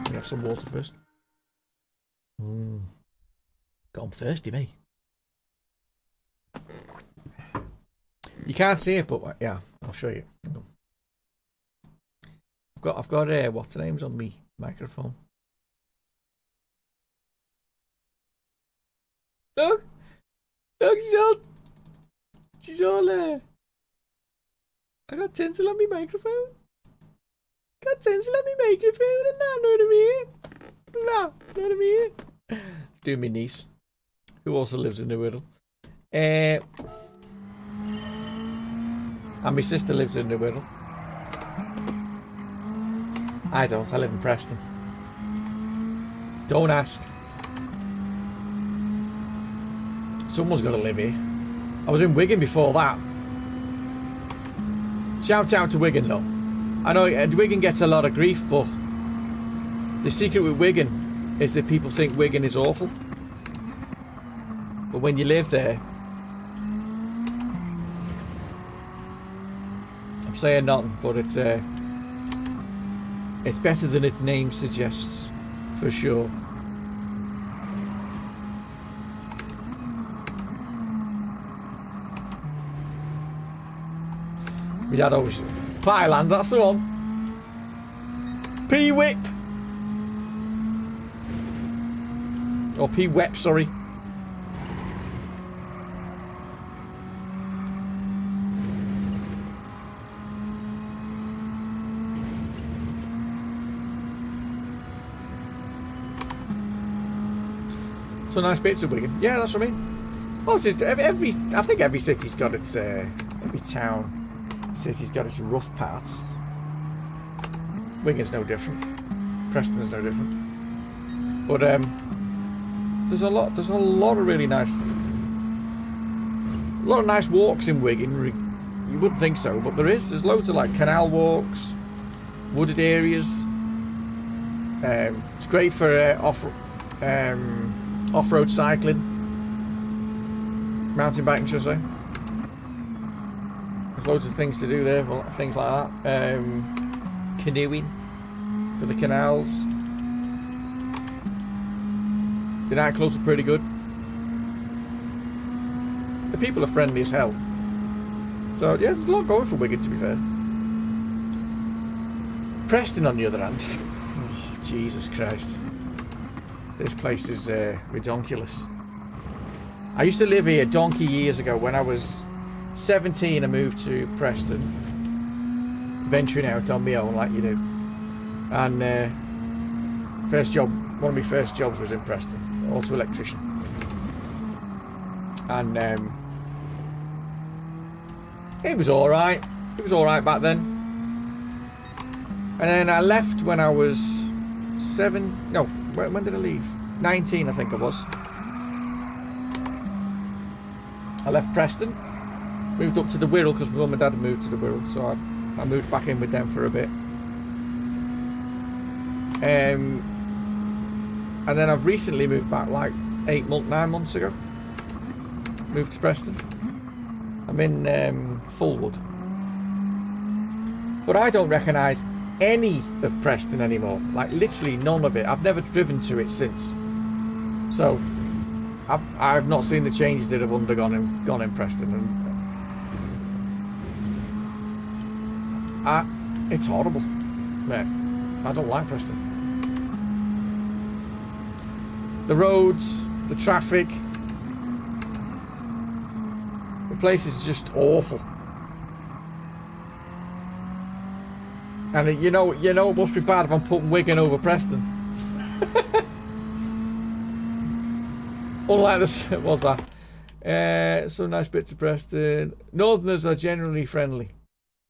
We have some water first. God, I'm thirsty, mate. You can't see it, but yeah, I'll show you. I've got what's the names on me microphone. Look, she's all there. I got tinsel on me microphone. Got tinsel on me microphone, and now know what I mean. Know what I mean. It's doing me niece, who also lives in the Whittle. And my sister lives in the Whittle. I don't. I live in Preston. Don't ask. Someone's got to live here. I was in Wigan before that. Shout out to Wigan, though. I know Wigan gets a lot of grief, but the secret with Wigan is that people think Wigan is awful. But when you live there, I'm saying nothing, but it's better than its name suggests, for sure. My dad always... Plyland, that's the one. P-Whip. Or P-Wep, sorry. So nice bits of Wigan. Yeah, that's what I mean. Well, I think every city's got its every town city's got its rough parts. Wigan's no different. Preston's no different. But there's a lot of really nice, walks in Wigan. You wouldn't think so, but there's loads of like canal walks, wooded areas. It's great for off-road cycling, mountain biking, should I say. There's loads of things to do there, things like that. Canoeing for the canals. The nightclubs are pretty good. The people are friendly as hell. So yeah, there's a lot going for Wigan, to be fair. Preston, on the other hand, oh, Jesus Christ, this place is ridiculous. I used to live here donkey years ago. When I was 17, I moved to Preston, venturing out on my own like you do. And first job, one of my first jobs was in Preston, auto electrician. And it was all right. It was all right back then. And then I left when I was 7. No, when did I leave? 19, I think I was. I left Preston, moved up to the Wirral because my mum and dad had moved to the Wirral, so I moved back in with them for a bit. And then I've recently moved back like 9 months ago. Moved to Preston. I'm in Fulwood. But I don't recognise any of Preston anymore. Like literally none of it. I've never driven to it since. So I've not seen the changes that have undergone and gone in Preston. And it's horrible. Mate, I don't like Preston. The roads, the traffic, the place is just awful. And you know it must be bad if I'm putting Wigan over Preston. Unlike this, what's that? Some nice bits of Preston. Northerners are generally friendly,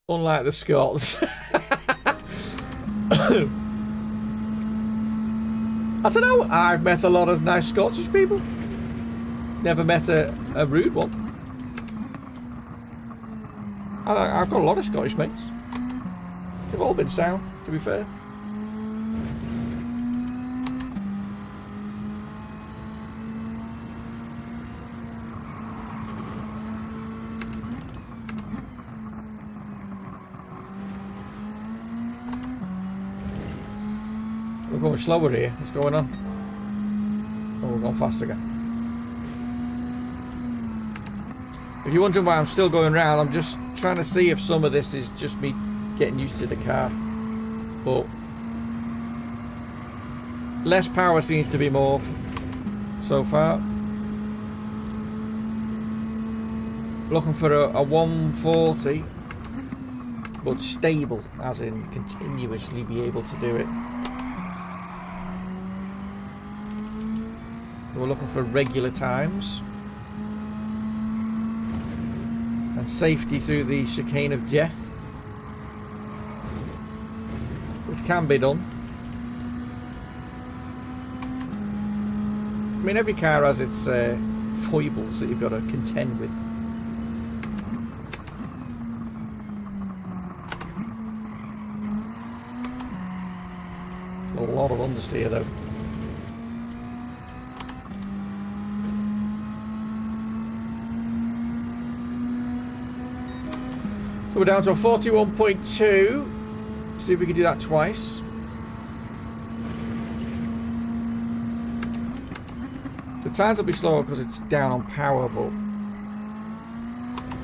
unlike the Scots. I don't know. I've met a lot of nice Scottish people. Never met a rude one. I've got a lot of Scottish mates. They've all been sound, to be fair. We're going slower here. What's going on? Oh, we're going fast again. If you're wondering why I'm still going round, I'm just trying to see if some of this is just me getting used to the car. But less power seems to be more so far. Looking for a 140, but stable, as in continuously be able to do it. We're looking for regular times and safety through the chicane of death, which can be done. I mean, every car has its foibles that you've got to contend with. It's got a lot of understeer though. So we're down to a 41.2. See if we can do that twice. The times will be slower because it's down on power, but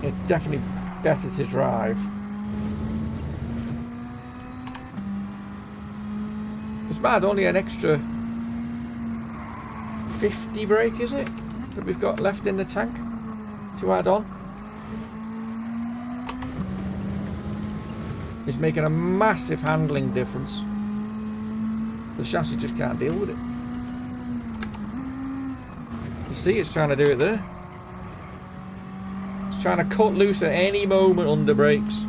it's definitely better to drive. It's mad, only an extra 50 brake, is it, that we've got left in the tank to add on. It's making a massive handling difference. The chassis just can't deal with it. You see, it's trying to do it there. It's trying to cut loose at any moment under brakes.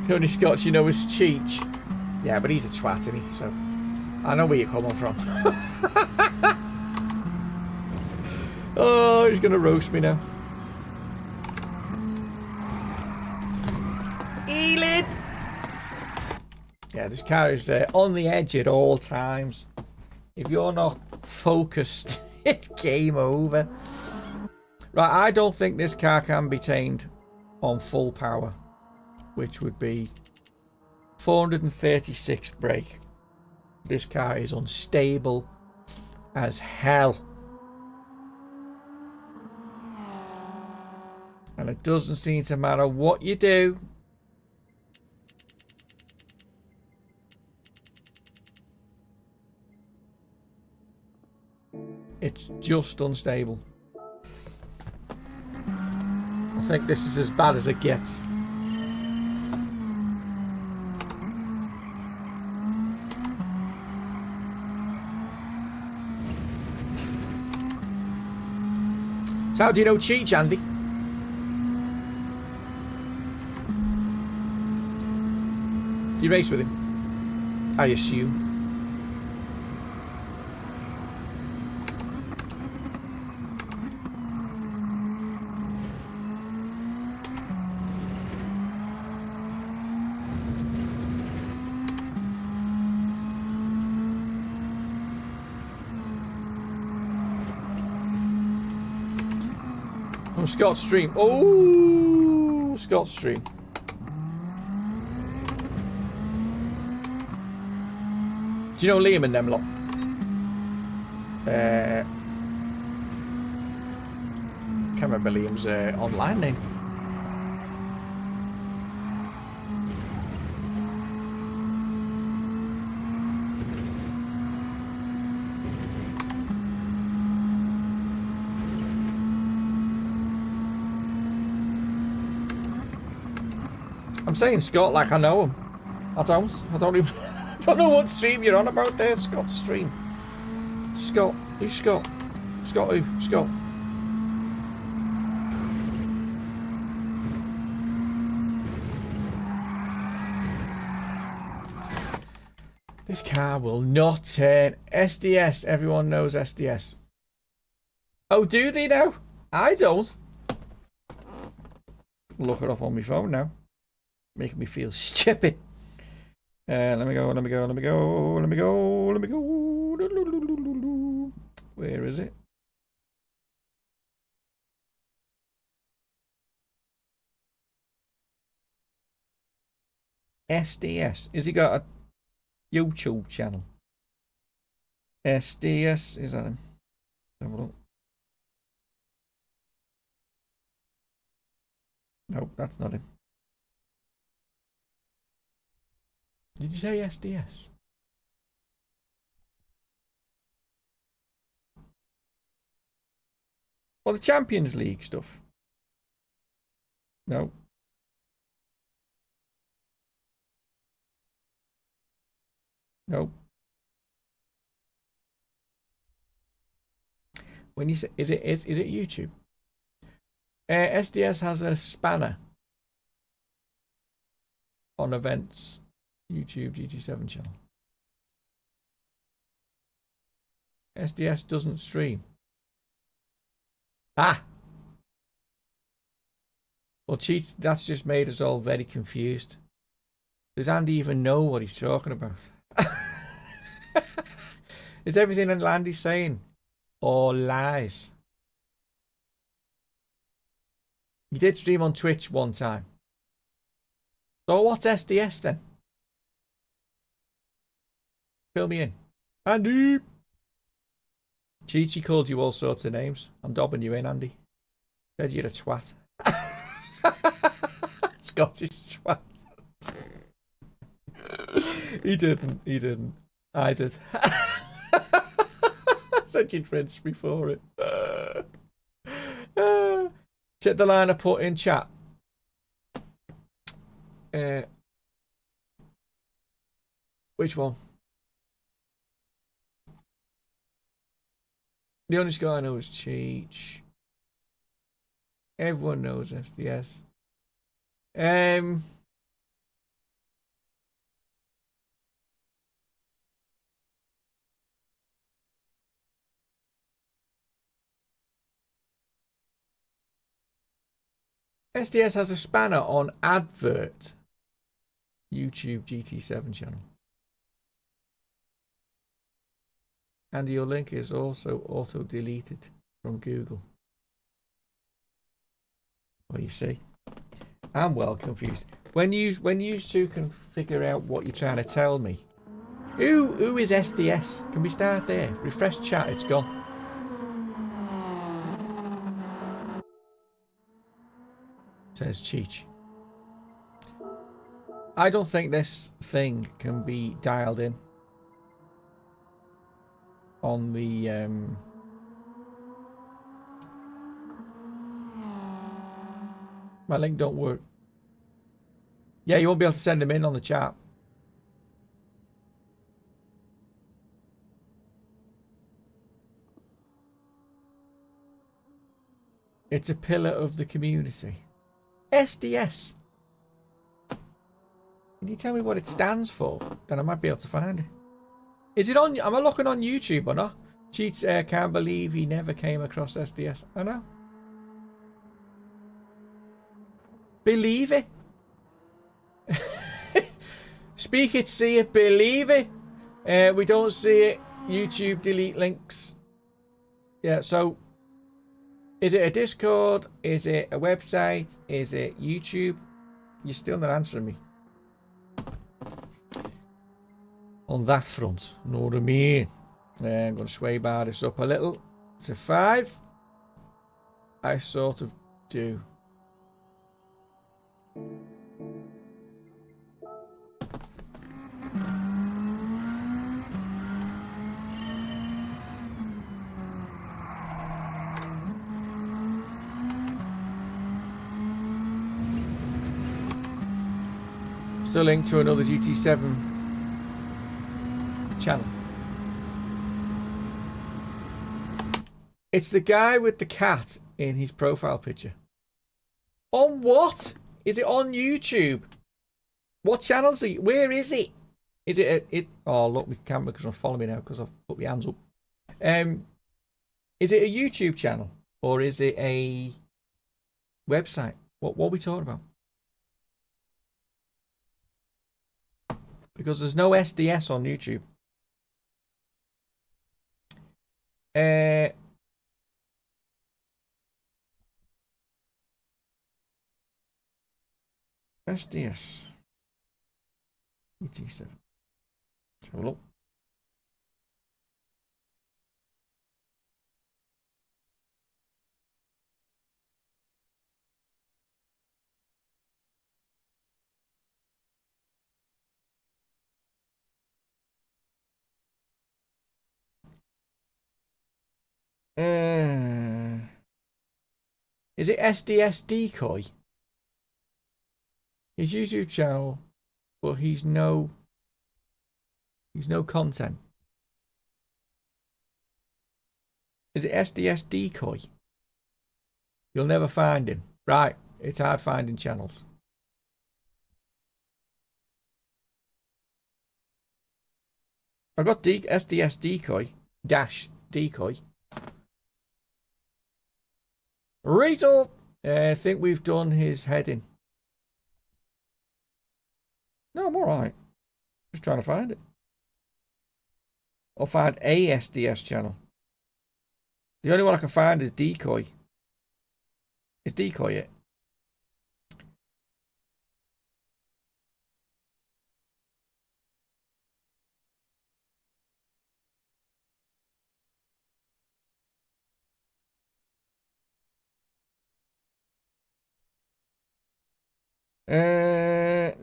The only Scots you know is Cheech. Yeah, but he's a twat, isn't he? So I know where you're coming from. Oh, he's going to roast me now. Elin! Yeah, this car is on the edge at all times. If you're not focused, it's game over. Right, I don't think this car can be tamed on full power, which would be 436 brake. This car is unstable as hell. And it doesn't seem to matter what you do. It's just unstable. I think this is as bad as it gets. So how do you know Cheech, Andy? Do you race with him? I assume. Oh, Scott Stream. Oh, Scott Stream. Do you know Liam and them lot? Can't remember Liam's online name. I'm saying Scott like I know him. I don't even. I don't know what stream you're on about there, Scott stream. Scott. Who's Scott? Scott who? Scott. This car will not turn. SDS. Everyone knows SDS. Oh, do they now? I don't. Look it up on my phone now. Making me feel stupid. Let me go. Where is it? SDS. Has he got a YouTube channel? SDS. Is that him? Have a look. Nope, that's not him. Did you say SDS? Well, the Champions League stuff. No. No. When you say, is it YouTube? SDS has a spanner on events. YouTube GT7 channel. SDS doesn't stream. Ah! Well, Cheats, that's just made us all very confused. Does Andy even know what he's talking about? Is everything that Andy's saying all lies? He did stream on Twitch one time. So what's SDS then? Fill me in. Andy! Cheechy called you all sorts of names. I'm dobbing you in, Andy. Said you're a twat. Scottish twat. He didn't. I did. Said you'd rinsed me for it. Check the line I put in chat. Which one? The only guy I know is Cheech. Everyone knows SDS. SDS has a spanner on advert. YouTube GT7 channel. And your link is also auto-deleted from Google. Well, you see. I'm well confused. When you two can figure out what you're trying to tell me. Who is SDS? Can we start there? Refresh chat, it's gone. Says Cheech. I don't think this thing can be dialed in on the my link don't work. Yeah, you won't be able to send them in on the chat. It's a pillar of the community. SDS. Can you tell me what it stands for? Then I might be able to find it. Is it on? Am I looking on YouTube or not? Cheats can't believe he never came across SDS. I know. Believe it. Speak it, see it, believe it. We don't see it. YouTube delete links. Yeah, so is it a Discord? Is it a website? Is it YouTube? You're still not answering me. On that front, know what I mean? I'm going to sway bar this up a little to 5. I sort of do. Still linked to another GT7 channel. It's the guy with the cat in his profile picture. On what? Is it on YouTube? What channel is he? Where is it? Is it oh look, my camera because I'm following me now because I've put my hands up. Is it a YouTube channel or is it a website? What are we talking about? Because there's no SDS on YouTube. SDS GT7. Let's have a look. Is it SDS Decoy? His YouTube channel, but he's no content. Is it SDS Decoy? You'll never find him. Right, it's hard finding channels. I got SDS Decoy dash Decoy. Right up. I think we've done his heading. No, I'm alright. Just trying to find it. I'll find a SDS channel. The only one I can find is Decoy. Is Decoy it?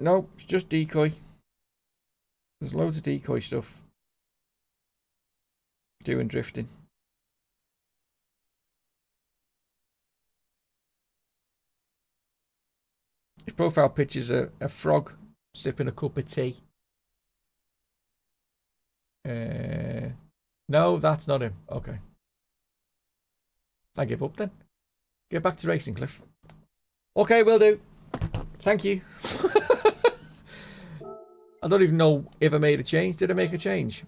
Nope, it's just Decoy. There's loads of Decoy stuff. Doing drifting. His profile picture's a frog sipping a cup of tea. No, that's not him. Okay. I give up then. Get back to racing, Cliff. Okay, will do. Thank you. I don't even know if I made a change. Did I make a change?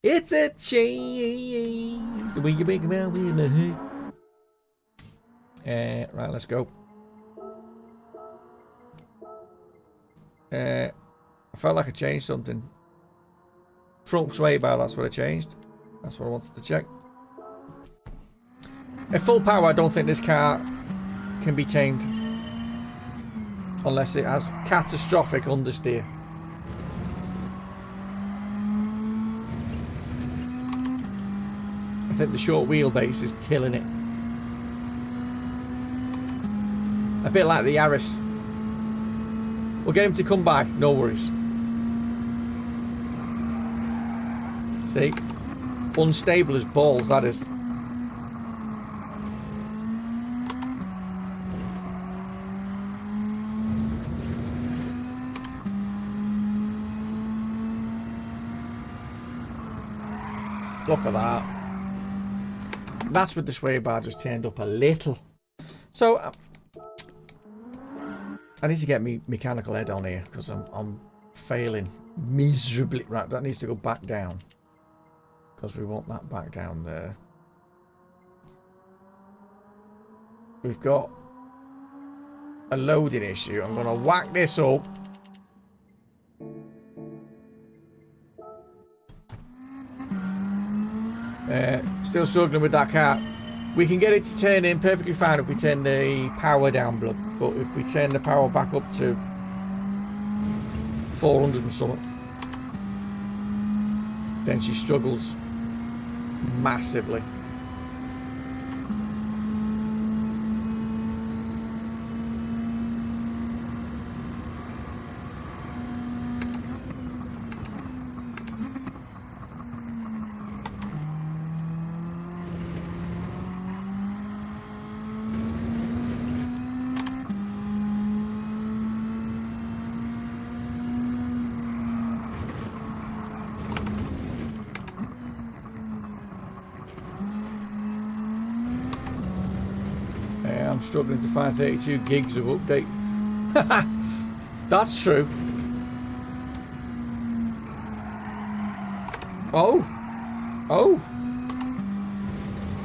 It's a change. The way you make around with my head. Right, let's go. I felt like I changed something. Front sway bar, that's what I changed. That's what I wanted to check. At full power, I don't think this car can be tamed. Unless it has catastrophic understeer. I think the short wheelbase is killing it. A bit like the Yaris. We'll get him to come by, no worries. See? Unstable as balls, that is. Look at that. That's with the sway bar just turned up a little. So, I need to get me mechanical head on here because I'm failing miserably. Right, that needs to go back down because we want that back down there. We've got a loading issue. I'm going to whack this up. Still struggling with that car. We can get it to turn in perfectly fine if we turn the power down, blood. But if we turn the power back up to 400 and something, then she struggles massively. I'm struggling to find 32 gigs of updates. That's true. Oh. Oh.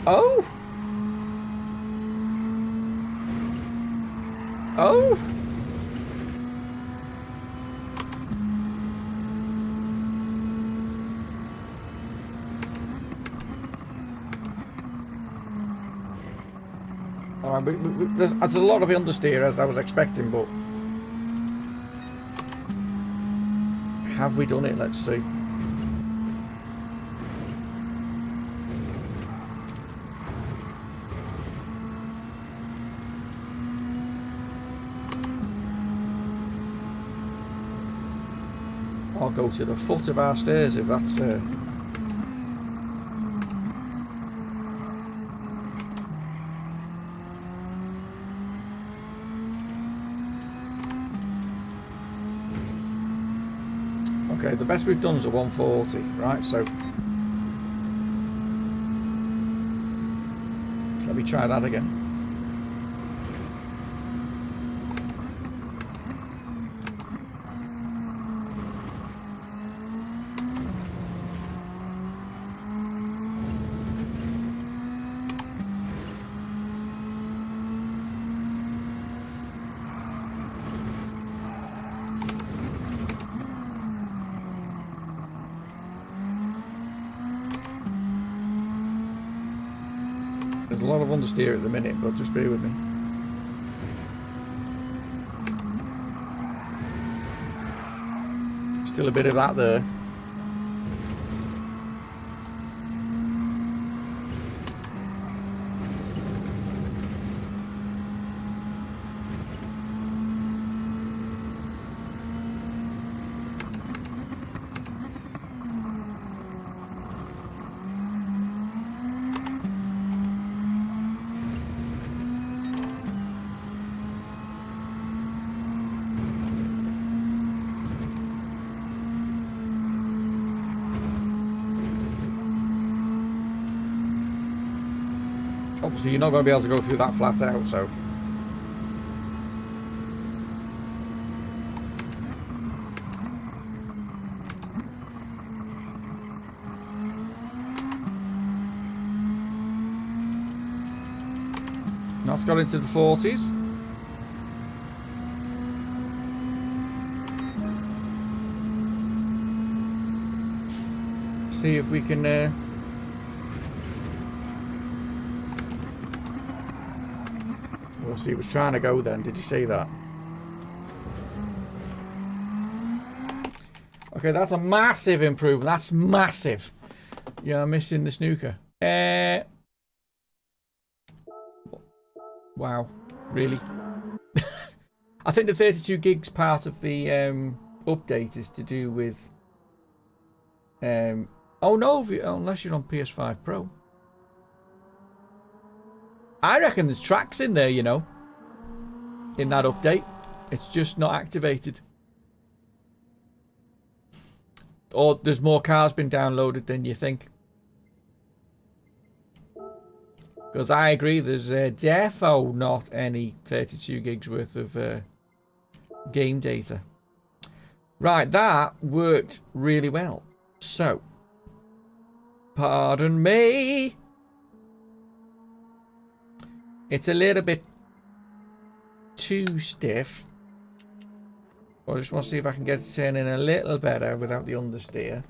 Oh. Oh. There's a lot of understeer as I was expecting, but have we done it? Let's see. I'll go to the foot of our stairs if that's okay, the best we've done is a 140, right? So let me try that again. There's a lot of understeer at the minute, but just bear with me. Still a bit of that there. Obviously you're not going to be able to go through that flat out, so that's got into the 40s. See if we can see, it was trying to go then. Did you see that? Okay, that's a massive improvement. That's massive. Yeah, I'm missing the snooker. Wow. Really? I think the 32 gigs part of the update is to do with... oh no, unless you're on PS5 Pro. I reckon there's tracks in there, you know. In that update. It's just not activated. Or there's more cars been downloaded than you think. Because I agree, there's defo not any 32 gigs worth of game data. Right, that worked really well. So, pardon me. It's a little bit too stiff. I just want to see if I can get it turning a little better without the understeer.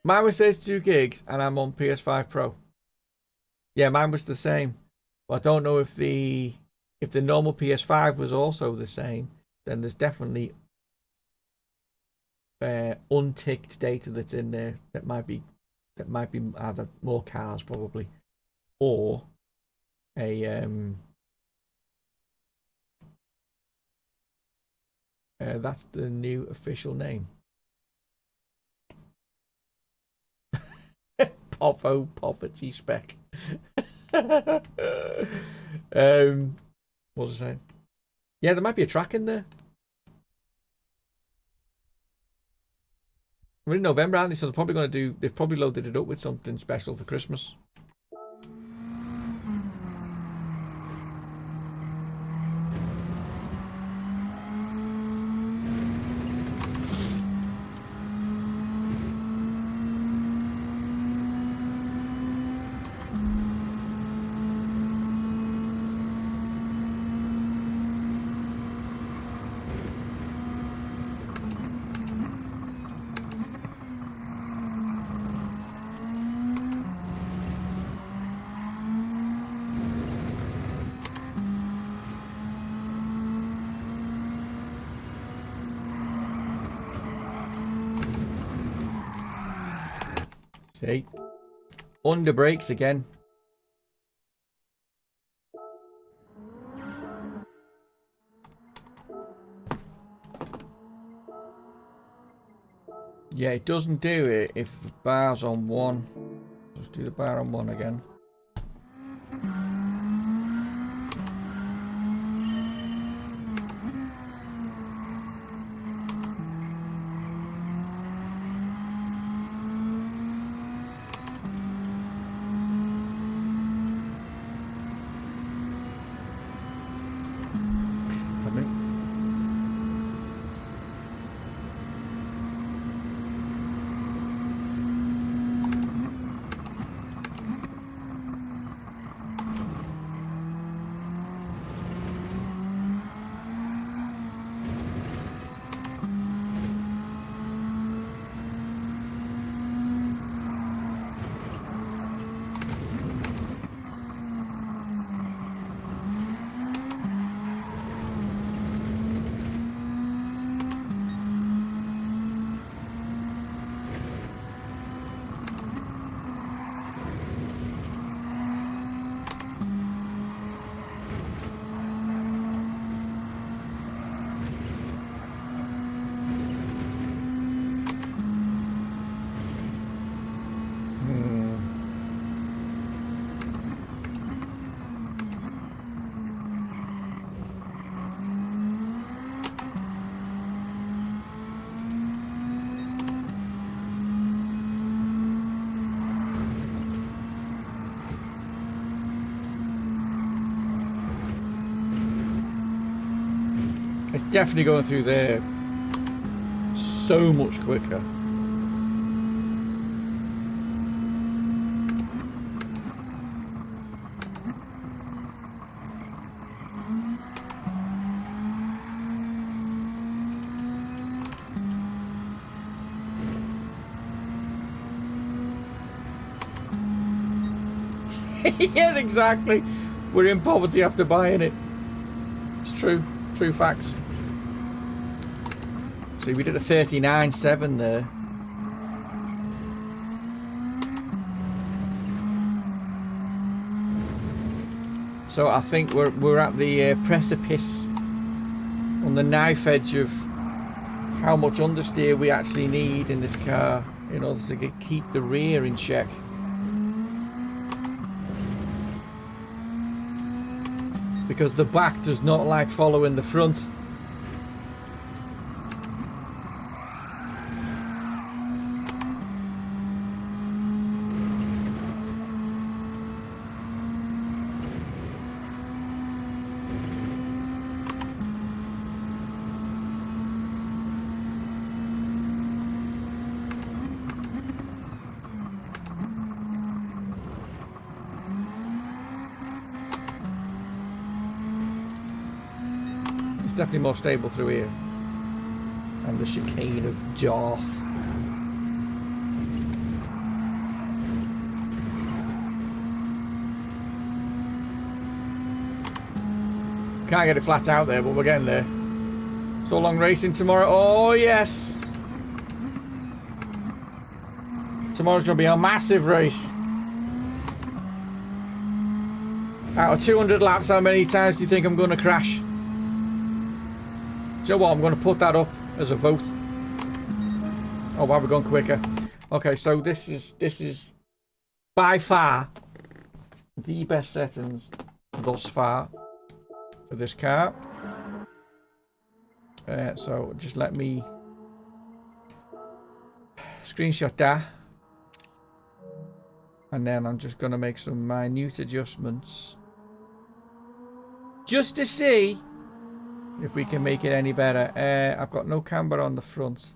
Mine was 32 gigs and I'm on PS5 Pro. Yeah, mine was the same. But I don't know if the normal PS5 was also the same. Then there's definitely unticked data that's in there that might be either more cars probably, or a that's the new official name. Povo poverty spec. What was I saying? Yeah, there might be a track in there. We're in November, aren't they? So they're probably going to do... They've probably loaded it up with something special for Christmas. See? Under brakes again. Yeah, it doesn't do it if the bar's on one. Let's do the bar on one again. It's definitely going through there so much quicker. Yeah, exactly. We're in poverty after buying it. It's true. True facts. See, we did a 39.7 there. So I think we're at the precipice on the knife edge of how much understeer we actually need in this car in order to keep the rear in check. Because the back does not like following the front. Definitely more stable through here. And the chicane of Darth. Can't get it flat out there, but we're getting there. So long racing tomorrow. Oh, yes. Tomorrow's going to be a massive race. Out of 200 laps, how many times do you think I'm going to crash? Do you know what? I'm going to put that up as a vote. Oh wow, we're going quicker. Okay, so this is by far the best settings thus far for this car. So just let me screenshot that, and then I'm just going to make some minute adjustments just to see if we can make it any better. I've got no camber on the front.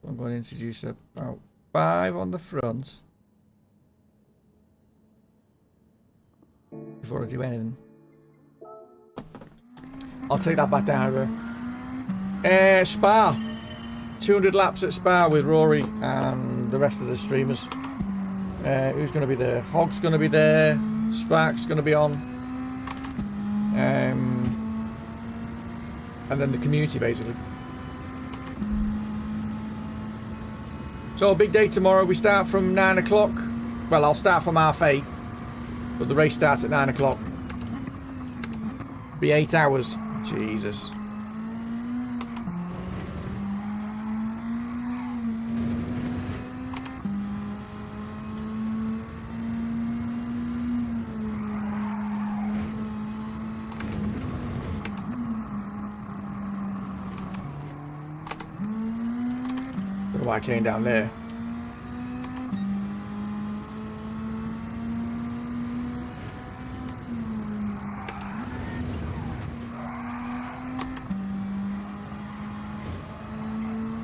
I'm going to introduce about 5 on the front before I do anything. I'll take that back down there. Spa. 200 laps at Spa with Rory and the rest of the streamers. Who's going to be there? Hog's going to be there. Spark's going to be on. And then the community, basically. So, a big day tomorrow. We start from 9 o'clock. Well, I'll start from 8:30. But the race starts at 9 o'clock. Be 8 hours. Jesus. Why I came down there.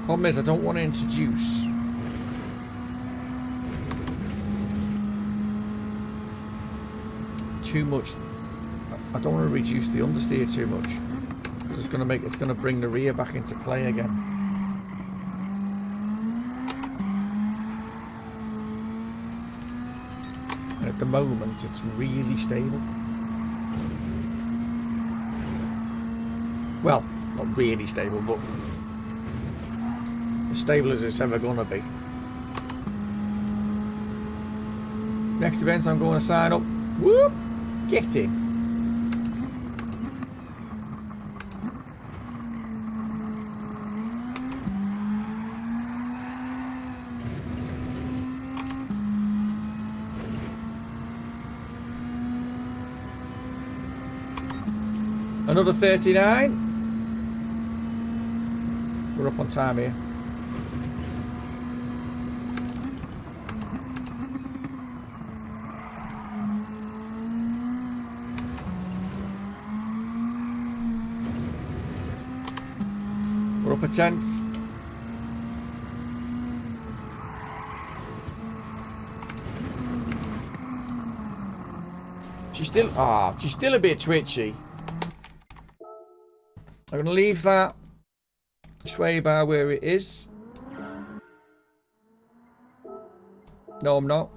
Problem is, I don't want to introduce too much. I don't want to reduce the understeer too much. It's going to bring the rear back into play again. At the moment, it's really stable. Well, not really stable, but as stable as it's ever going to be. Next event, I'm going to sign up. Whoop! Get in. Another 39. We're up on time here. We're up a 10th. She's still a bit twitchy. I'm going to leave that sway bar where it is. No, I'm not.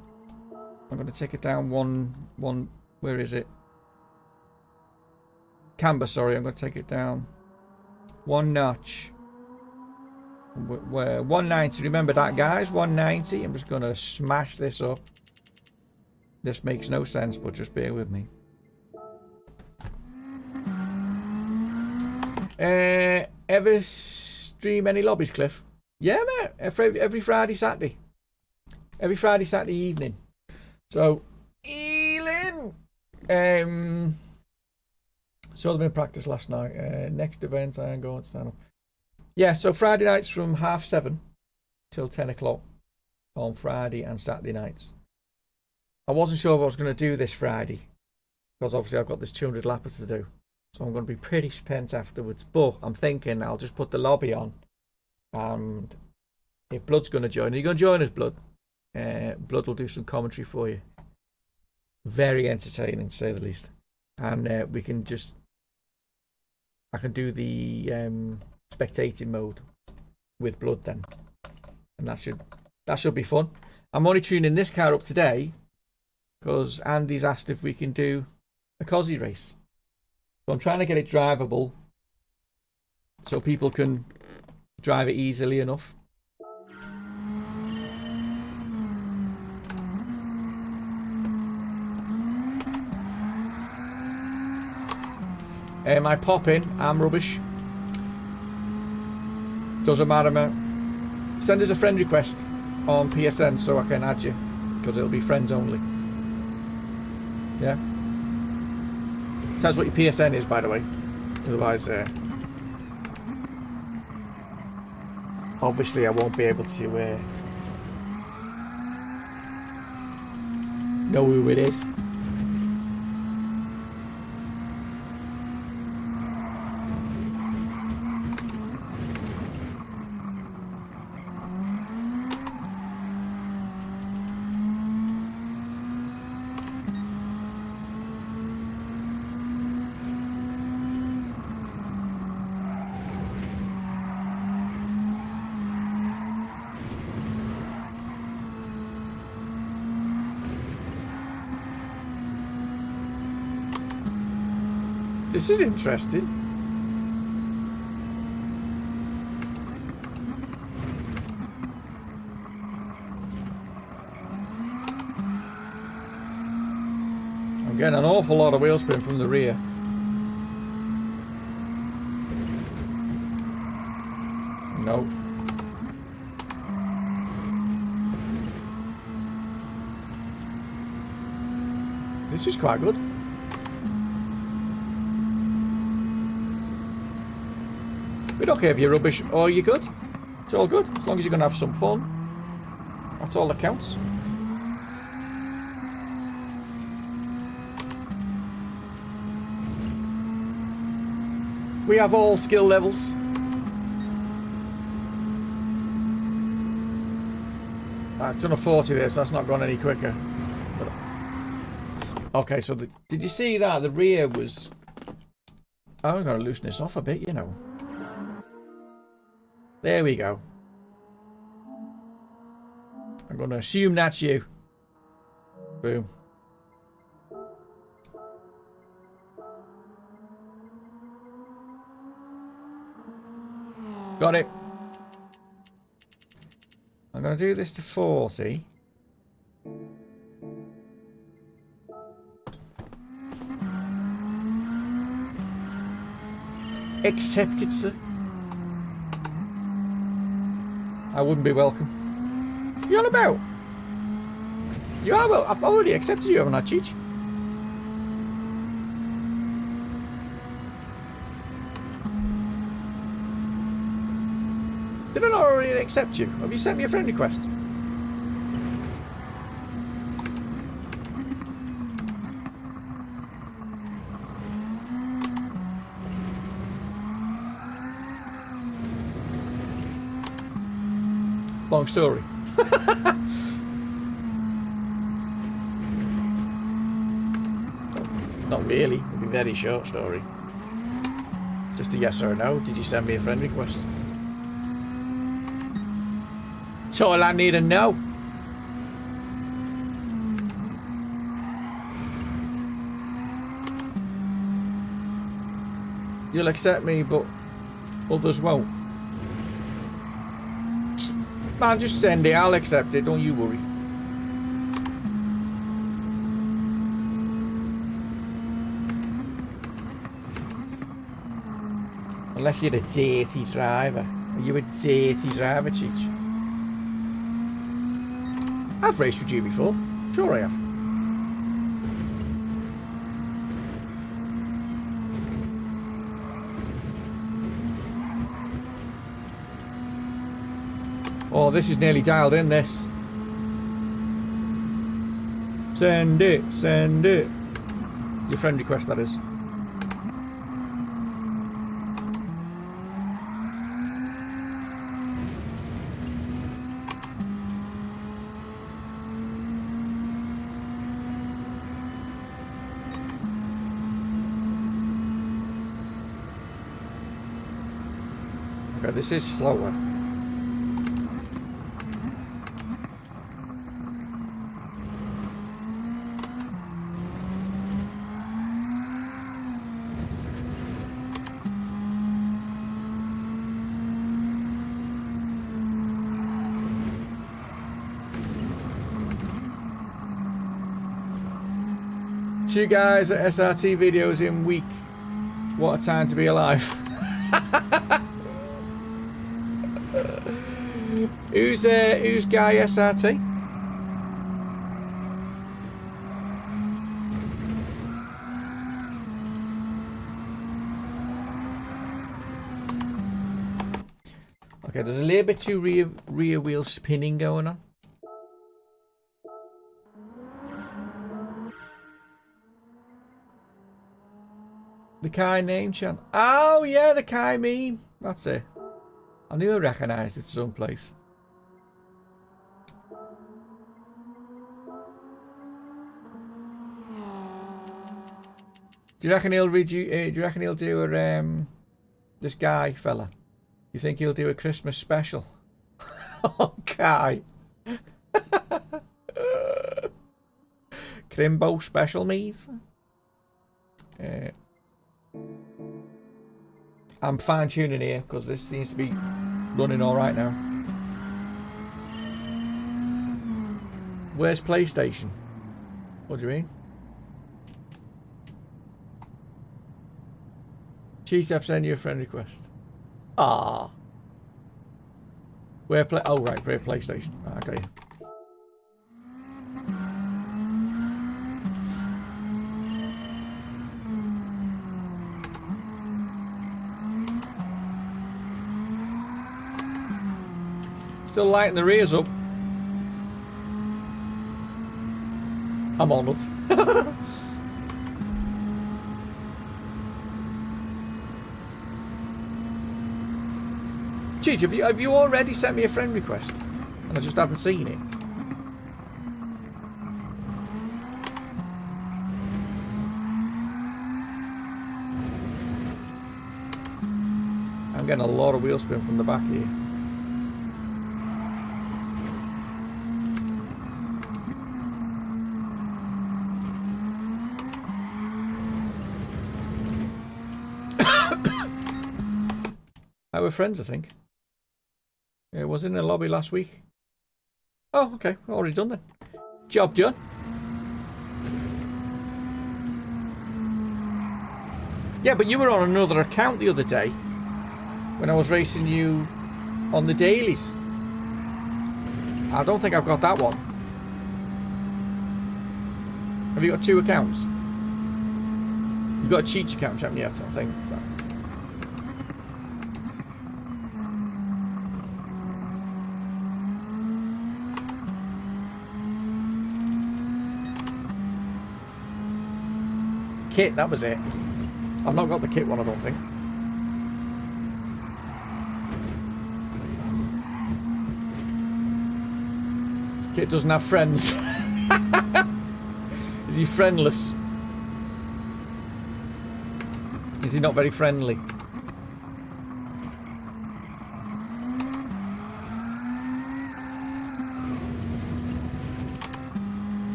I'm going to take it down one. Where is it? Camber, sorry, I'm going to take it down 1 notch. We're 190. Remember that, guys? 190. I'm just going to smash this up. This makes no sense, but just bear with me. Ever stream any lobbies, Cliff? Yeah, mate. Every Friday, Saturday. Every Friday, Saturday evening. So, Elin. So I've been in practice last night. Next event, I am going to stand up. Yeah, so Friday nights from 7:30 till 10 o'clock on Friday and Saturday nights. I wasn't sure if I was going to do this Friday because obviously I've got this 200 lapper to do. So I'm going to be pretty spent afterwards. But I'm thinking I'll just put the lobby on. And if Blood's going to join, are you going to join us, Blood? Blood will do some commentary for you. Very entertaining, to say the least. And we can just... I can do the spectating mode with Blood then. And that should be fun. I'm only tuning this car up today because Andy's asked if we can do a Cosy race. So I'm trying to get it drivable so people can drive it easily enough. I pop in, I'm rubbish. Doesn't matter, man. Send us a friend request on PSN so I can add you, because it'll be friends only. Yeah? Tell us what your PSN is, by the way. Otherwise, obviously I won't be able to know who it is. This is interesting. I'm getting an awful lot of wheel spin from the rear. No. This is quite good. We don't care if you're rubbish or you're good. It's all good, as long as you're going to have some fun. That's all that counts. We have all skill levels. I've done a 40 there, so that's not gone any quicker. But, okay, so did you see that? The rear was... I'm going to loosen this off a bit, you know. There we go. I'm going to assume that's you. Boom. Got it. I'm going to do this to 40. Accepted, sir. I wouldn't be welcome. You on about? You are well. I've already accepted you, haven't I, Cheech? Did I not already accept you? Have you sent me a friend request? Long story. Not really. It'll be a very short story. Just a yes or a no. Did you send me a friend request? That's all I need to know. You'll accept me, but others won't. Man, just send it. I'll accept it. Don't you worry. Unless you're a dirty driver. Are you a dirty driver, Cheech? I've raced with you before. Sure I have. Oh, this is nearly dialed in, this. Send it, send it. Your friend request, that is. Okay, this is slower. Two guys at SRT videos in week. What a time to be alive. Who's Guy SRT? Okay, there's a little bit too rear wheel spinning going on. The Kai name chant. Oh yeah, the Kai meme. That's it. I knew I recognised it someplace. Do you reckon he'll read you? Do you reckon he'll do a this guy fella? You think he'll do a Christmas special? Oh, Kai. Crimbo special, mate. I'm fine tuning here because this seems to be running all right now. Where's PlayStation? What do you mean? Cheese, I've sent you a friend request. Ah. Where play? Oh right, where PlayStation? Ah, okay. Still lighting the rears up. I'm on it. Cheech, have you already sent me a friend request? And I just haven't seen it. I'm getting a lot of wheel spin from the back here. We're friends, I think. It was in the lobby last week. Oh, okay. Already done then. Job done. Yeah, but you were on another account the other day when I was racing you on the dailies. I don't think I've got that one. Have you got two accounts? You've got a Cheech account, haven't you? I think. Kit, that was it. I've not got the kit one, I don't think. Kit doesn't have friends. Is he friendless? Is he not very friendly?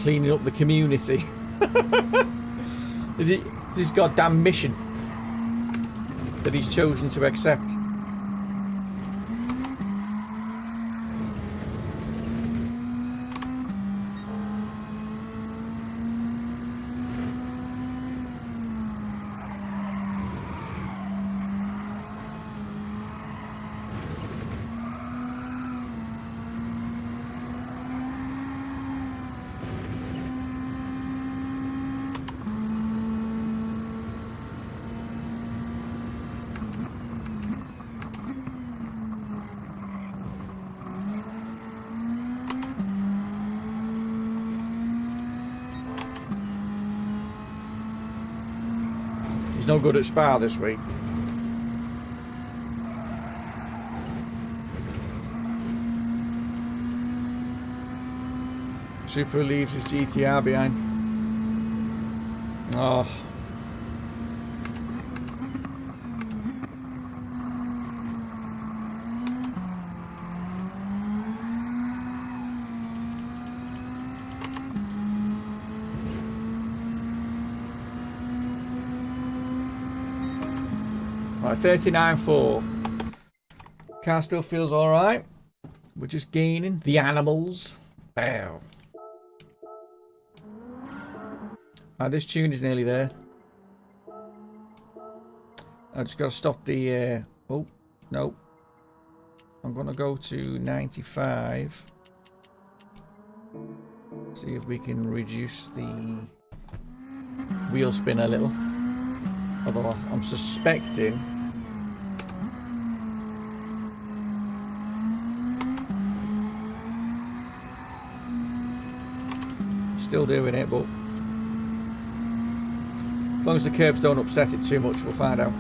cleaning up the community. Is it his goddamn mission that he's chosen to accept? He's no good at Spa this week. Super leaves his GTR behind. Oh. Right, 39.4. Car still feels alright. We're just gaining. The animals. Wow. Right, this tune is nearly there. I just got to stop the... oh, no. I'm going to go to 95. See if we can reduce the wheel spin a little. Although I'm suspecting... Still doing it, but... As long as the curbs don't upset it too much, we'll find out.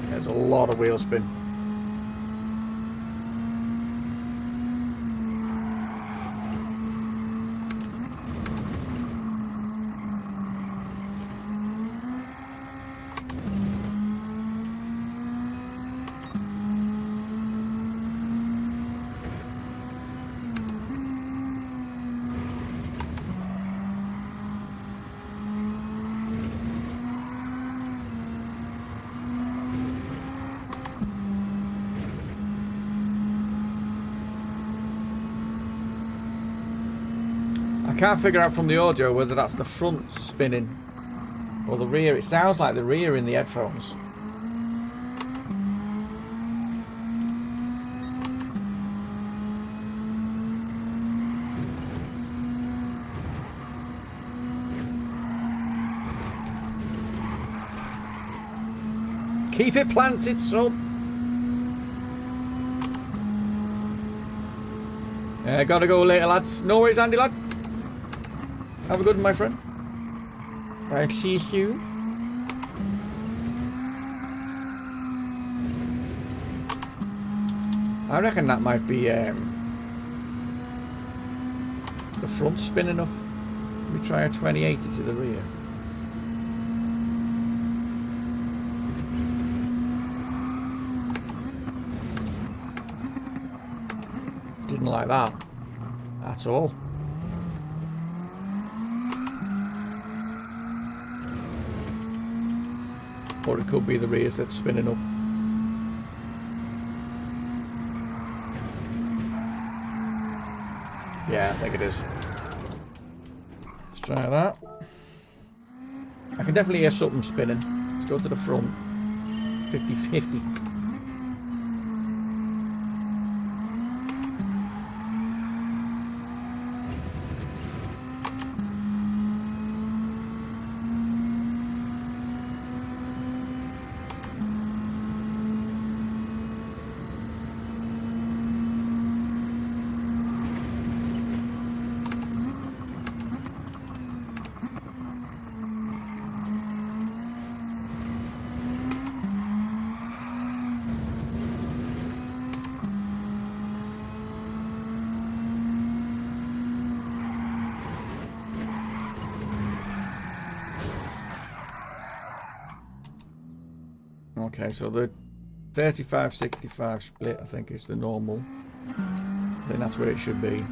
There's a lot of wheel spin. I can't figure out from the audio whether that's the front spinning or the rear. It sounds like the rear in the headphones. Keep it planted, son. Gotta go later, lads. No worries, Andy, lad. Have a good one, my friend. I'll see you soon. I reckon that might be the front spinning up. Let me try a 2080 to the rear. Didn't like that at all. Or it could be the rears that's spinning up. Yeah, I think it is. Let's try that. I can definitely hear something spinning. Let's go to the front. 50-50. Okay, so the 35-65 split, I think, is the normal. I think that's where it should be.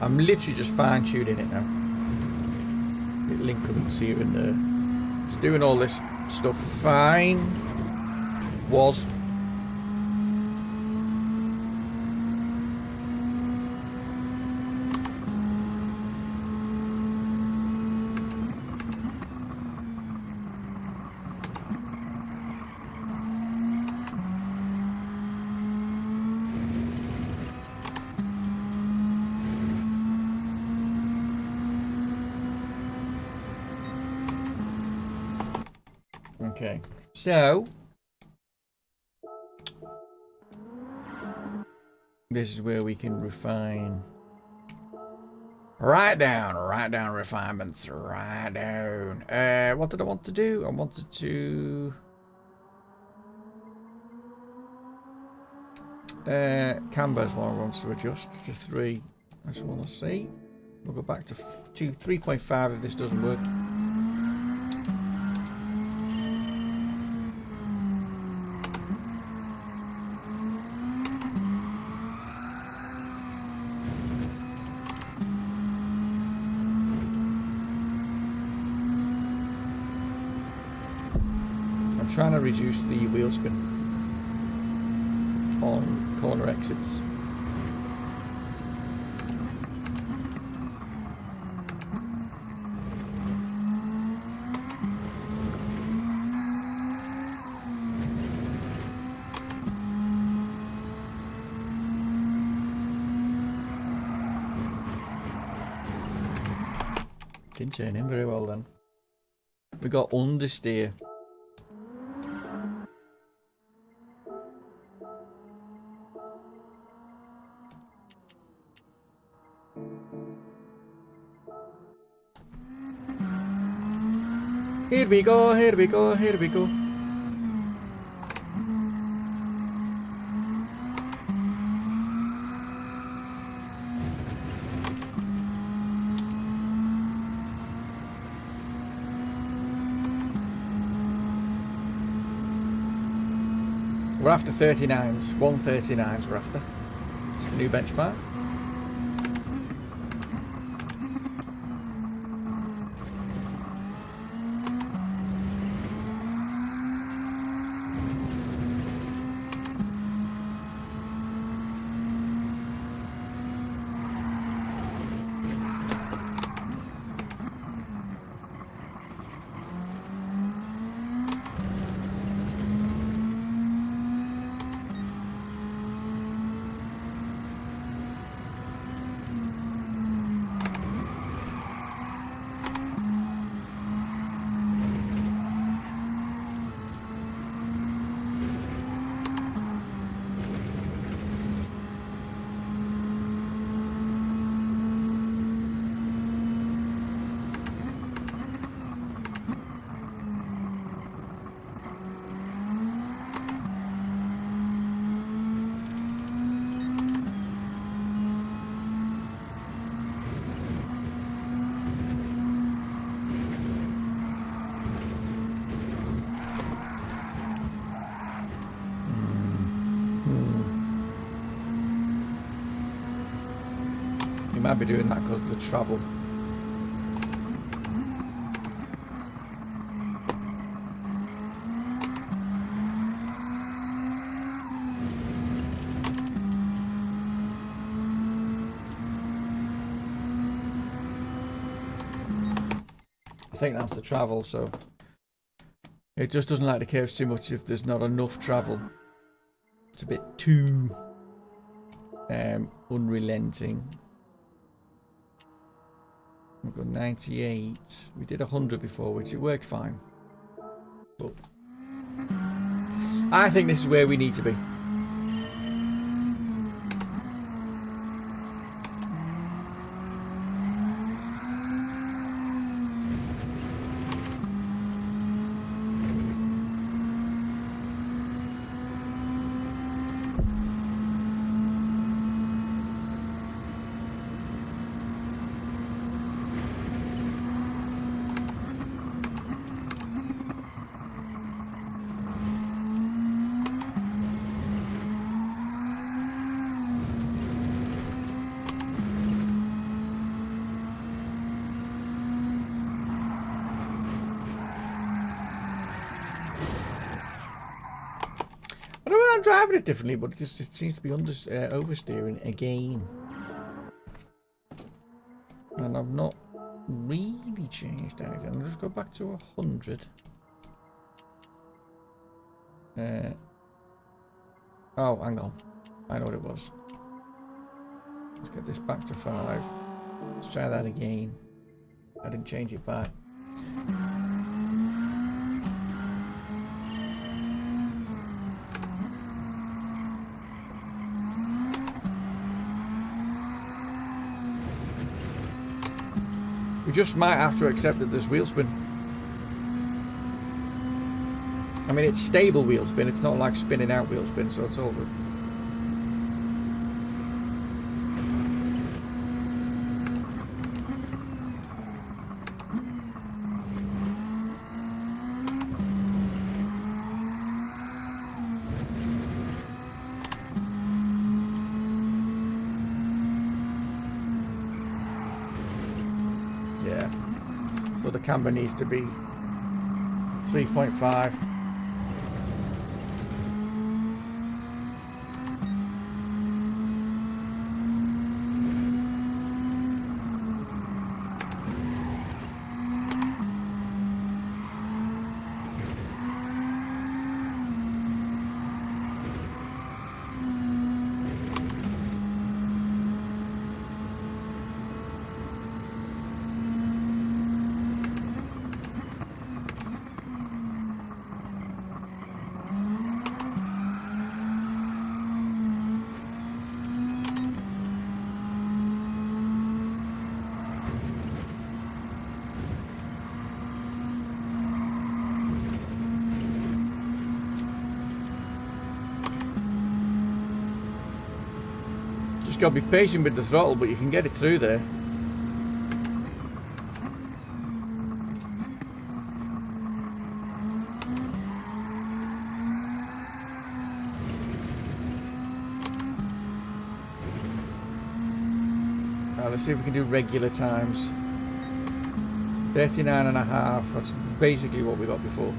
I'm literally just fine-tuning it now. Link couldn't see it in there. It's doing all this stuff fine. Was. Okay, so this is where we can refine. Write down refinements, write down. What did I want to do? I wanted to camber is what I want to adjust to 3. I just want to see. We'll go back to 3.5 if this doesn't work. Trying to reduce the wheel spin on corner exits. Didn't turn in very well then. We got understeer. Here we go, here we go, here we go. We're after 39s, 139s we're after. It's a new benchmark. might be doing that because of the travel. I think that's the travel, so it just doesn't like the curves too much if there's not enough travel. It's a bit too unrelenting. We've got 98. We did 100 before, which it worked fine. But I think this is where we need to be. I'm driving it differently, but it seems to be oversteering again. And I've not really changed anything. I'll just go back to 100. Oh, hang on. I know what it was. Let's get this back to 5. Let's try that again. I didn't change it back. We just might have to accept that there's wheel spin. I mean, it's stable wheel spin. It's not like spinning out wheel spin, so it's all good. Yeah. So the camber needs to be 3.5. Just got to be patient with the throttle, but you can get it through there. Now let's see if we can do regular times. 39.5, that's basically what we got before.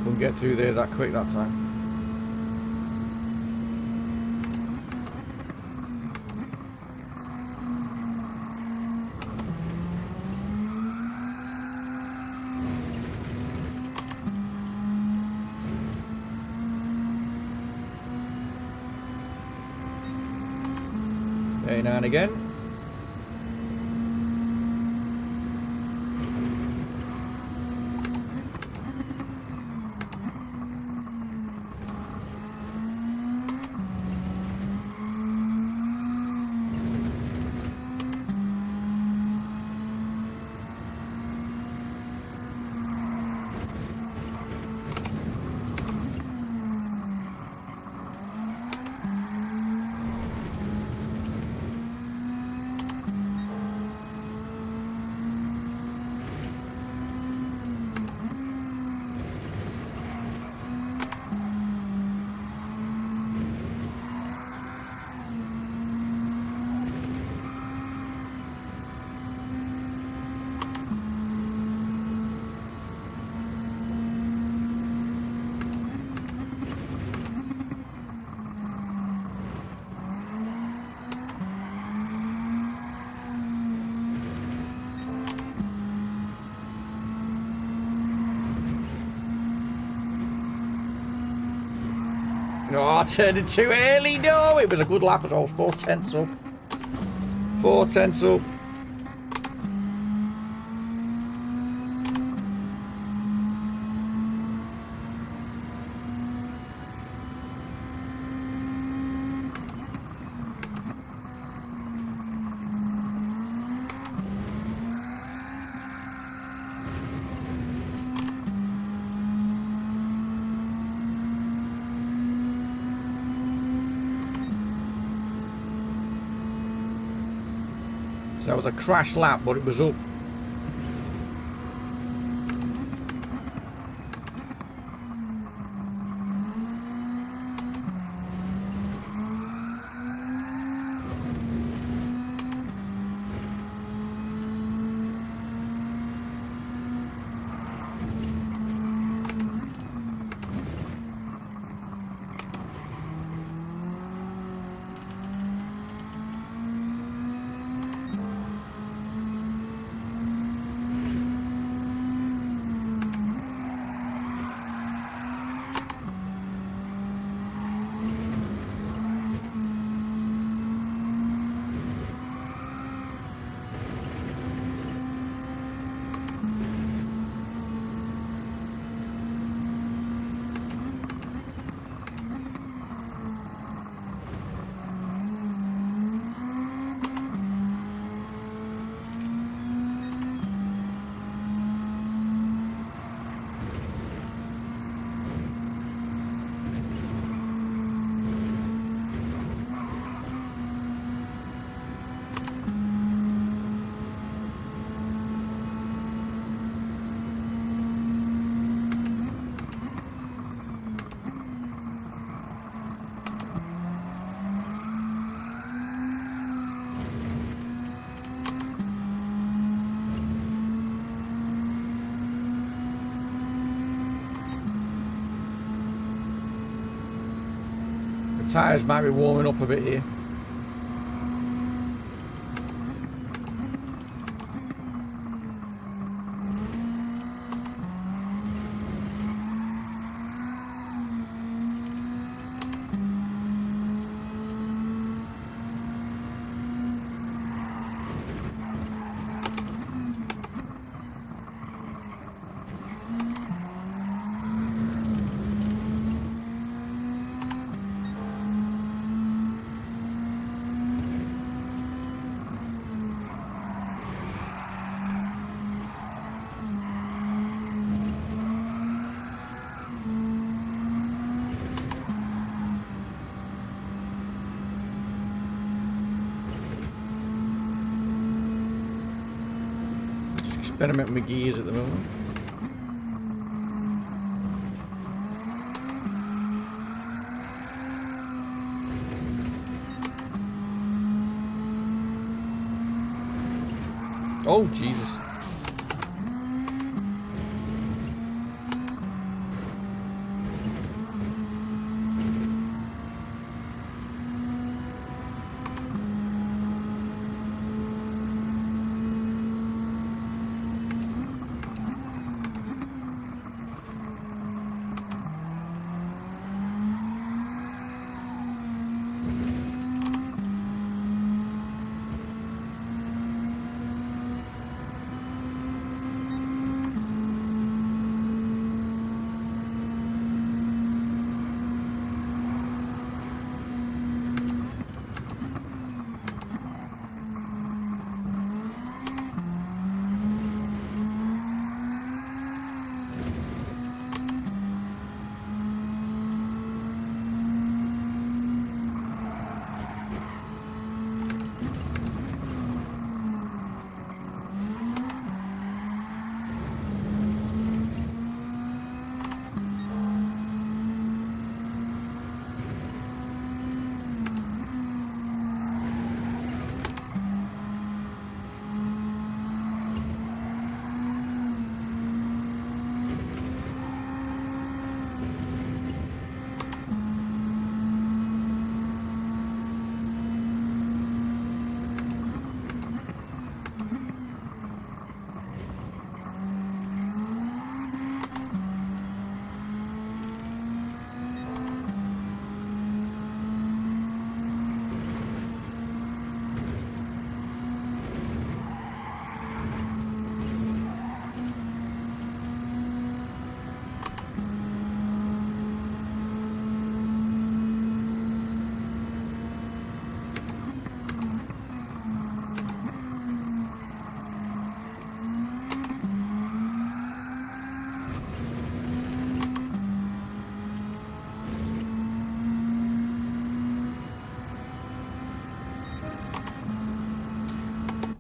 Couldn't get through there that quick that time. Every now and again. Oh, I turned it too early. No, it was a good lap at all. 4/10 up. 4/10 up. So that was a crash lap, but it was up. Tyres might be warming up a bit here. Experiment with gears at the moment. Oh, Jesus.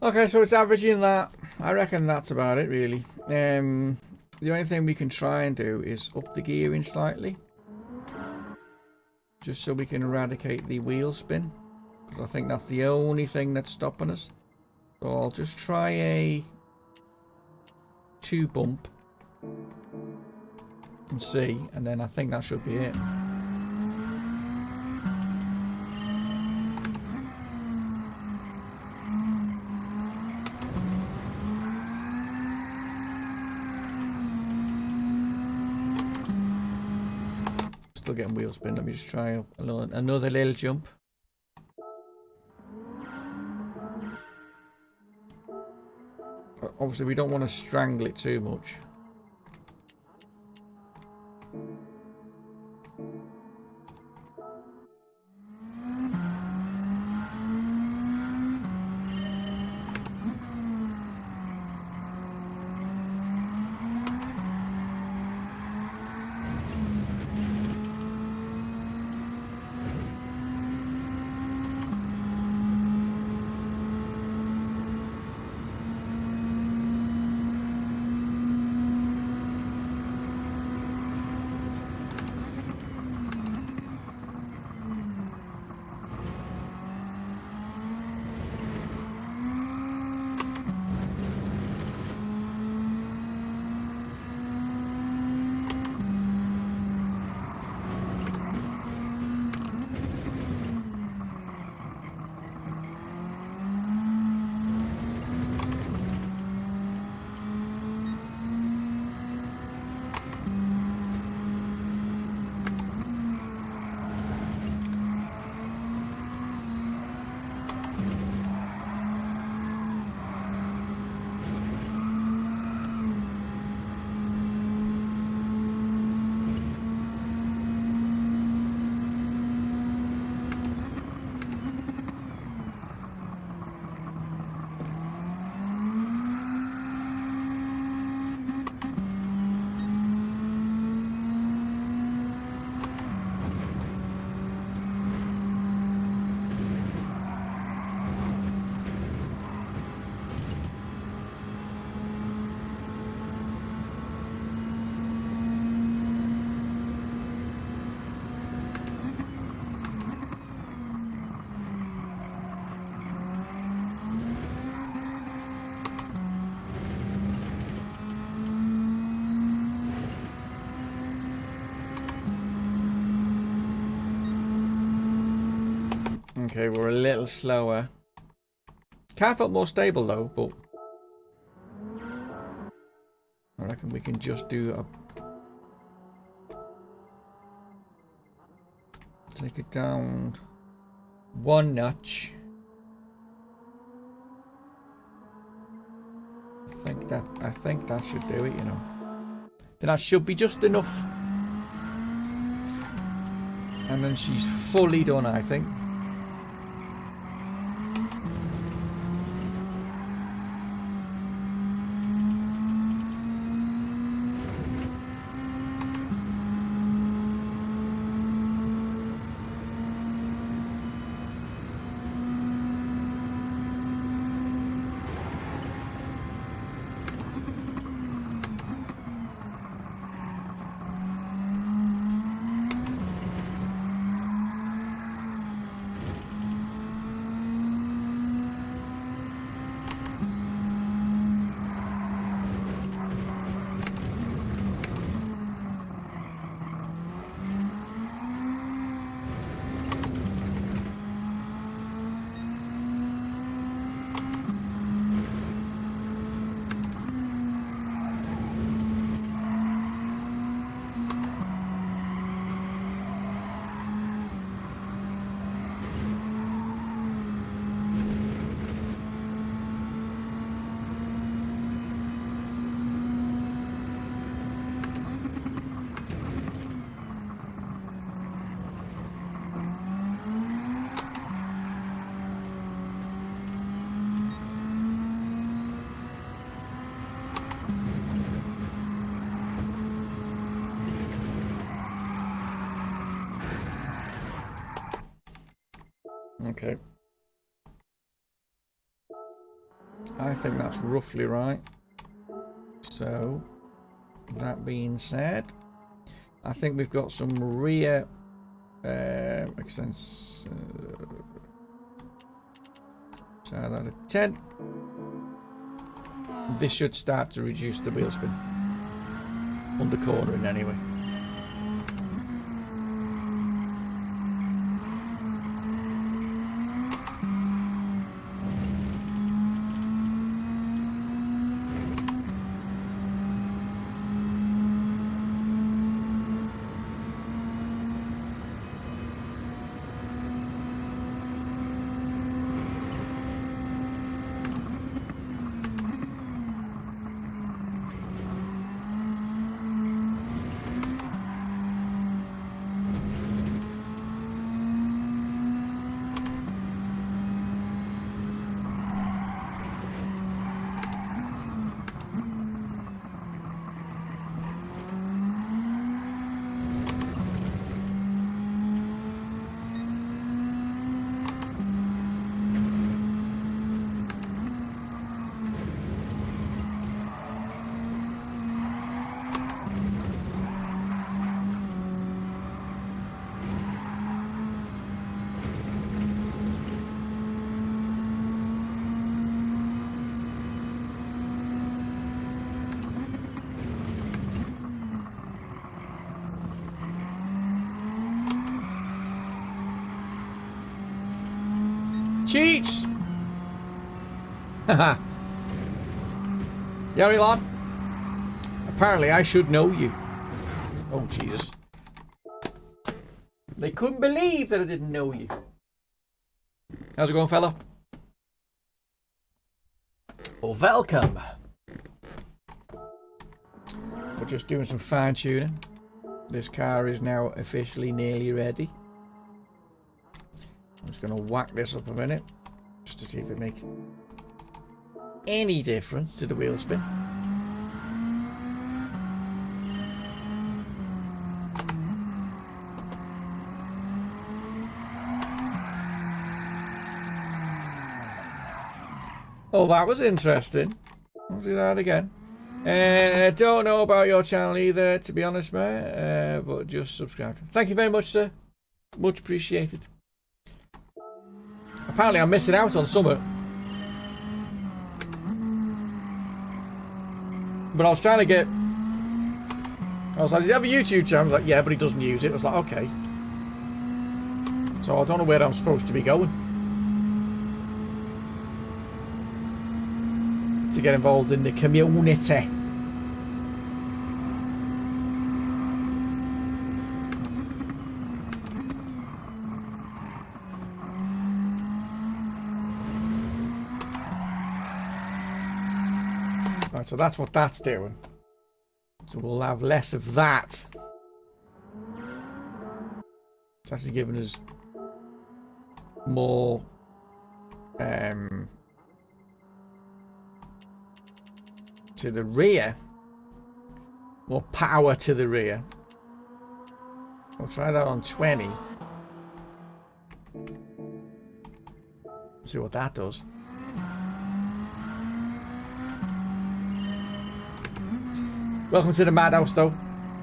Okay, so it's averaging that. I reckon that's about it, really. The only thing we can try and do is up the gearing slightly. Just so we can eradicate the wheel spin. Because I think that's the only thing that's stopping us. So I'll just try a 2 bump. And see. And then I think that should be it. Still getting wheel spin. Let me just try another little jump. Obviously, we don't want to strangle it too much. Okay, we're a little slower. Car felt more stable though, but I reckon we can just do a... Take it down 1 notch. I think that should do it, you know. Then that should be just enough. And then she's fully done, I think. Okay. I think that's roughly right. So, that being said, I think we've got some rear extents. So out of 10. This should start to reduce the wheel spin. Under cornering anyway. Cheats! Haha. Yari lad. Apparently I should know you. Oh Jesus. They couldn't believe that I didn't know you. How's it going, fella? Oh, welcome. We're just doing some fine tuning. This car is now officially nearly ready. I'm just going to whack this up a minute, just to see if it makes any difference to the wheel spin. Oh, that was interesting. I'll do that again. Don't know about your channel either, to be honest, mate, but just subscribe. Thank you very much, sir. Much appreciated. Apparently I'm missing out on summer. But I was trying to get... I was like, does he have a YouTube channel? I was like, yeah, but he doesn't use it. I was like, okay. So I don't know where I'm supposed to be going to get involved in the community. Right, so that's what that's doing. So we'll have less of that. It's actually giving us more to the rear, more power to the rear. We'll try that on 20. See what that does. Welcome to the madhouse, though,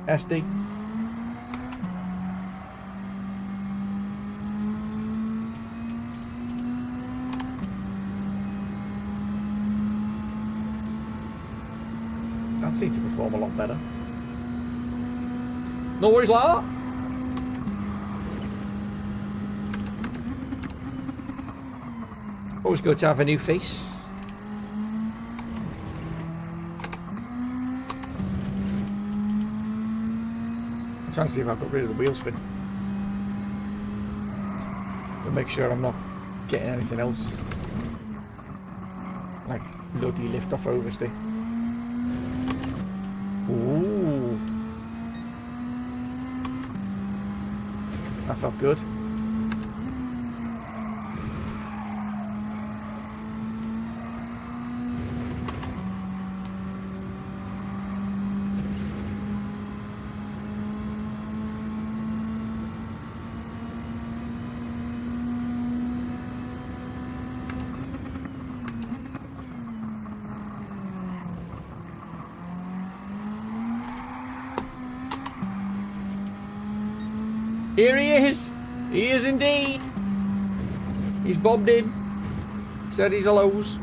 SD. That seemed to perform a lot better. No worries, La. Always good to have a new face. I'm trying to see if I've got rid of the wheel spin. But make sure I'm not getting anything else. Like bloody lift off overstay. Ooh. That felt good. Here he is. He is indeed. He's bobbed in. Said his hellos.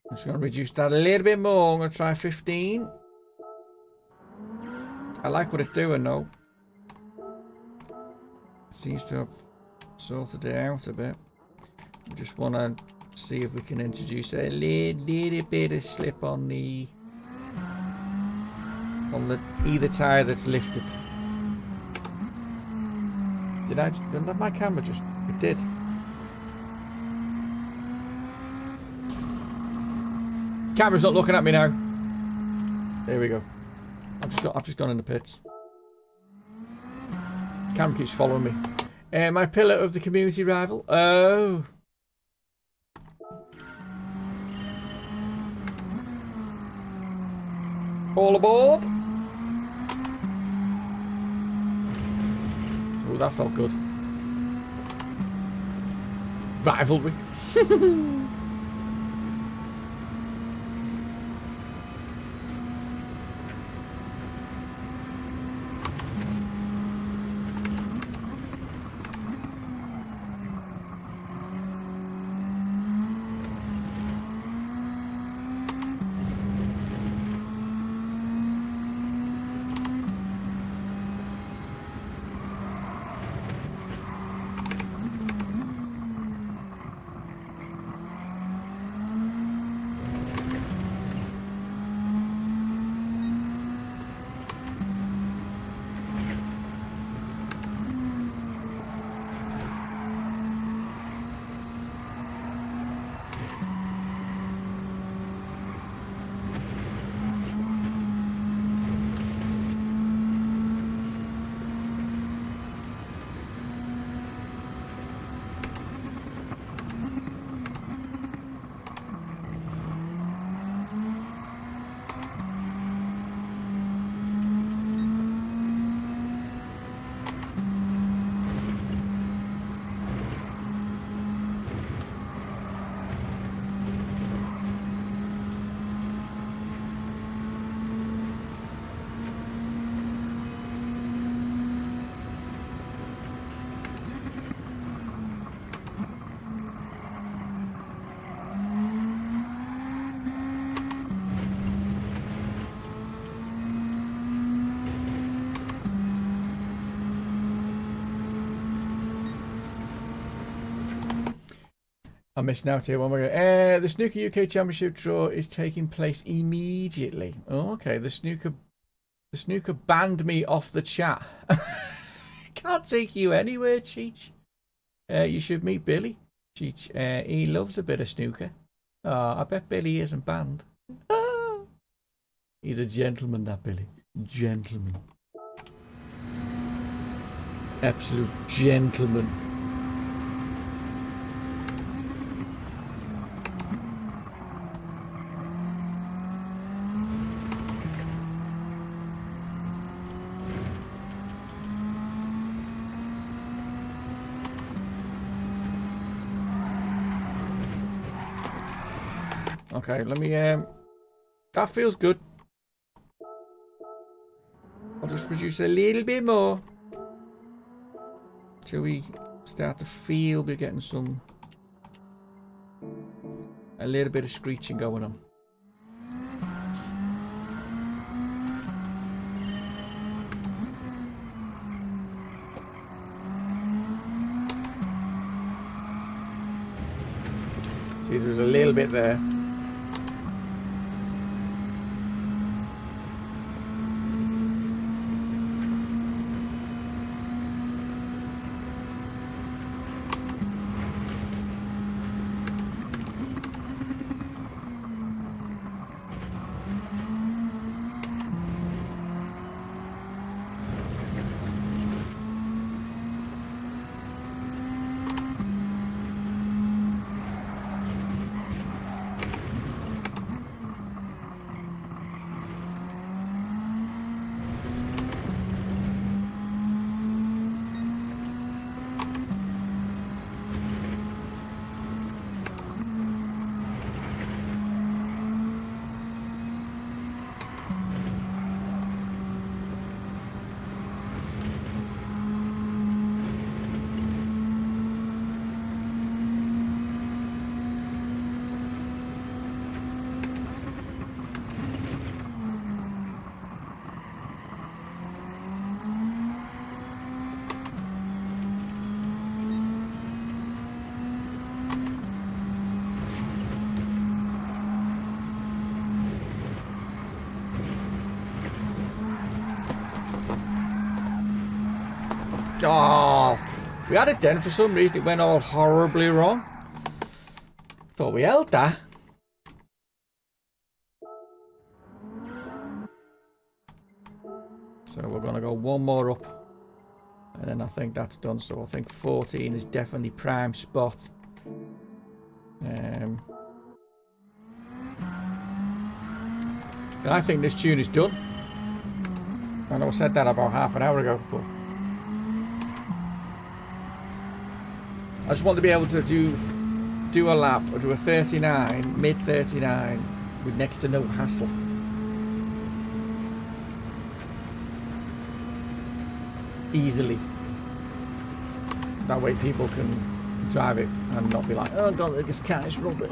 I'm just going to reduce that a little bit more. I'm going to try 15. I like what it's doing though. It seems to have sorted it out a bit. I just want to see if we can introduce a little bit of slip on the either tyre that's lifted. Didn't my camera just? It did. Camera's not looking at me now. There we go. I've just gone in the pits. Camera keeps following me. My pillar of the community rival. Oh. All aboard. Oh, that felt good. Rivalry. I'm missing out here. One more. The Snooker UK Championship draw is taking place immediately. Oh, okay. The snooker banned me off the chat. Can't take you anywhere, Cheech. You should meet Billy. Cheech. He loves a bit of snooker. Oh, I bet Billy isn't banned. Oh. He's a gentleman, that Billy. Gentleman. Absolute gentleman. Okay, let me, that feels good. I'll just reduce a little bit more. Till we start to feel we're getting a little bit of screeching going on. See, there's a little bit there. Oh, we had it then. For some reason, it went all horribly wrong. Thought we held that. So we're going to go one more up. And then I think that's done. So I think 14 is definitely prime spot. I think this tune is done. I know I said that about half an hour ago, but I just want to be able to do a lap or do a 39, mid 39 with next to no hassle. Easily. That way people can drive it and not be like, oh god, this car is rubbish.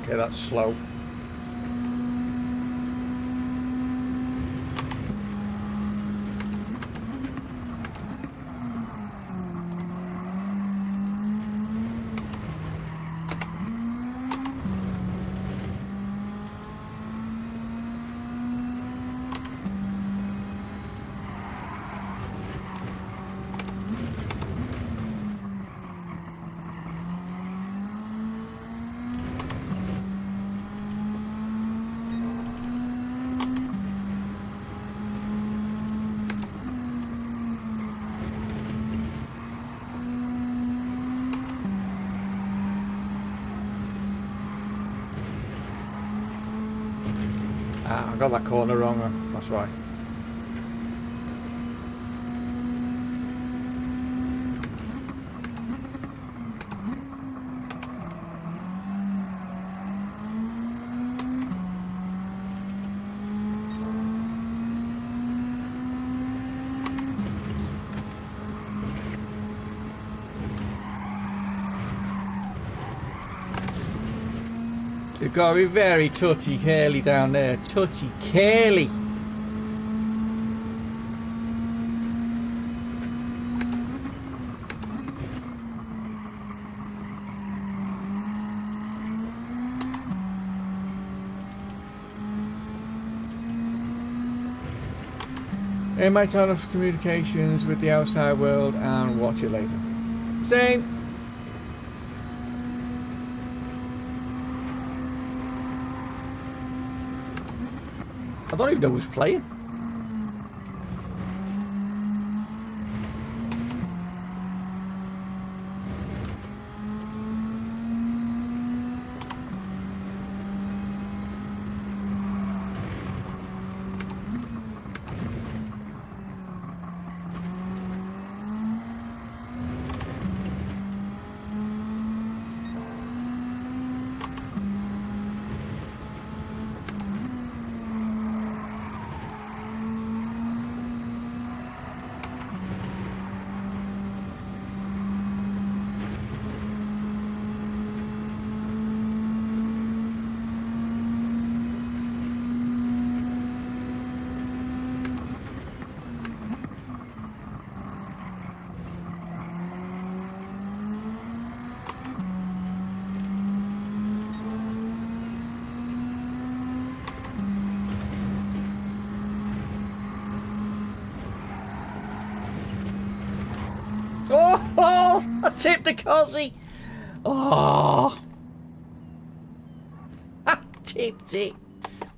Okay, that's slow. Ah, I got that corner wrong, that's why. You've got to be very touchy-carely down there. Touchy-carely. In my tone of communications with the outside world and watch it later. Same. I don't even know who's playing. I tipped the cozzy. Oh. I tipped it.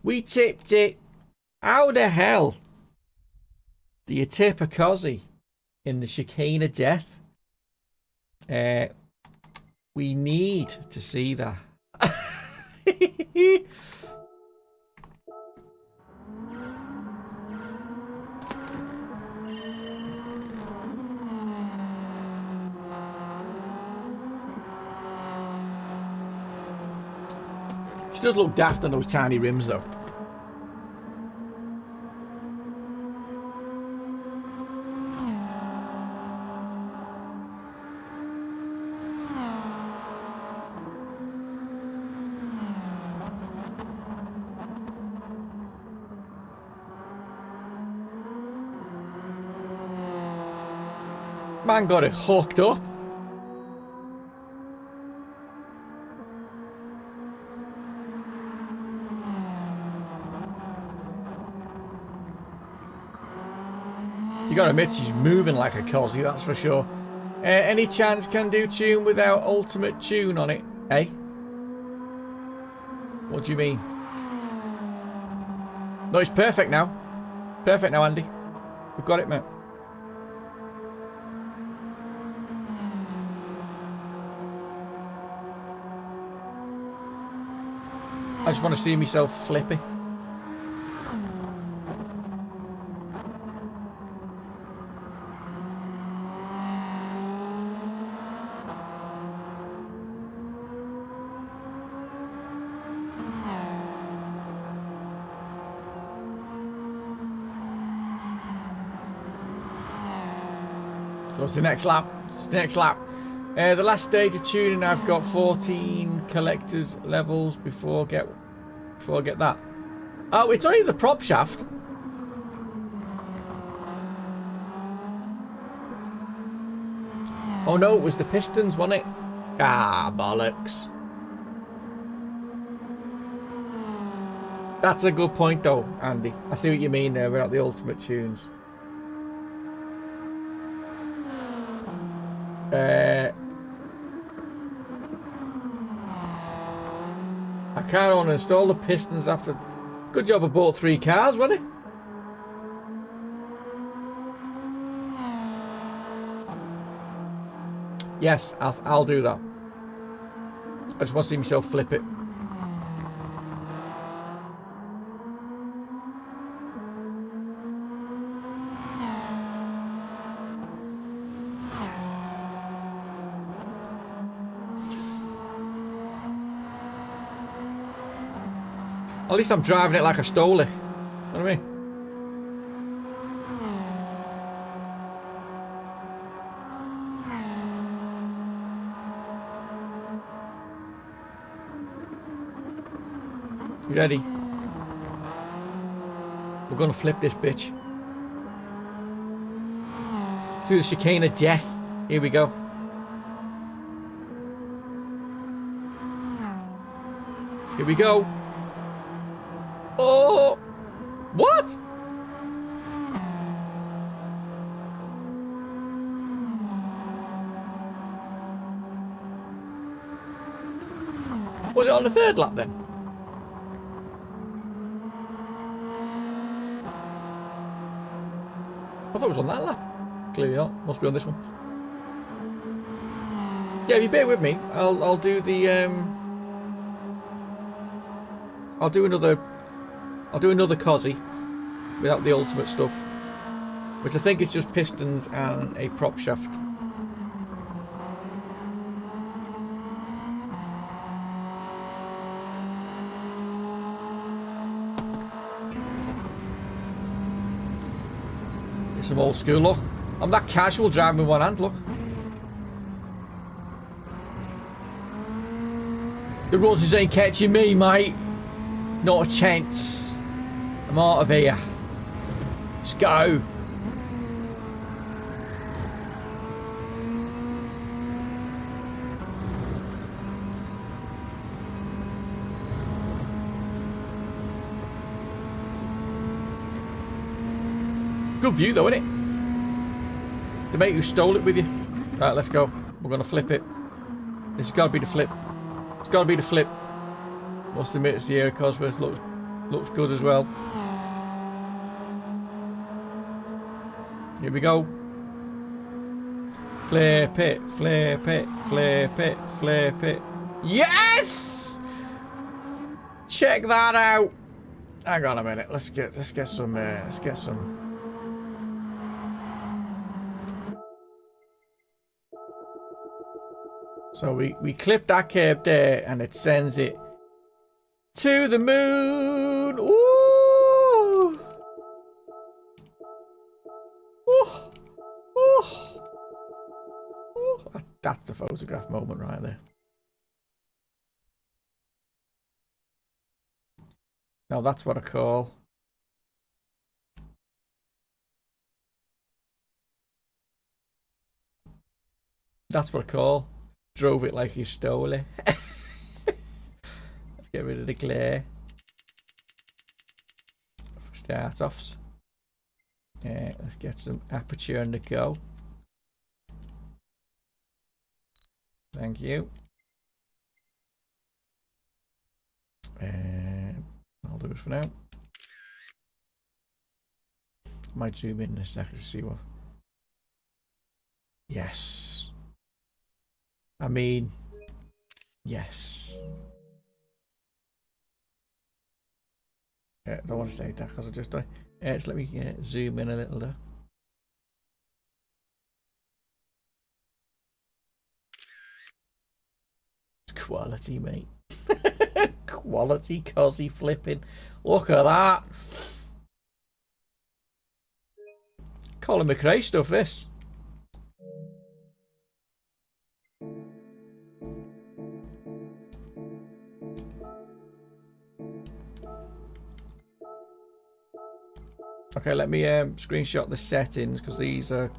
We tipped it. How the hell do you tip a cozzy in the chicane of death? We need to see that. She does look daft on those tiny rims, though. Man got it hooked up. You gotta admit, she's moving like a cozzy, that's for sure. Any chance can do tune without ultimate tune on it, eh? What do you mean? No, it's perfect now. Perfect now, Andy. We've got it, mate. I just want to see myself flippy. So it's the next lap. It's the next lap. The last stage of tuning, I've got 14 collector's levels before I get that. Oh, it's only the prop shaft. Oh no, it was the pistons, wasn't it? Ah, bollocks. That's a good point though, Andy. I see what you mean there without the ultimate tunes. I can't uninstall the pistons after. Good job I bought 3 cars, wasn't it? Yes, I'll do that. I just want to see myself flip it. At least I'm driving it like I stole it. You know what I mean? You ready? We're gonna flip this bitch. Through the chicane of death. Here we go. Here we go. Oh! What? Was it on the 3rd lap then? I thought it was on that lap. Clearly not. Must be on this one. Yeah, if you bear with me, I'll do the I'll do another cozzy without the ultimate stuff, which I think is just pistons and a prop shaft. It's some old school, look. I'm that casual driving with one hand, look. The roses ain't catching me, mate. Not a chance. I'm out of here. Let's go. Good view though, isn't it? The mate who stole it with you. Right, let's go. We're gonna flip it. This has got to be the flip. It's got to be the flip. Must admit, Sierra Cosworth looks good as well. Here we go. Flip it, flip it, flip it, flip it. Yes! Check that out. Hang on a minute. Let's get some. So we clip that curb there, and it sends it to the moon. Ooh! Ooh! Ooh! Ooh! That's a photograph moment right there. Now that's what I call. That's what I call. Drove it like you stole it. Let's get rid of the glare. For start-offs. Let's get some aperture on the go. Thank you. I'll do it for now. Might zoom in a second to see what. Yes. I mean, yes. I don't want to say that because I just died. So let me zoom in a little though. It's quality, mate. Quality cosy flipping. Look at that. Colin McRae stuff, this. Okay, let me screenshot the settings because these are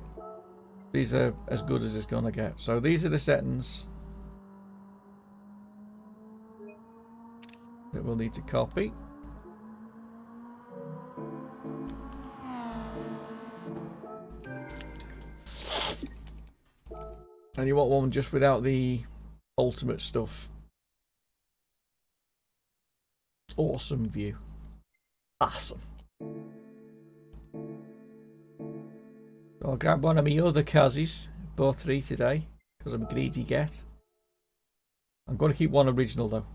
as good as it's gonna get. So these are the settings that we'll need to copy. And you want one just without the ultimate stuff. Awesome view. Awesome. So I'll grab one of my other Kazis. Bought 3 today because I'm a greedy get. I'm going to keep one original though.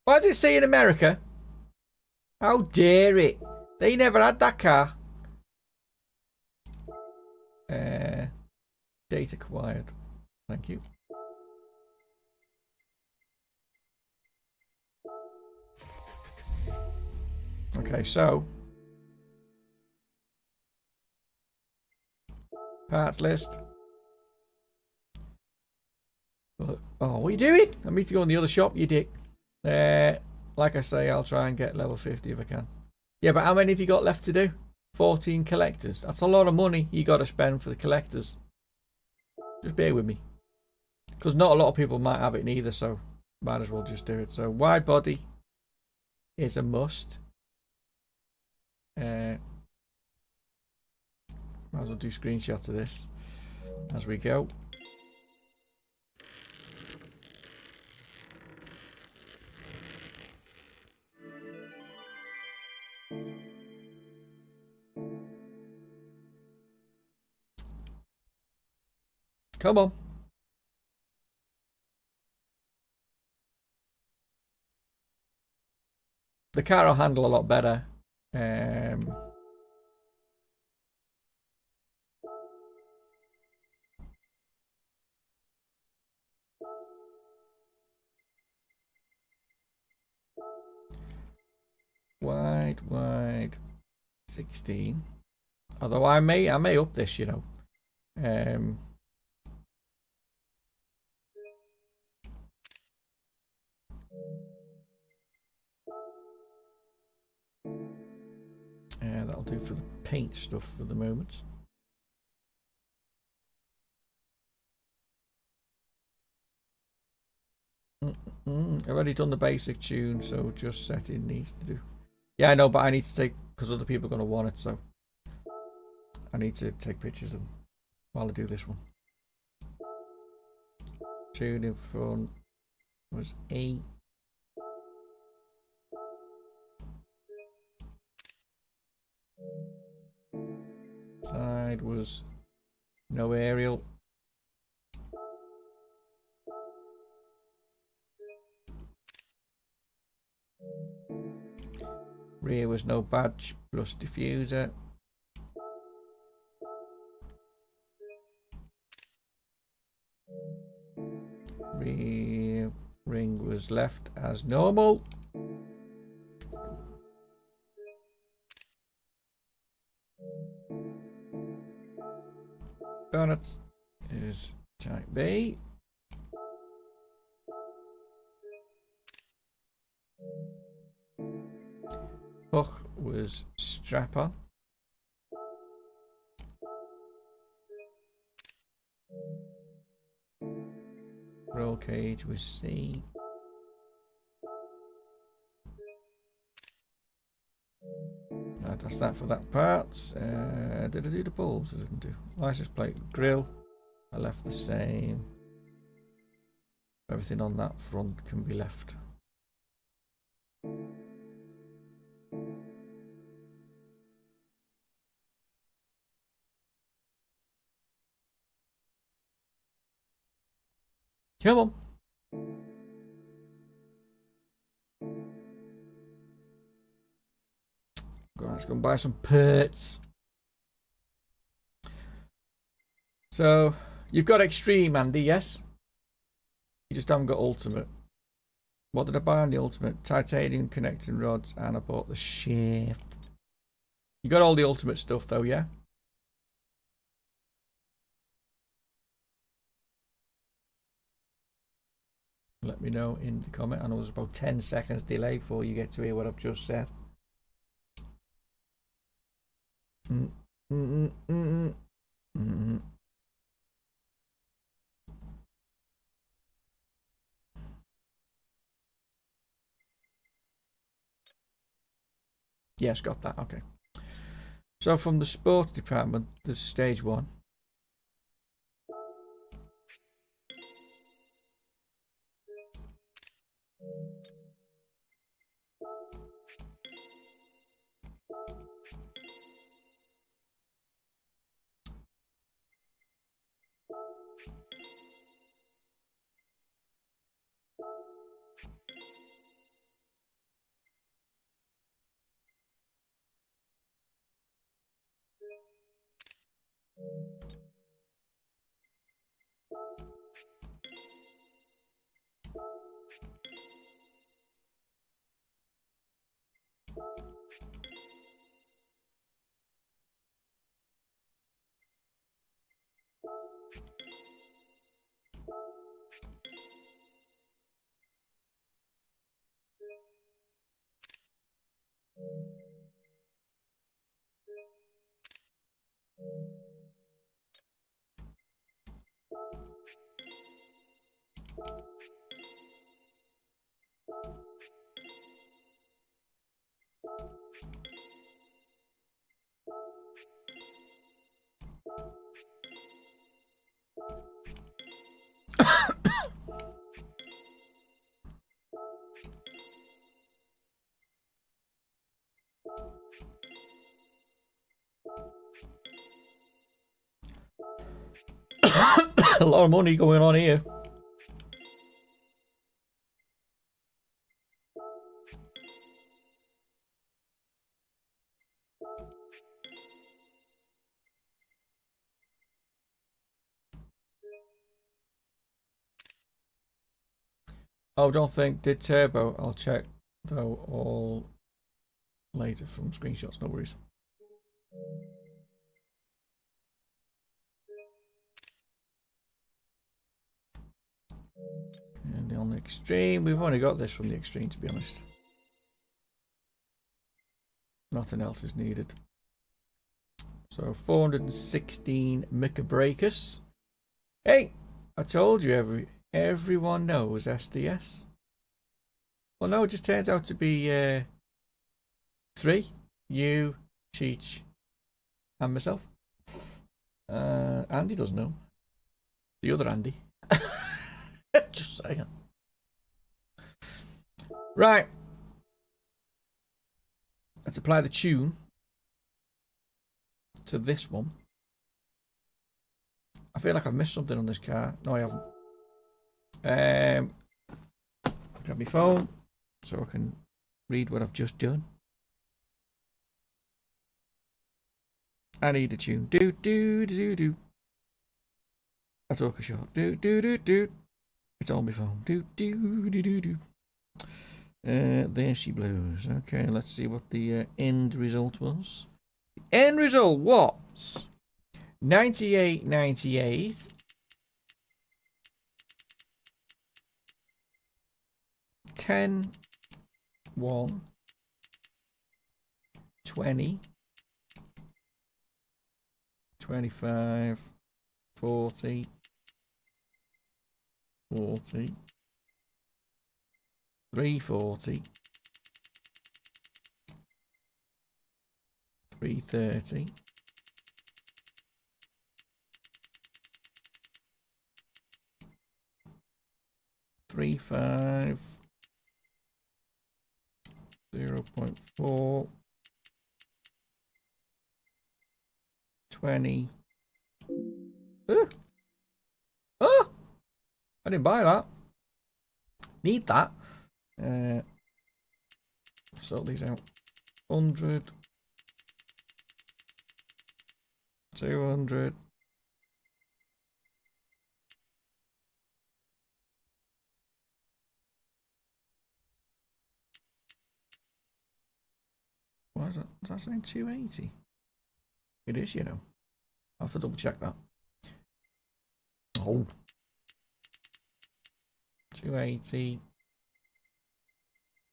Why does it say in America? How dare it? They never had that car. Data acquired. Thank you. Okay, so parts list. Oh, what are you doing? I need to go in the other shop, you dick. Like I say, I'll try and get level 50 if I can. Yeah, but how many have you got left to do? 14 collectors. That's a lot of money you got to spend for the collectors. Just bear with me. Because not a lot of people might have it neither, so might as well just do it. So wide body is a must. Might as well do screenshots of this as we go. Come on. The car will handle a lot better. Wide 16. Although I may up this, you know. That'll do for the paint stuff for the moment. I've already done the basic tune, so just setting needs to do. Yeah, I know, but I need to take, because other people are going to want it, so I need to take pictures of them while I do this one. Tune in front was E. Side was no aerial. Rear was no badge plus diffuser. Rear ring was left as normal. Bonnet is type B. Hook was strap on. Roll cage was C. Right, that's that for that part. Did I do the balls? I didn't do. License plate, grill. I left the same. Everything on that front can be left. Come on. Let's go and buy some parts. So, you've got Extreme, Andy, yes? You just haven't got Ultimate. What did I buy on the Ultimate? Titanium connecting rods, and I bought the shaft. You got all the Ultimate stuff, though, yeah? Let me know in the comment. I know there's about 10 seconds delay before you get to hear what I've just said. Yes, got that. Okay. So from the sports department, there's stage 1. A lot of money going on here. Oh, don't think did turbo. I'll check though all later from screenshots. No worries. And on the extreme, we've only got this from the extreme, to be honest. Nothing else is needed. So 416 Microbracus. Hey, I told you everyone knows SDS. Well, no, it just turns out to be 3. You, Cheech, and myself. Andy doesn't know. The other Andy. Just saying. Right. Let's apply the tune to this one. I feel like I've missed something on this car. No, I haven't. Grab my phone so I can read what I've just done. I need a tune. Do do do do. I took a shot. Do do do do. It's on my phone. Do do do do do. There she blows. Okay, let's see what the end result was. The end result was 98.98. 10, 1, 20, 25, 40, 40, 340, 330, 35, 0.4, 20. Oh! I didn't buy that. Need that. Sort these out. 100, 200. What is that? Is that saying 280? It is, you know. I'll have to double check that. Oh. 280.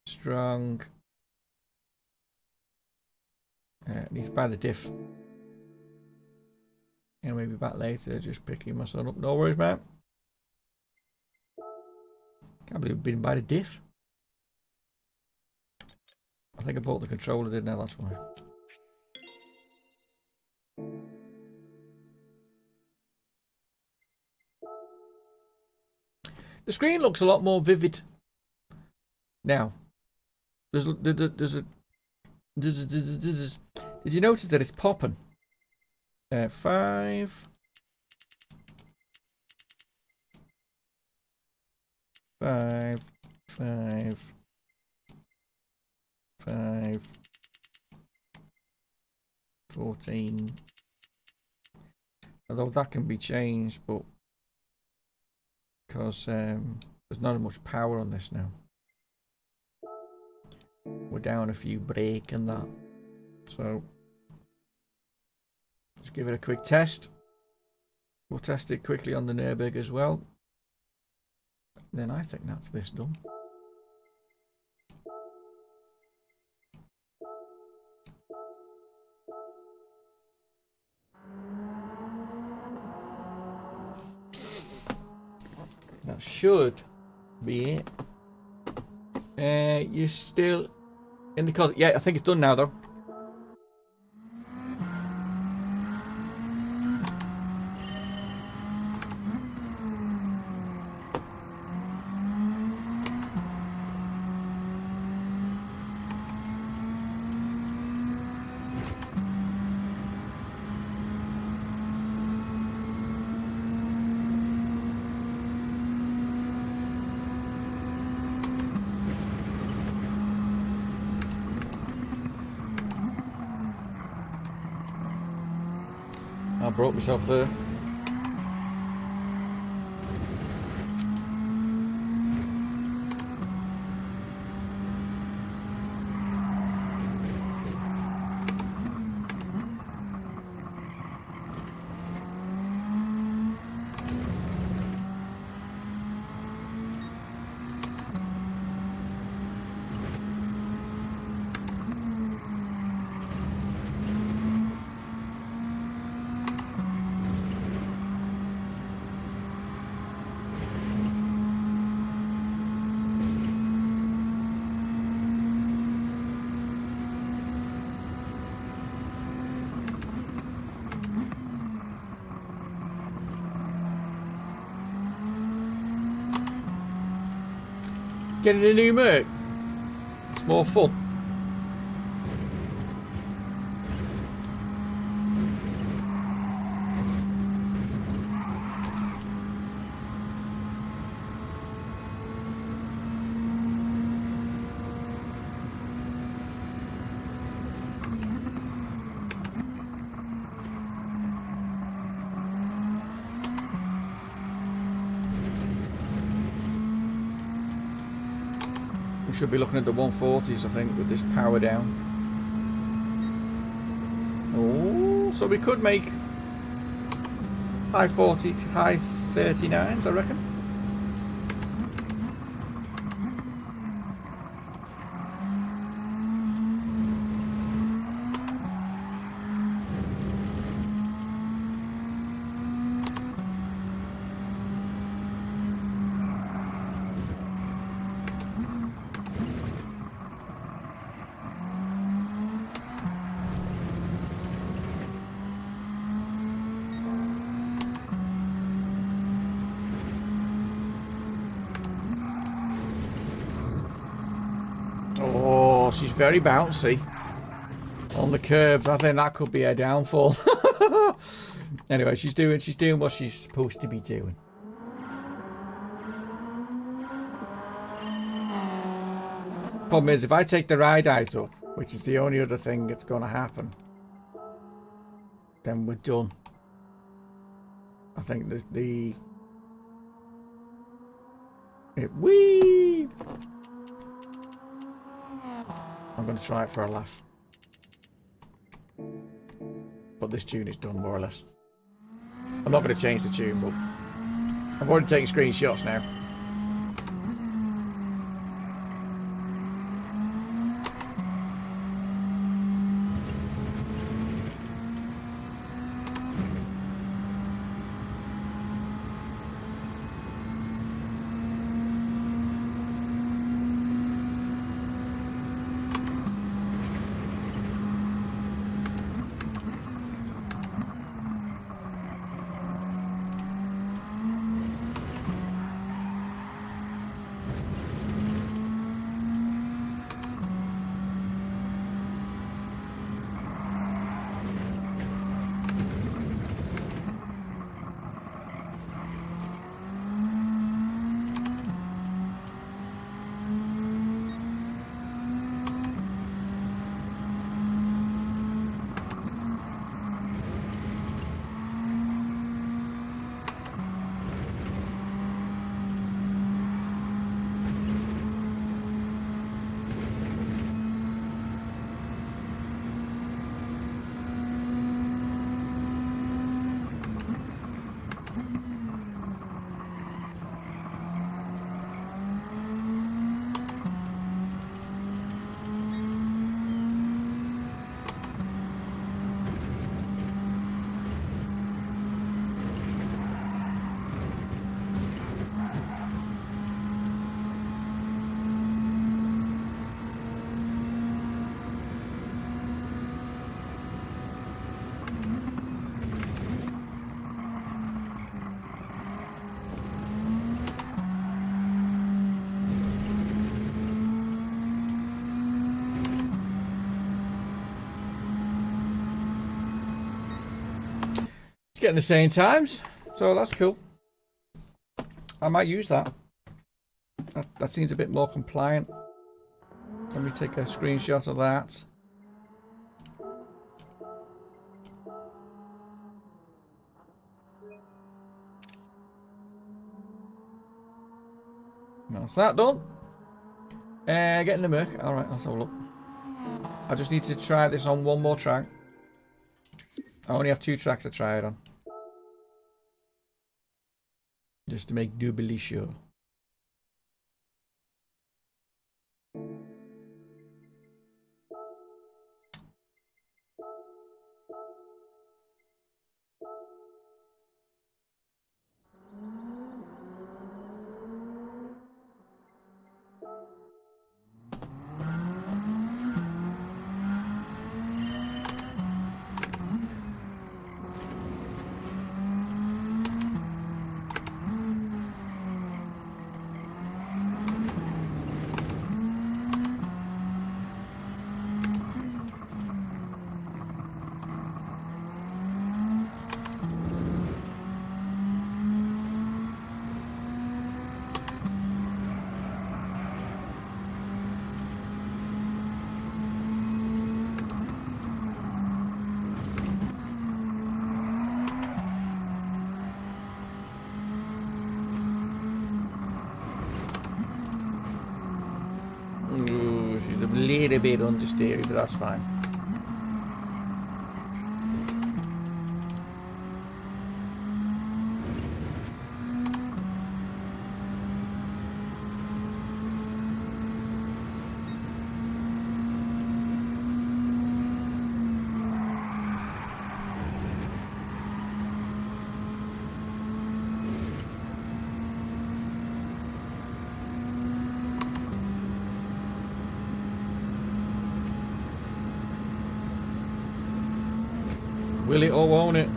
Strong. Need to buy the diff. And maybe back later, just picking my son up. No worries, man. Can't believe we didn't buy the diff. I think I bought the controller, didn't I? That's why. The screen looks a lot more vivid now. There's a. Did you notice that it's popping? 5. 5. 5. 5. 14. Although that can be changed, but because there's not much power on this now. We're down a few brake and that. So let's give it a quick test. We'll test it quickly on the Nürburgring as well. Then I think that's this done. That should be it. You're still in the car. Yeah, I think it's done now though. I brought myself there. Getting a new Merc. It's more fun. We should be looking at the 140s, I think, with this power down. Oh, so we could make high 40, high 39s, I reckon. Oh, she's very bouncy on the curbs. I think that could be her downfall. Anyway, she's doing what she's supposed to be doing. Problem is, if I take the ride height up, which is the only other thing that's going to happen, then we're done. I think whee! I'm going to try it for a laugh. But this tune is done, more or less. I'm not going to change the tune, but I've already taken screenshots now. Getting the same times, so that's cool. I might use that. That seems a bit more compliant. Let me take a screenshot of that. That's that done. Getting the Merc. Alright, let's have a look. I just need to try this on one more track. I only have 2 tracks to try it on. Just to make doubly sure. little bit understeery, but that's fine. Will it or won't it?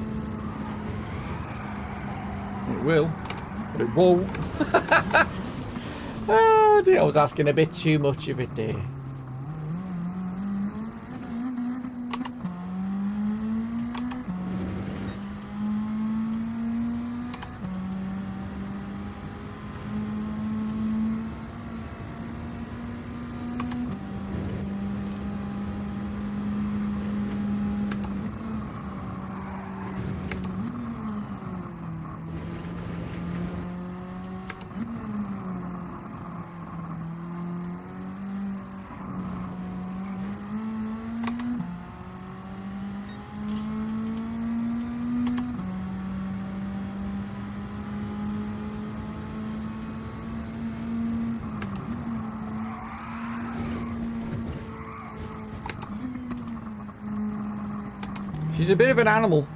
It will, but it won't. Oh dear, I was asking a bit too much of it there. She's a bit of an animal.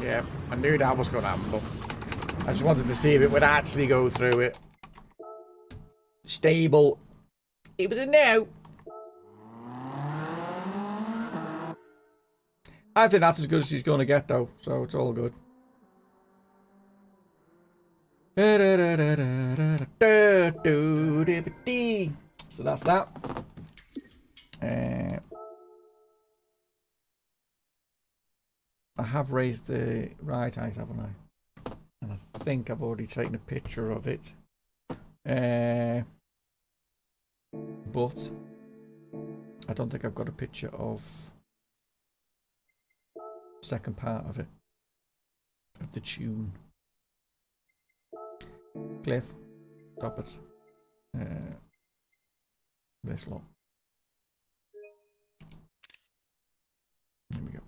Yeah, I knew that was going to happen, but I just wanted to see if it would actually go through it. Stable. It was a no. I think that's as good as she's going to get, though, so it's all good. So that's that. I have raised the right height, haven't I? And I think I've already taken a picture of it. But I don't think I've got a picture of the second part of it. Of the tune. Cliff, stop it. This lot. There we go.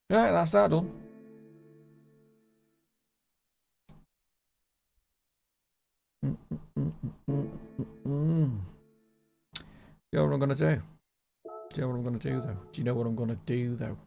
Right, that's that done. You know what I'm gonna do? Do you know what I'm gonna do though? Do you know what I'm gonna do though?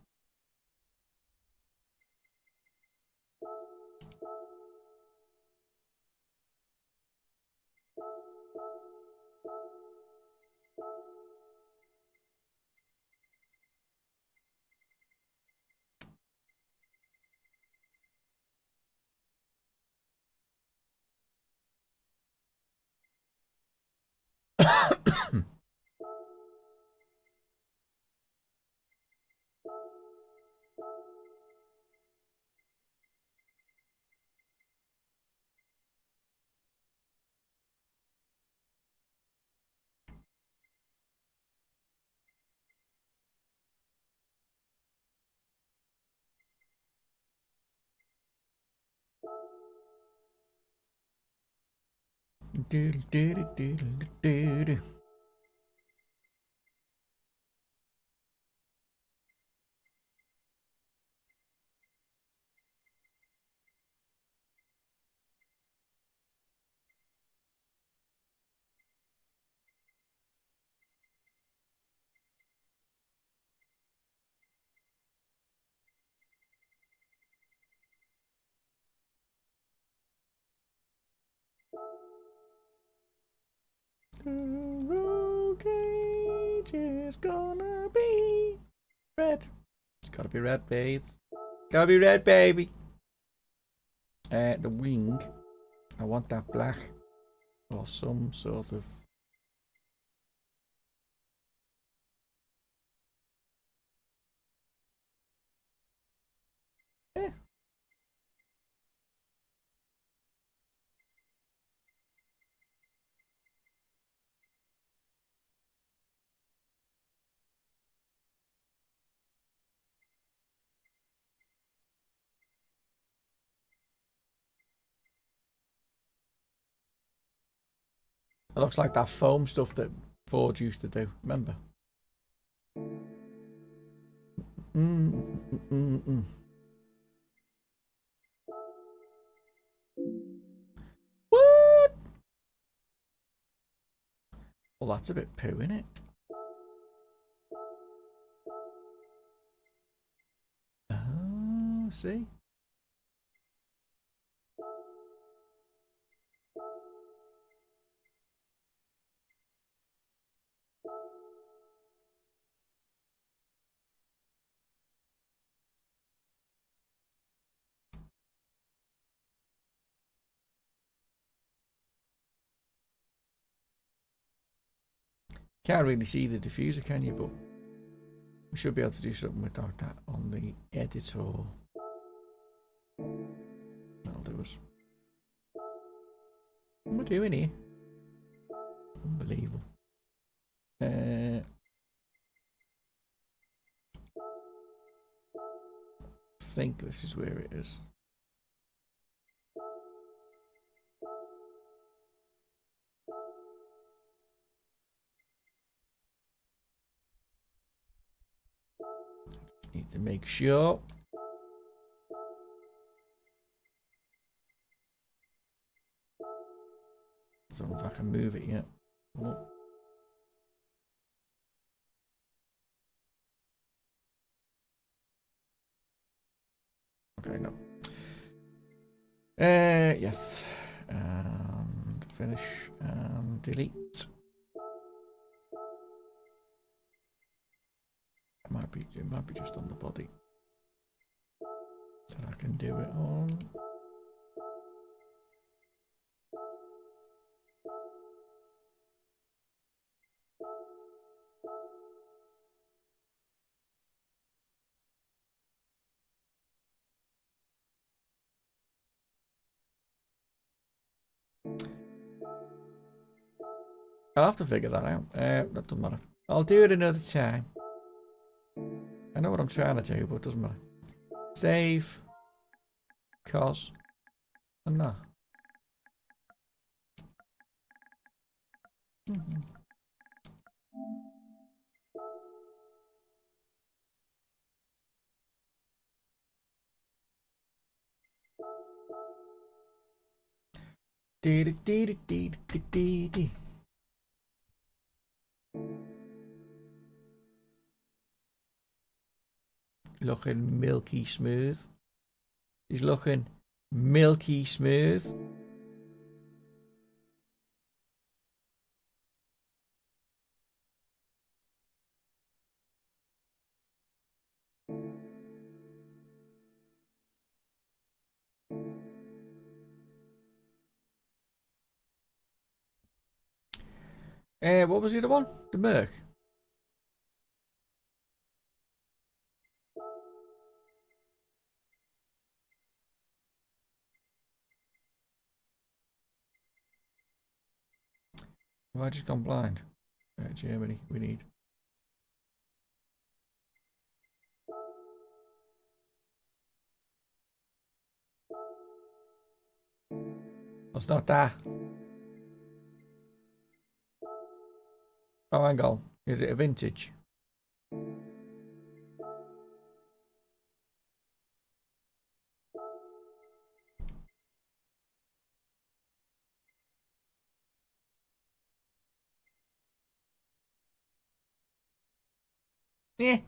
The roll cage is gonna be red. It's gotta be red, babe. Gotta be red, baby. The wing. I want that black. Or some sort of... Eh. It looks like that foam stuff that Ford used to do. Remember? What? Well, that's a bit poo, isn't it? Oh, see? Can't really see the diffuser, can you? But we should be able to do something without that on the editor. That'll do us. What am I doing here? Unbelievable. I think this is where it is. Need to make sure. I don't know if I can move it yet. Oh. Okay, no. Yes. And finish and delete. It might be just on the body. Then I can do it on. I'll have to figure that out. That doesn't matter. I'll do it another time. I know what I'm trying to do, but it doesn't matter. Save. Cos. And that. Looking milky smooth. He's looking milky smooth. What was the other one? The Merc. Have I just gone blind? Germany, we need. It's not that. Oh, hang on. Is it a vintage? Yeah.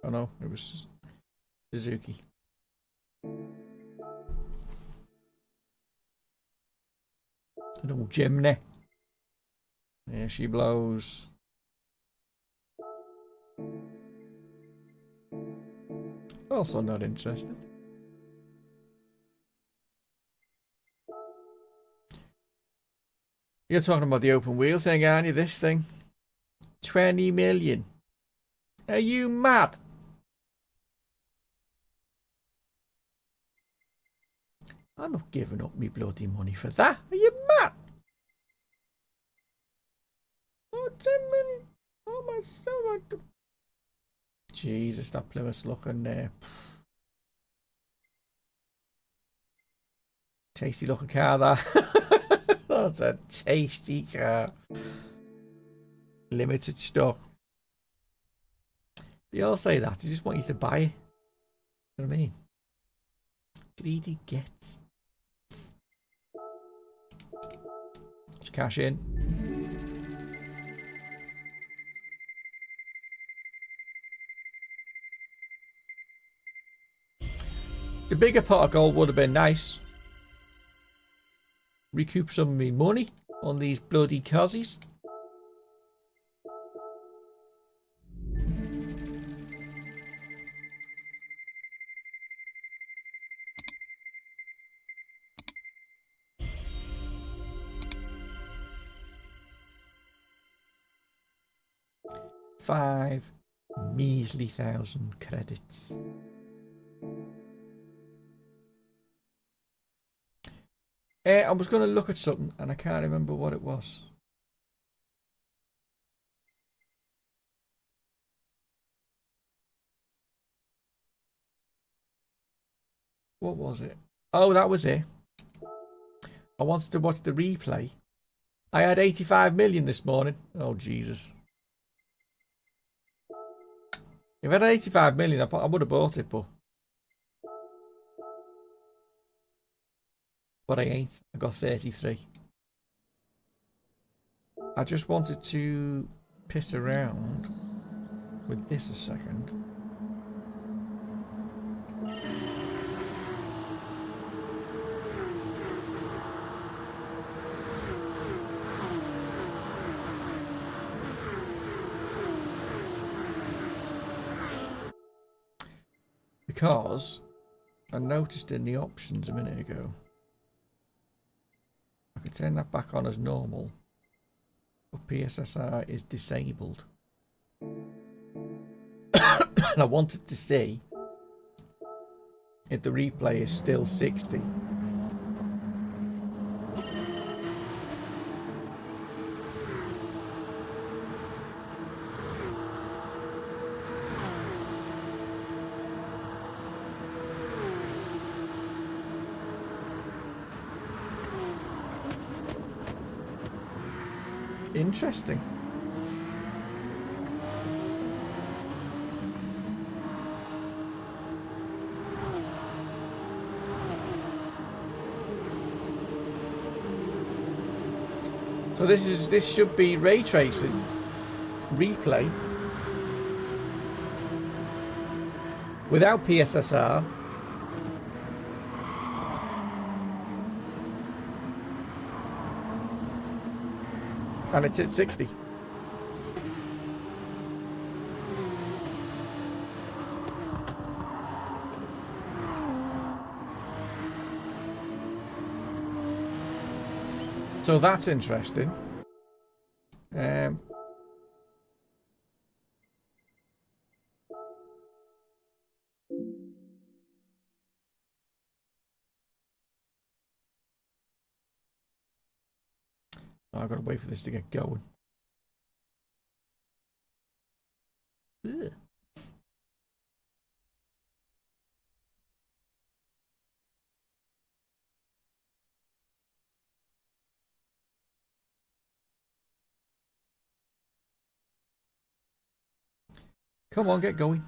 Oh no, it was Suzuki. An old Jimny. Yeah, she blows. Also not interested. You're talking about the open wheel thing, aren't you? This thing. 20 million. Are you mad? I'm not giving up me bloody money for that. Are you mad? Oh, 10 million. Oh my god. Jesus, that Plymouth's looking there. Tasty looking car, that. That's a tasty car. Limited stock. They all say that. They just want you to buy it. You know what I mean? Greedy gets. Just cash in. The bigger pot of gold would have been nice. Recoup some of me money on these bloody cozies. $5 measly thousand credits. I was going to look at something and I can't remember what it was. What was it? Oh, that was it. I wanted to watch the replay. I had 85 million this morning. Oh, Jesus. If I had 85 million, I would have bought it, but I ain't. I got 33. I just wanted to piss around with this a second. Because I noticed in the options a minute ago, I could turn that back on as normal, but PSSR is disabled. And I wanted to see if the replay is still 60. Interesting. So this should be ray tracing replay without PSSR. And it's at 60. So that's interesting. I've got to wait for this to get going. Ugh. Come on, get going.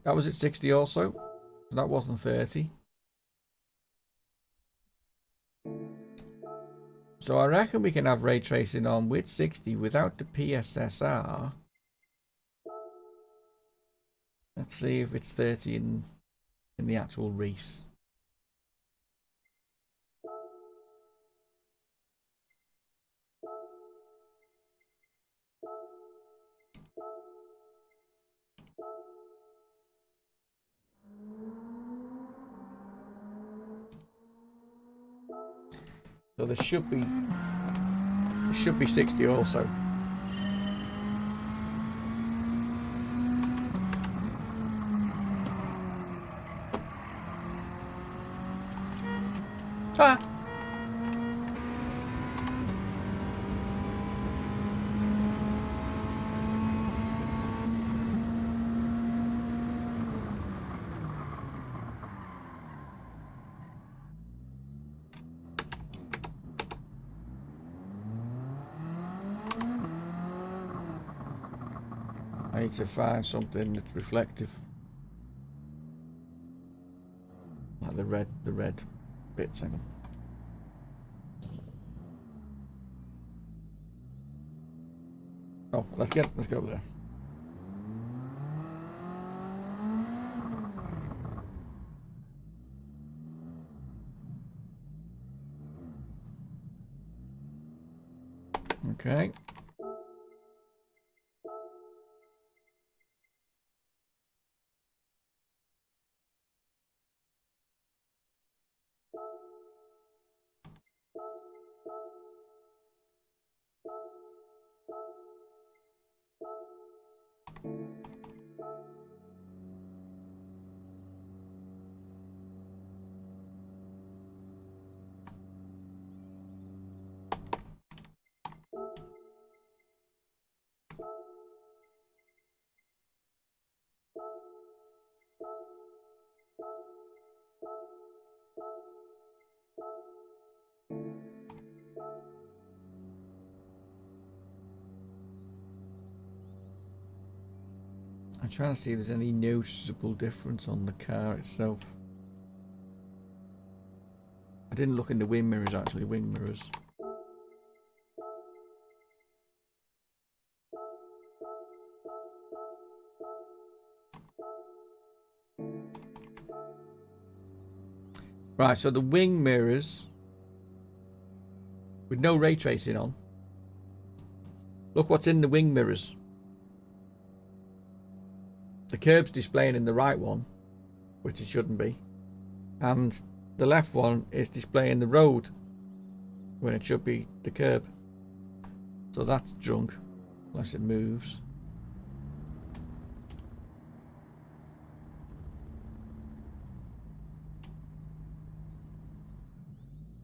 That was at 60 also. That wasn't 30. So I reckon we can have ray tracing on with 60 without the PSSR. Let's see if it's 30 in the actual race. So there should be 60 also. Ah. I need to find something that's reflective. Like the red bits, hang on. Oh, let's go over there. Okay. I'm trying to see if there's any noticeable difference on the car itself. I didn't look in the wing mirrors actually, wing mirrors. Right, so the wing mirrors with no ray tracing on. Look what's in the wing mirrors. The curb's displaying in the right one, which it shouldn't be. And the left one is displaying the road when it should be the curb. So that's drunk, unless it moves.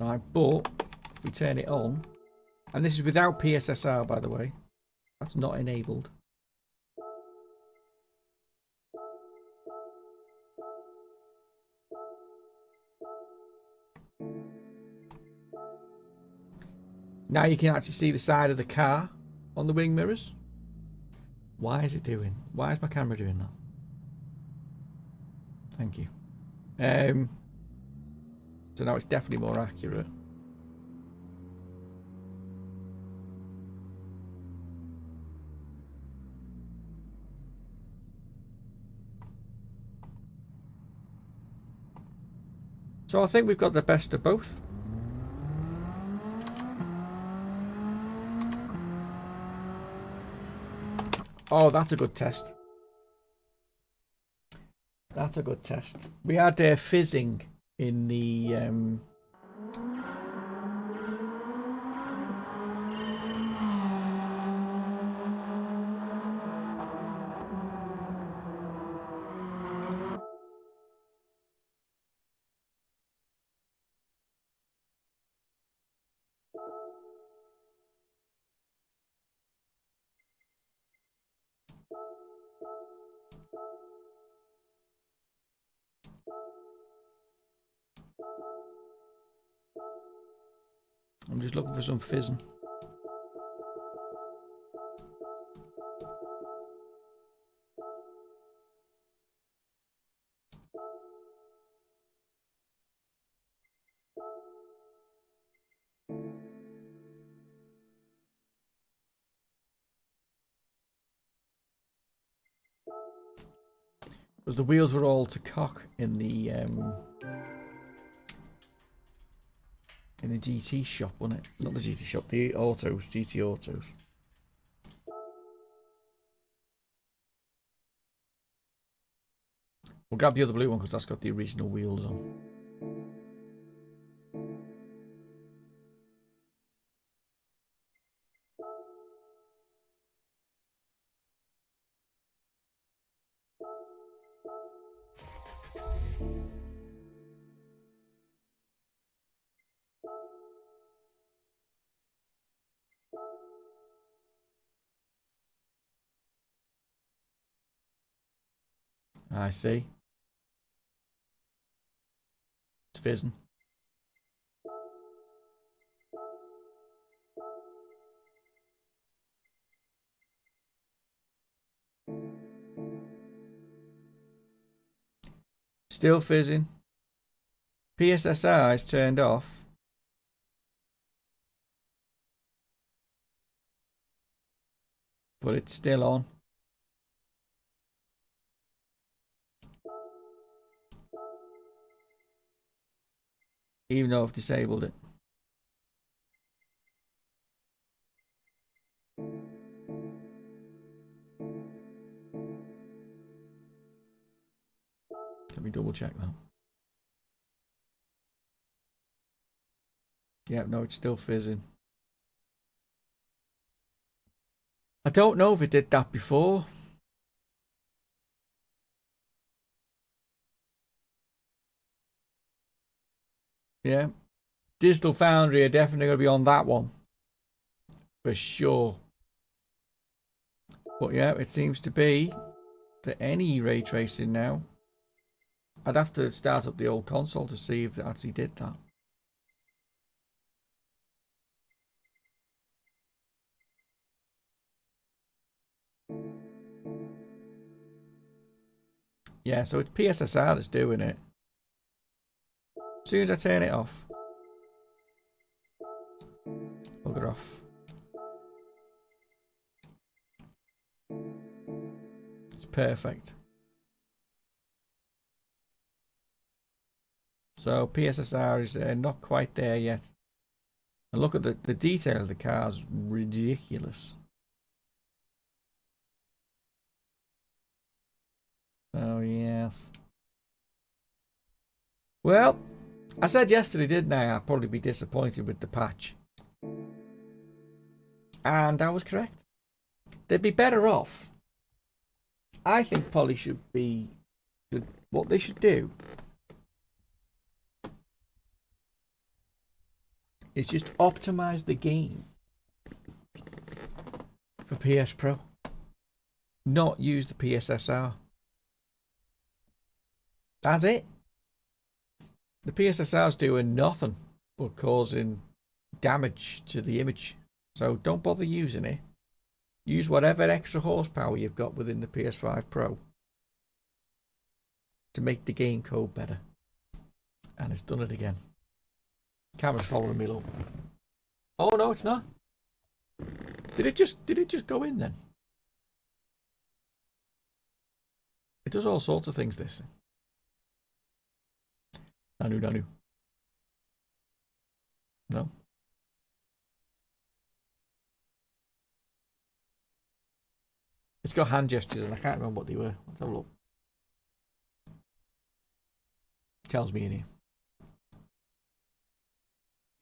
Right, but if we turn it on, and this is without PSSR by the way, that's not enabled. Now you can actually see the side of the car on the wing mirrors. Why is it doing? Why is my camera doing that? Thank you. So now it's definitely more accurate. So I think we've got the best of both. Oh, that's a good test. That's a good test. We had fizzing in the I'm just looking for some fizzing. Because the wheels were all to cock in the GT shop, wasn't it? Not the GT shop, the autos, GT autos. We'll grab the other blue one because that's got the original wheels on. I see. It's fizzing. Still fizzing. PSSR is turned off. But it's still on. Even though I've disabled it. Let me double check that. Yeah, no, it's still fizzing. I don't know if it did that before. Yeah. Digital Foundry are definitely going to be on that one. For sure. But yeah, it seems to be that any ray tracing now. I'd have to start up the old console to see if it actually did that. Yeah, so it's PSSR that's doing it. As soon as I turn it off, bugger off. It's perfect. So PSSR is not quite there yet. And look at the detail of the car's ridiculous. Oh yes. Well, I said yesterday, didn't I? I'd probably be disappointed with the patch. And I was correct. They'd be better off. I think Poly should be... what they should do is just optimize the game for PS Pro. Not use the PSSR. That's it. The PSSR's doing nothing but causing damage to the image. So don't bother using it. Use whatever extra horsepower you've got within the PS5 Pro to make the game code better. And it's done it again. Camera's following me, look. Oh no, it's not. Did it just go in then? It does all sorts of things, this. Nanu. No. It's got hand gestures and I can't remember what they were. Let's have a look. Tells me in here.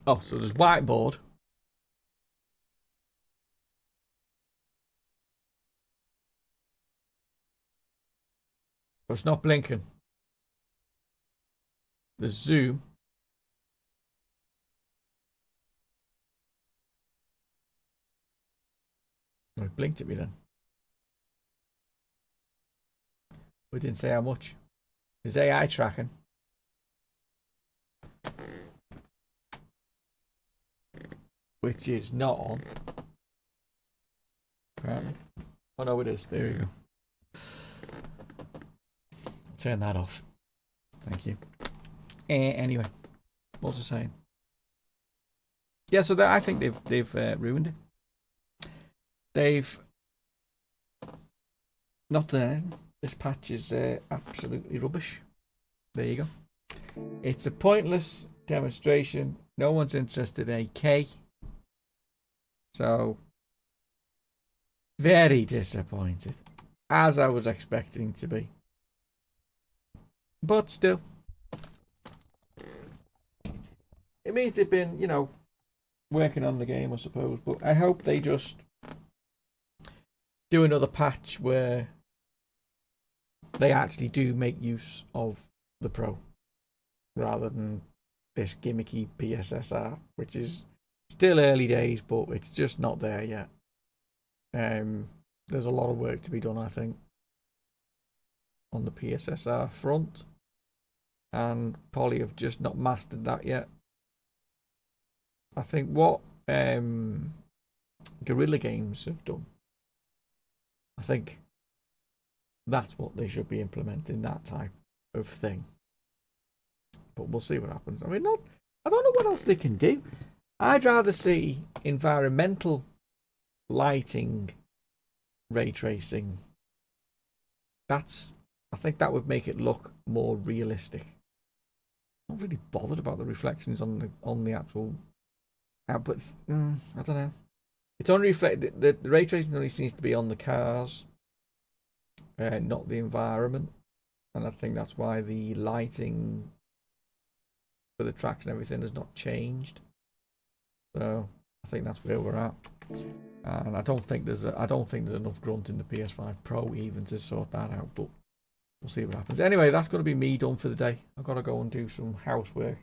Oh, so there's whiteboard. But it's not blinking. There's zoom. Oh, it blinked at me then. We didn't say how much. There's AI tracking. Which is not on. Apparently. Oh no, it is. There you go. Turn that off. Thank you. Anyway, what was I saying? Yeah, so I think they've ruined it. They've not done anything. This patch is absolutely rubbish. There you go. It's a pointless demonstration. No one's interested in AK. So, very disappointed. As I was expecting to be. But still. It means they've been, you know, working on the game, I suppose. But I hope they just do another patch where they actually do make use of the Pro rather than this gimmicky PSSR, which is still early days, but it's just not there yet. There's a lot of work to be done, I think, on the PSSR front, and Poly have just not mastered that yet. I think what Guerrilla Games have done, I think that's what they should be implementing, that type of thing. But we'll see what happens. I mean, I don't know what else they can do. I'd rather see environmental lighting, ray tracing. I think that would make it look more realistic. I'm not really bothered about the reflections on the actual outputs. I don't know. It's only the ray tracing only seems to be on the cars, not the environment, and I think that's why the lighting for the tracks and everything has not changed. So I think that's where we're at, and I don't think there's enough grunt in the PS5 Pro even to sort that out. But we'll see what happens. Anyway, that's going to be me done for the day. I've got to go and do some housework,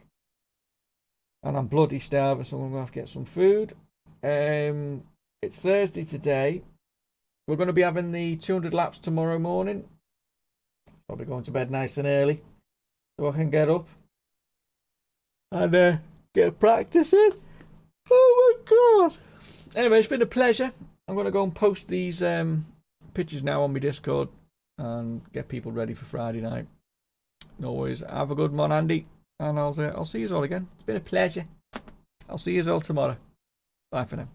and I'm bloody starving, so I'm going to have to get some food. It's Thursday today. We're going to be having the 200 laps tomorrow morning. I'll be going to bed nice and early so I can get up and get practicing. Oh my god! Anyway, it's been a pleasure. I'm going to go and post these pictures now on my Discord. and get people ready for Friday night. No worries. Have a good one, Andy, and I'll see you all again. It's been a pleasure. I'll see you all tomorrow. Bye for now.